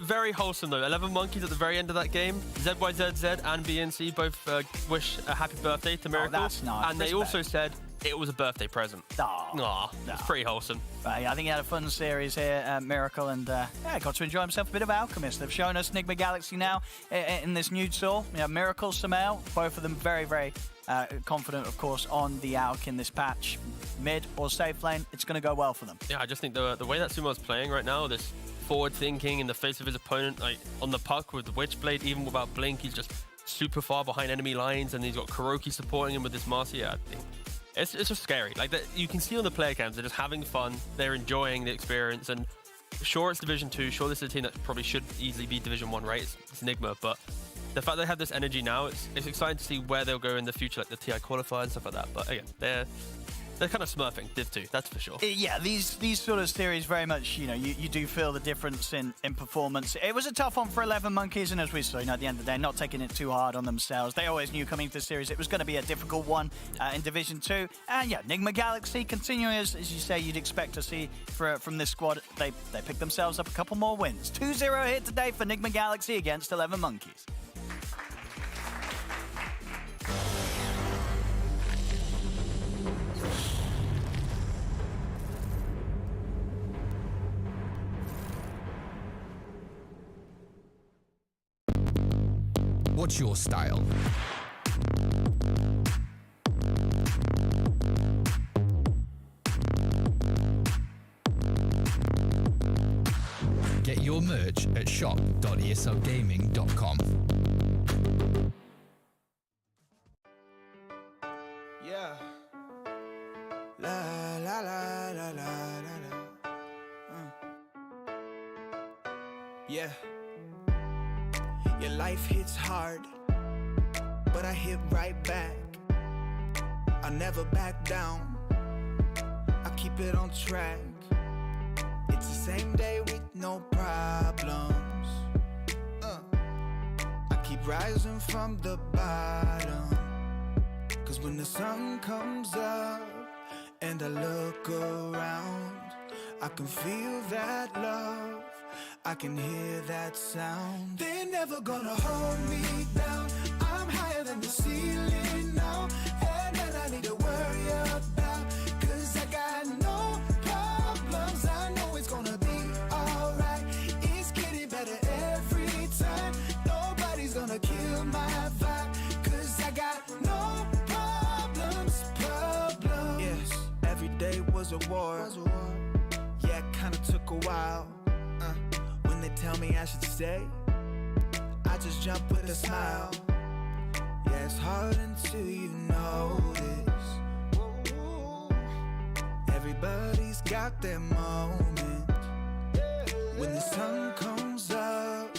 Very wholesome though. 11Monkeyz at the very end of that game. ZYZZ and BNC both wish a happy birthday to Miracle. Oh, that's nice. And they also said it was a birthday present. It's pretty wholesome. But yeah, I think he had a fun series here, Miracle, and yeah, got to enjoy himself a bit of Alchemist. They've shown us Nigma Galaxy now in this new tour. Miracle, Sumail, both of them very, very confident, of course, on the Alch in this patch. Mid or safe lane, it's going to go well for them. Yeah, I just think the way that Sumail's playing right now, this forward thinking in the face of his opponent, like on the puck with the Witchblade, even without Blink, he's just super far behind enemy lines, and he's got Kuroki supporting him with this Marcia. I think it's just scary. Like that, you can see on the player cams, they're just having fun, they're enjoying the experience, and sure it's Division 2, sure this is a team that probably should easily be Division 1, right? It's Nigma, but the fact they have this energy now, it's exciting to see where they'll go in the future, like the TI qualifier and stuff like that. But again, they're kind of smurfing Div 2, that's for sure. Yeah, these sort of series very much, you know, you do feel the difference in performance. It was a tough one for 11Monkeyz, and as we saw, you know, at the end of the day, not taking it too hard on themselves. They always knew coming to the series it was going to be a difficult one in Division 2. And yeah, Nigma Galaxy continuing as you say you'd expect to see from this squad. They picked themselves up a couple more wins. 2-0 hit today for Nigma Galaxy against 11Monkeyz. What's your style? Get your merch at shop.eslgaming.com. Yeah. La la la la la la. Yeah. Your life hits hard, but I hit right back. I never back down, I keep it on track. It's the same day with no problems. I keep rising from the bottom, cause when the sun comes up and I look around, I can feel that love, I can hear that sound. They're never gonna hold me down, I'm higher than the ceiling now. And then I need to worry about, cause I got no problems. I know it's gonna be alright, it's getting better every time. Nobody's gonna kill my vibe, cause I got no problems. Yes, every day was a war. Yeah, it kinda took a while. When they tell me I should stay, I just jump with a smile. Yeah, it's hard until you notice. Everybody's got their moment. When the sun comes up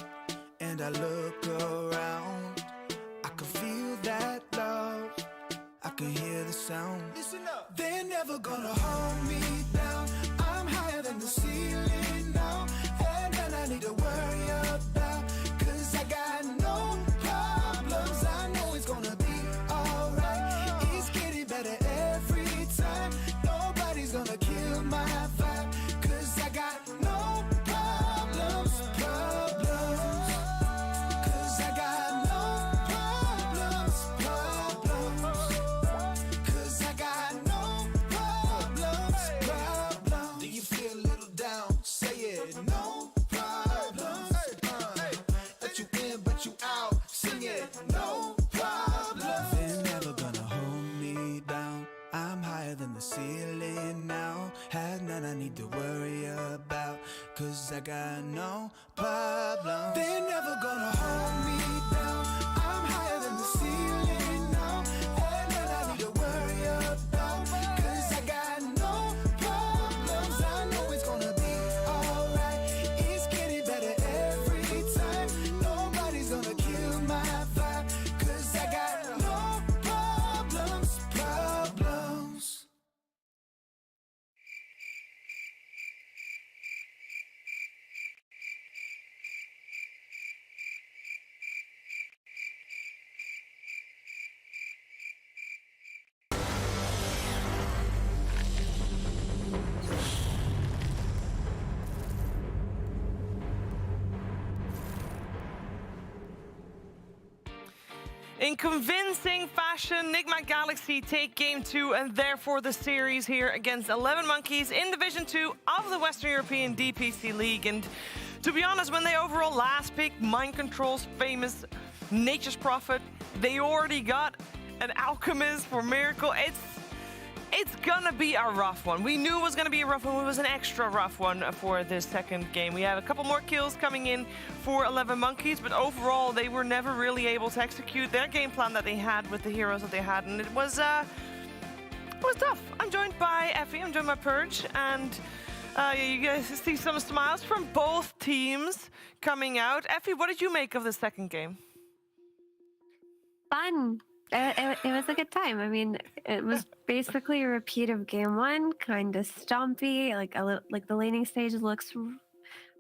and I look around, I can feel that love, I can hear the sound. Listen up. They're never gonna hold me down, I'm higher than the ceiling now. And then I need to worry about, cause I got no problems. I know it's gonna be alright, it's getting better every time. Nobody's gonna kill my vibe, cause I got no problems. Cause I got no problems. Cause I got no problems. Do you feel a little down? Say it, no problems. Let you in, but you out. Sing it, no problems. They're never gonna hold me down, I'm higher than the ceiling now. Had none I need to worry about, cause I got no problems. They're never gonna hold me down, I'm higher than the ceiling now. Had none I need to worry about, cause I got no problems. I know it's gonna be alright, it's getting better every time. Nobody's gonna kill my vibe, cause I got no problems. In convincing fashion, Nigma Galaxy take Game 2 and therefore the series here against 11Monkeyz in Division 2 of the Western European DPC League. And to be honest, when they overall last picked Mind Control's famous Nature's Prophet, they already got an Alchemist for Miracle. It's gonna be a rough one. We knew it was gonna be a rough one. It was an extra rough one for this second game. We have a couple more kills coming in for 11Monkeyz, but overall they were never really able to execute their game plan that they had with the heroes that they had, and it was tough. I'm joined by Effie, I'm joined by Purge, and you guys see some smiles from both teams coming out. Effie, what did you make of the second game? Fun. It was a good time. I mean, it was basically a repeat of game one, kind of stompy. Like the laning stage looks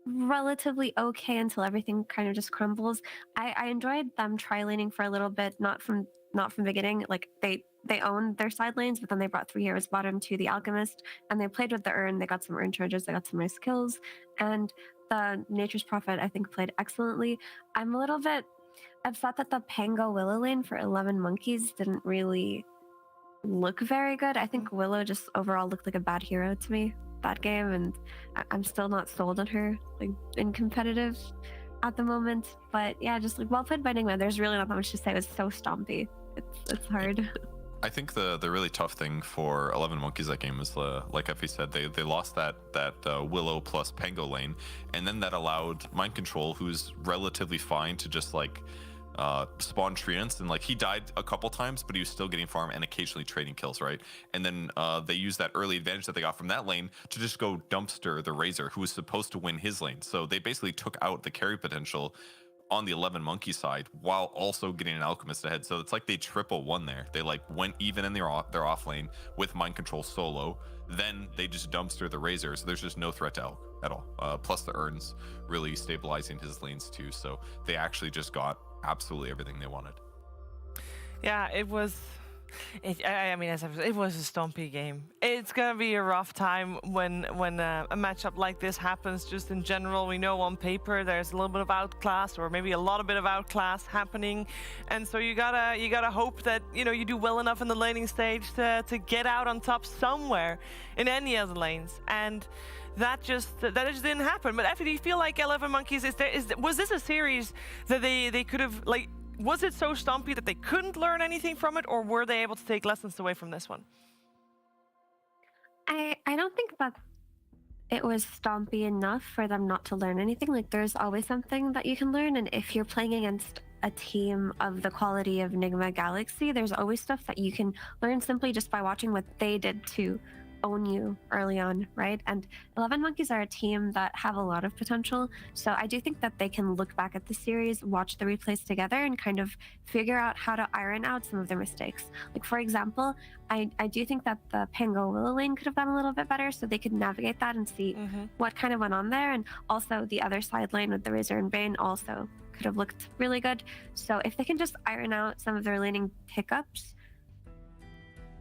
relatively okay until everything kind of just crumbles. I enjoyed them try laning for a little bit, not from the beginning. Like they owned their side lanes, but then they brought 3 heroes bottom to the Alchemist, and they played with the Urn. They got some Urn charges. They got some nice kills, and the Nature's Prophet I think played excellently. I'm a little bit upset that the Pango Willow lane for 11Monkeyz didn't really look very good. I think Willow just overall looked like a bad hero to me that game, and I'm still not sold on her like in competitive at the moment. But yeah, just like well played by Nigma. There's really not that much to say. It was so stompy. It's hard. I think the really tough thing for 11Monkeyz that game is like Effie said, they lost that Willow plus Pango lane, and then that allowed Mind Control, who's relatively fine, to just like spawn treants, and like he died a couple times, but he was still getting farm and occasionally trading kills, right? And then they used that early advantage that they got from that lane to just go dumpster the Razor, who was supposed to win his lane. So they basically took out the carry potential on the 11Monkeyz side while also getting an Alchemist ahead. So it's like they triple won there. They like went even in their off lane with Mind Control solo, then they just dumpster the Razor, so there's just no threat to Elk at all. Plus the Urn's really stabilizing his lanes too, so they actually just got absolutely everything they wanted. Yeah, it was. I mean, as I said, it was a stompy game. It's gonna be a rough time when a matchup like this happens. Just in general, we know on paper there's a little bit of outclass, or maybe a lot of bit of outclass happening, and so you gotta hope that you do well enough in the laning stage to get out on top somewhere in any of the lanes, and that just didn't happen. But Effie, do you feel like 11Monkeyz was this a series that they could have like? Was it so stompy that they couldn't learn anything from it, or were they able to take lessons away from this one? I don't think that it was stompy enough for them not to learn anything. Like there's always something that you can learn, and if you're playing against a team of the quality of Nigma Galaxy, there's always stuff that you can learn simply just by watching what they did to own you early on, right? And 11Monkeyz are a team that have a lot of potential, so I do think that they can look back at the series, watch the replays together, and kind of figure out how to iron out some of their mistakes. Like for example, I do think that the Pango Willow lane could have done a little bit better, so they could navigate that and see what kind of went on there, and also the other side lane with the Razor and Bane also could have looked really good. So if they can just iron out some of their laning hiccups,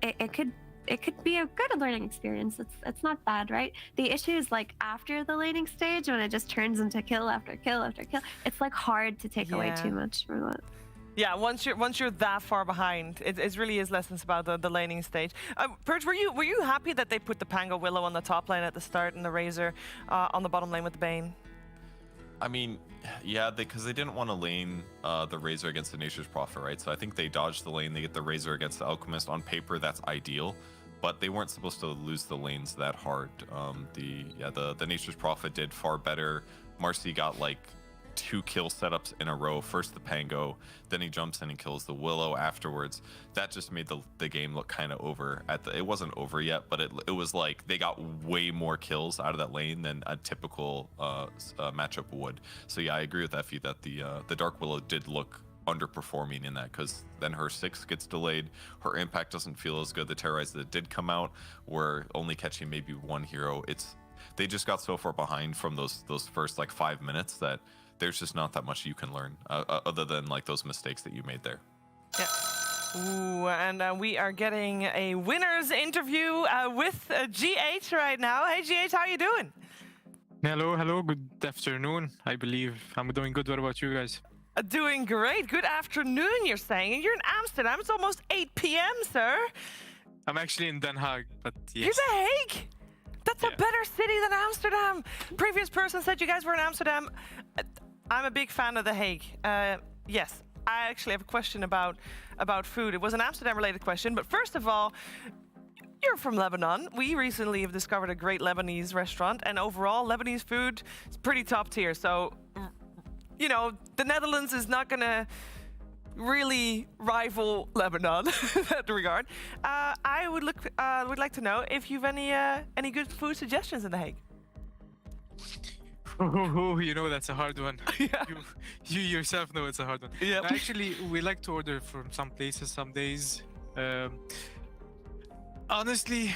it could be a good learning experience. It's not bad, right? The issue is like after the laning stage, when it just turns into kill after kill after kill, it's like hard to take away too much from that. Yeah, once you're that far behind, it really is lessons about the laning stage. Purge, were you happy that they put the Pango Willow on the top lane at the start and the Razor on the bottom lane with the Bane? I mean, yeah, because they didn't want to lane the Razor against the Nature's Prophet, right? So I think they dodged the lane, they get the Razor against the Alchemist. On paper, that's ideal, but they weren't supposed to lose the lanes that hard. The Nature's Prophet did far better. Marcy got like 2 kill setups in a row. First the Pango, then he jumps in and kills the Willow afterwards. That just made the game look kind of over. It wasn't over yet, but it was like they got way more kills out of that lane than a typical matchup would. So yeah, I agree with Effie that the Dark Willow did look underperforming in that, because then her 6 gets delayed, her impact doesn't feel as good. The Terrorize that did come out were only catching maybe 1 hero. They just got so far behind from those first like 5 minutes that there's just not that much you can learn other than like those mistakes that you made there. Yeah. Ooh, and we are getting a winner's interview with GH right now. Hey GH, how are you doing? Hello, good afternoon. I believe I'm doing good. What about you guys? Doing great. Good afternoon, you're saying. And you're in Amsterdam. It's almost 8 p.m., sir. I'm actually in Den Haag, but yes. You're The Hague? That's a better city than Amsterdam. Previous person said you guys were in Amsterdam. I'm a big fan of The Hague. Yes, I actually have a question about food. It was an Amsterdam-related question, but first of all, you're from Lebanon. We recently have discovered a great Lebanese restaurant, and overall, Lebanese food is pretty top tier. So, you know, the Netherlands is not gonna really rival Lebanon in that regard. I would like to know if you've any good food suggestions in The Hague. Oh, you know that's a hard one. You yourself know it's a hard one. Yeah. Actually, we like to order from some places some days. Honestly,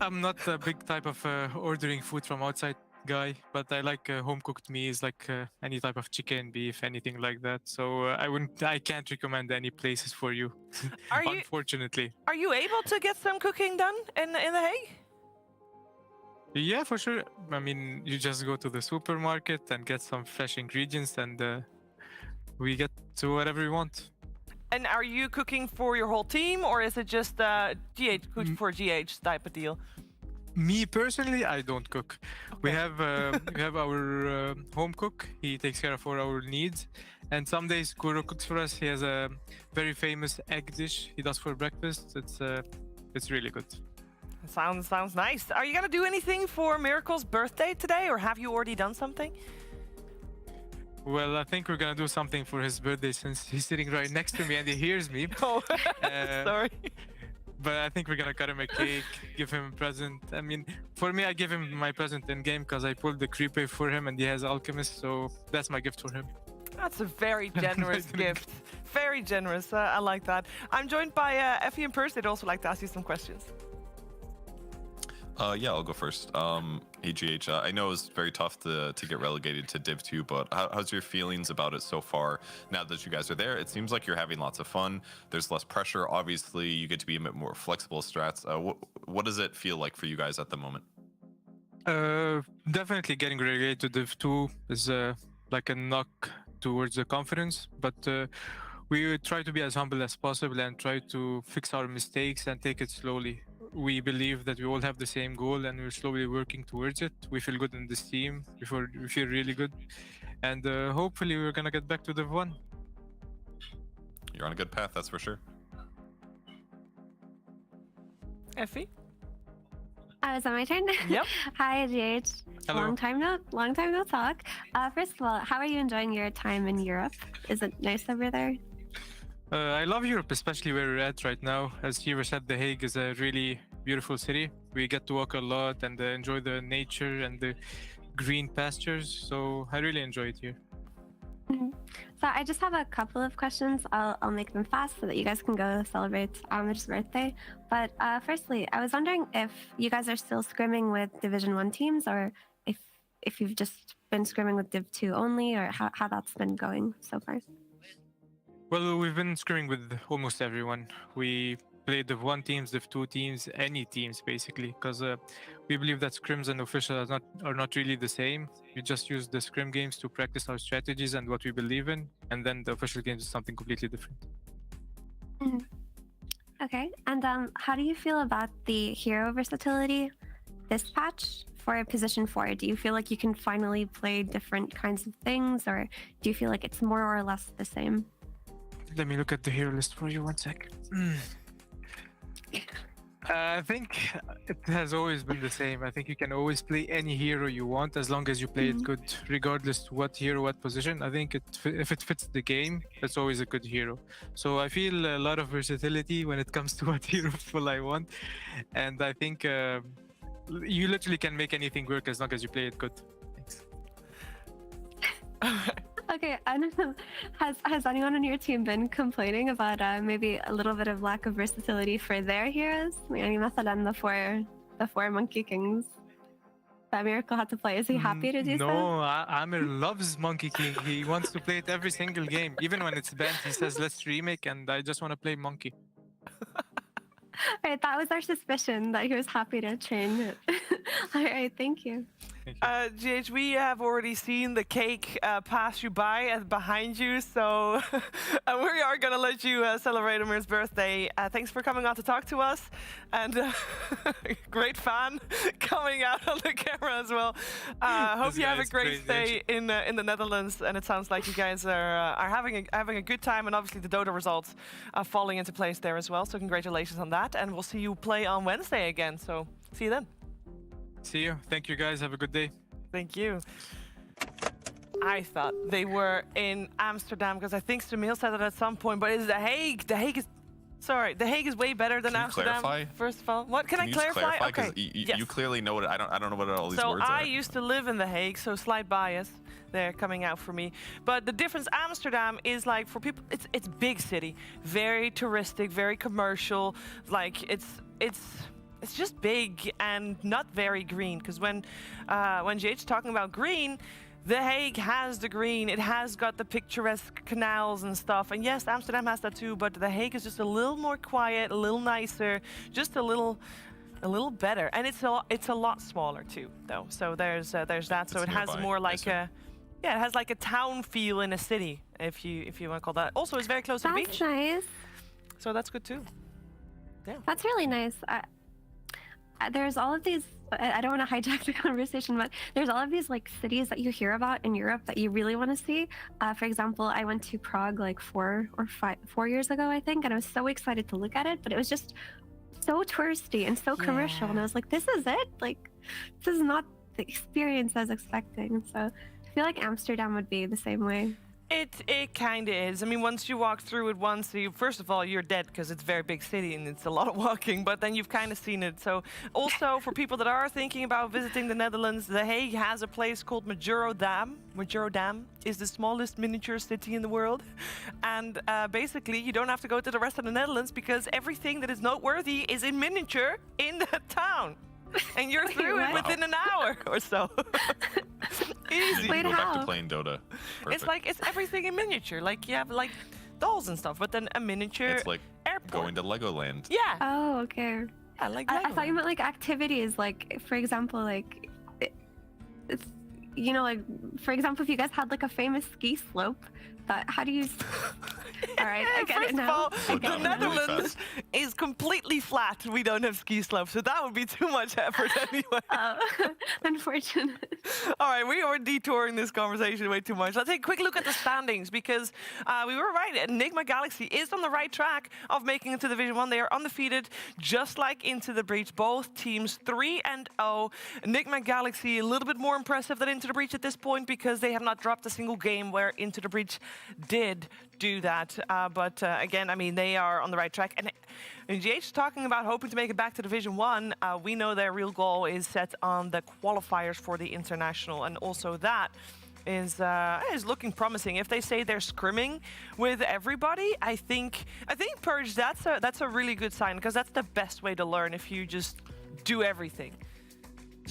I'm not a big type of ordering food from outside guy, but I like home cooked meals, like any type of chicken, beef, anything like that. So I can't recommend any places for you. Unfortunately. Are you able to get some cooking done in The Hague? Yeah, for sure. I mean, you just go to the supermarket and get some fresh ingredients, and we get to whatever we want. And are you cooking for your whole team, or is it just GH cooking for GH type of deal? Me personally, I don't cook. Okay. We have our home cook. He takes care of all our needs, and some days Kuro cooks for us. He has a very famous egg dish he does for breakfast. It's really good. Sounds nice. Are you gonna do anything for Miracle's birthday today, or have you already done something? Well, I think we're gonna do something for his birthday since he's sitting right next to me and he hears me. Oh, sorry. But I think we're gonna cut him a cake, give him a present. I mean, for me, I give him my present in game because I pulled the creeper for him and he has Alchemist, so that's my gift for him. That's a very generous gift. Very generous. I like that. I'm joined by Effie and Percy. They'd also like to ask you some questions. Yeah, I'll go first. AGH, I know it's very tough to get relegated to Div 2, but how's your feelings about it so far? Now that you guys are there, it seems like you're having lots of fun. There's less pressure. Obviously, you get to be a bit more flexible strats. What does it feel like for you guys at the moment? Definitely getting relegated to Div 2 is like a knock towards the confidence, but we try to be as humble as possible and try to fix our mistakes and take it slowly. We believe that we all have the same goal and we're slowly working towards it. We feel good in this team. We feel really good. And hopefully we're going to get back to Div 1. You're on a good path, that's for sure. Effie? Is that my turn? Yep. Hi, GH. Hello. Long time no talk. First of all, how are you enjoying your time in Europe? Is it nice over there? I love Europe, especially where we're at right now. As Hero said, The Hague is a really beautiful city. We get to walk a lot and enjoy the nature and the green pastures. So I really enjoy it here. Mm-hmm. So I just have a couple of questions. I'll make them fast so that you guys can go celebrate Ahmed's birthday. But firstly, I was wondering if you guys are still scrimming with Division 1 teams, or if you've just been scrimming with Div 2 only, or how that's been going so far. Well, we've been scrimming with almost everyone. We play Div 1 teams, Div 2 teams, any teams basically, because we believe that scrims and official are not really the same. We just use the scrim games to practice our strategies and what we believe in, and then the official games is something completely different. Mm-hmm. Okay, and how do you feel about the hero versatility this patch for Position 4? Do you feel like you can finally play different kinds of things, or do you feel like it's more or less the same? Let me look at the hero list for you, 1 sec. I think it has always been the same. I think you can always play any hero you want as long as you play it good, regardless what hero, what position. I think if it fits the game, it's always a good hero. So I feel a lot of versatility when it comes to what hero full I want. And I think you literally can make anything work as long as you play it good. Thanks. Okay, I don't know. Has anyone on your team been complaining about maybe a little bit of lack of versatility for their heroes? يعني مثلا the four Monkey Kings that Miracle had to play. Is he happy to do so? No, Amir loves Monkey King. He wants to play it every single game. Even when it's banned, he says, let's remake, and I just want to play Monkey. Alright, that was our suspicion, that he was happy to change it. Alright, thank you. GH, we have already seen the cake pass you by behind you, so we are going to let you celebrate Amir's birthday. Thanks for coming on to talk to us, and great fan coming out on the camera as well. Hope you have a great stay in the Netherlands, and it sounds like you guys are having a good time, and obviously the Dota results are falling into place there as well, so congratulations on that, and we'll see you play on Wednesday again, so see you then. See you. Thank you, guys. Have a good day. Thank you. I thought they were in Amsterdam because I think Sumil said it at some point, but it's The Hague. The Hague is Sorry, The Hague is way better than Can you Amsterdam. clarify? First of all, what can I you just clarify? Because Okay. you clearly know what I don't know what all these So words I are. used to live in The Hague, so slight bias there coming out for me. But the difference, Amsterdam is like for people, it's big city, very touristic, very commercial. Like it's just big and not very green. Because when JH's talking about green, The Hague has the green. It has got the picturesque canals and stuff. And yes, Amsterdam has that too. But The Hague is just a little more quiet, a little nicer, just a little better. And it's a lot smaller too, though. So there's that. So it has nearby, more like a it has like a town feel in a city, if you want to call that. Also, it's very close to the beach. That's nice. So that's good too. Yeah. That's really nice. There's all of these. I don't want to hijack the conversation, but there's all of these like cities that you hear about in Europe that you really want to see. For example, I went to Prague like 4 years ago, I think, and I was so excited to look at it, but it was just so touristy and so commercial, and I was like, this is it? Like, this is not the experience I was expecting. So I feel like Amsterdam would be the same way. It kind of is. I mean, once you walk through it once, first of all, you're dead because it's a very big city and it's a lot of walking, but then you've kind of seen it. So also for people that are thinking about visiting the Netherlands, The Hague has a place called Majorodam. Majorodam is the smallest miniature city in the world. And basically, you don't have to go to the rest of the Netherlands because everything that is noteworthy is in miniature in that town. And you're through it within an hour or so. Easy. You go back to playing Dota. Perfect. It's everything in miniature. Like you have like dolls and stuff, but then a miniature It's like airport. going to Legoland. Yeah. Oh, okay. I like I thought you meant like activities, like for example, like it's, you know, like for example, if you guys had like a famous ski slope, how do you? All right, I get it now. First of all, the Netherlands is completely flat. We don't have ski slopes, so that would be too much effort anyway. Unfortunate. All right, we are detouring this conversation way too much. Let's take a quick look at the standings because we were right. Nigma Galaxy is on the right track of making it to Division 1. They are undefeated, just like Into the Breach. Both teams 3-0. Nigma Galaxy a little bit more impressive than Into the Breach at this point because they have not dropped a single game where Into the Breach did do that. But again, I mean, they are on the right track. And GH talking about hoping to make it back to Division 1. We know their real goal is set on the qualifiers for the international, and also that is looking promising. If they say they're scrimming with everybody, I think Purge, that's a really good sign because that's the best way to learn if you just do everything.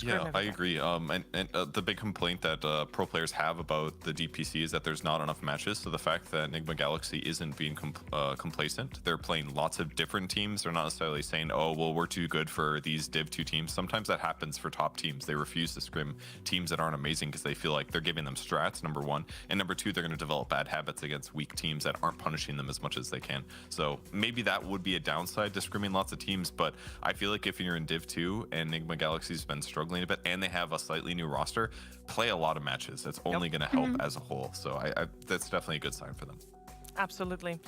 Yeah, I agree. And the big complaint that pro players have about the DPC is that there's not enough matches. So the fact that Nigma Galaxy isn't being complacent, they're playing lots of different teams. They're not necessarily saying, oh, well, we're too good for these Div 2 teams. Sometimes that happens for top teams. They refuse to scrim teams that aren't amazing because they feel like they're giving them strats, number one. And number two, they're going to develop bad habits against weak teams that aren't punishing them as much as they can. So maybe that would be a downside to scrimming lots of teams. But I feel like if you're in Div 2 and Nigma Galaxy's been struggling a bit and they have a slightly new roster, play a lot of matches. That's only going to help as a whole. So that's definitely a good sign for them. Absolutely.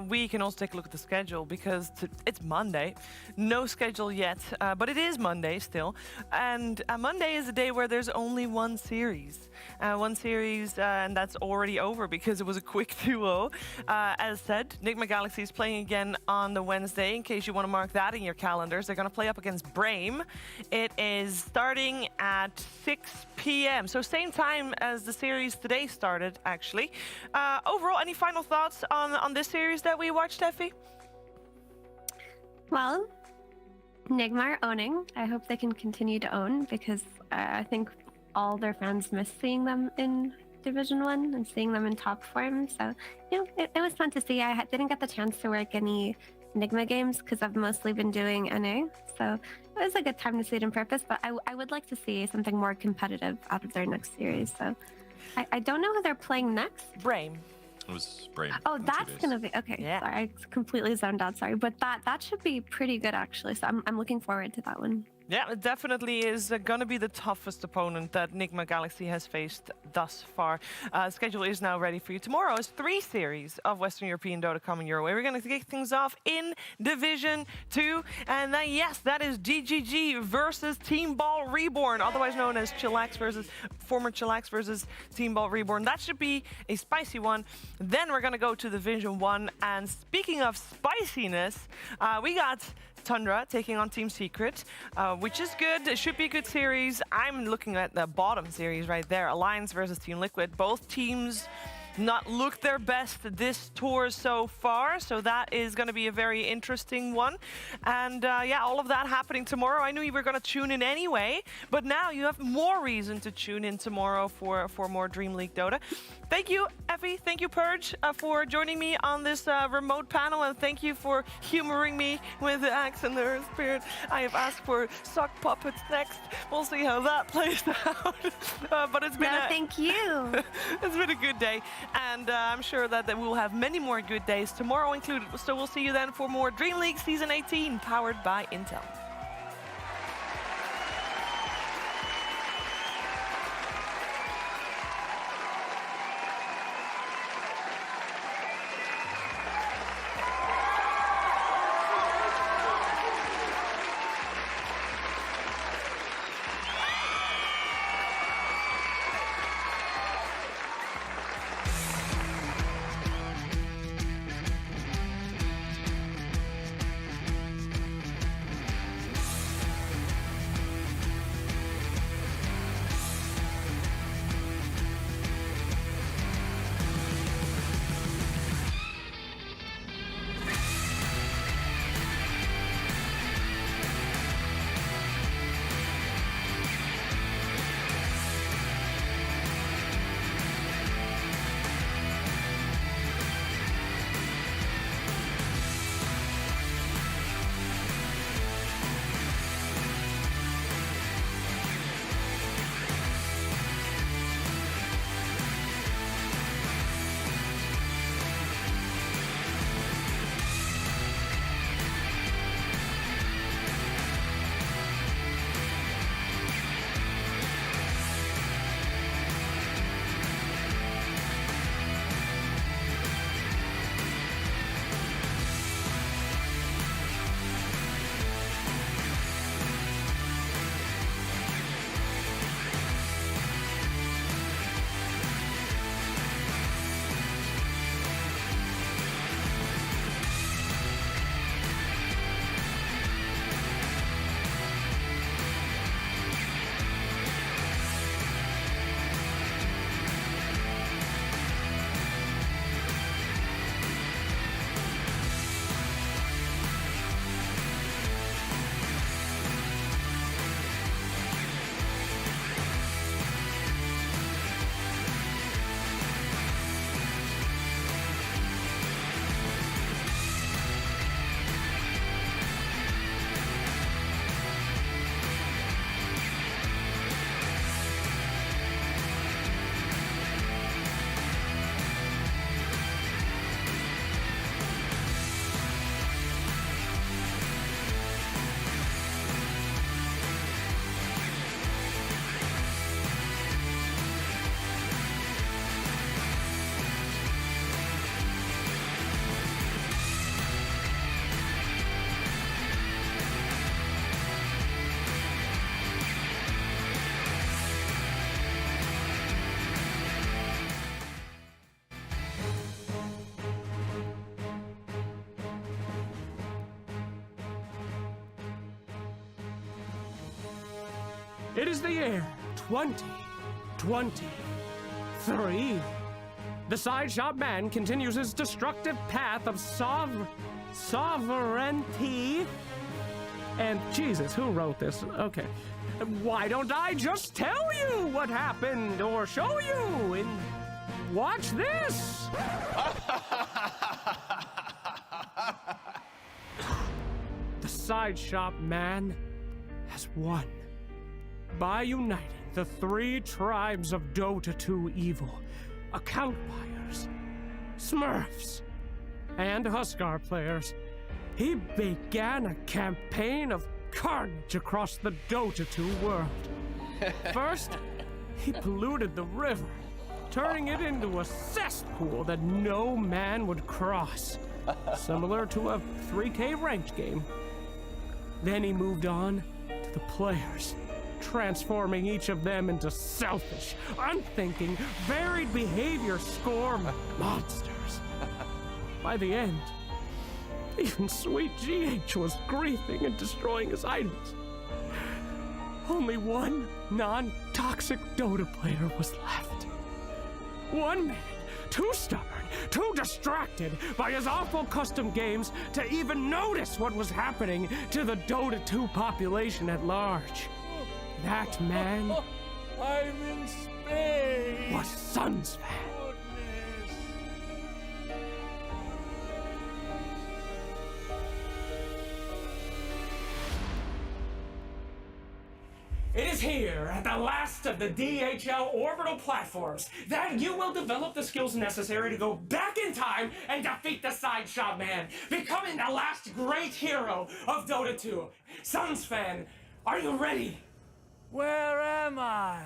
We can also take a look at the schedule because it's Monday. No schedule yet, but it is Monday still. And Monday is a day where there's only one series. And that's already over because it was a quick 2-0. As said, Nigma Galaxy is playing again on the Wednesday. In case you want to mark that in your calendars, they're going to play up against Brame. It is starting at 6 p.m. So same time as the series today started, actually. Overall, any final thoughts on this series that we watched, Effie? Well, Nigma are owning. I hope they can continue to own because I think all their fans miss seeing them in Division 1 and seeing them in top form. So, you know, it was fun to see. I didn't get the chance to work any Nigma games because I've mostly been doing NA. So it was a good time to see it in purpose, but I would like to see something more competitive out of their next series. So I don't know who they're playing next. Brame. It was Brame. Oh, that's gonna be okay. Yeah. Sorry, I completely zoned out. Sorry, but that should be pretty good actually. So I'm looking forward to that one. Yeah, it definitely is going to be the toughest opponent that Nigma Galaxy has faced thus far. Schedule is now ready for you. Tomorrow is 3 series of Western European Dota coming your way. We're going to kick things off in Division 2. And yes, that is GGG versus Team Ball Reborn, otherwise known as former Chillax versus Team Ball Reborn. That should be a spicy one. Then we're going to go to Division 1. And speaking of spiciness, we got Tundra taking on Team Secret, which is good. It should be a good series. I'm looking at the bottom series right there. Alliance versus Team Liquid. Both teams not looked their best this tour so far, so that is going to be a very interesting one. And yeah, all of that happening tomorrow. I knew you were going to tune in anyway, but now you have more reason to tune in tomorrow for more Dream League Dota. Thank you, Effie. Thank you, Purge, for joining me on this remote panel, and thank you for humoring me with the Axe and the Earth Spirit. I have asked for sock puppets next. We'll see how that plays out. But it's been thank you. It's been a good day, and I'm sure that we will have many more good days, tomorrow included. So we'll see you then for more Dream League Season 18, powered by Intel. It is the year 2023. The side shop man continues his destructive path of sovereignty. And Jesus, who wrote this? Okay. Why don't I just tell you what happened or show you in... Watch this! The side shop man has won by uniting the 3 tribes of Dota 2 evil, account buyers, Smurfs, and Huskar players. He began a campaign of carnage across the Dota 2 world. First, he polluted the river, turning it into a cesspool that no man would cross, similar to a 3K ranked game. Then he moved on to the players, transforming each of them into selfish, unthinking, varied behavior score monsters. By the end, even sweet GH was griefing and destroying his items. Only one non-toxic Dota player was left. One man, too stubborn, too distracted by his awful custom games to even notice what was happening to the Dota 2 population at large. That man I'm in space. was Suns fan. It is here, at the last of the DHL orbital platforms, that you will develop the skills necessary to go back in time and defeat the Side Shot Man, becoming the last great hero of Dota 2. Suns fan, are you ready? Where am I?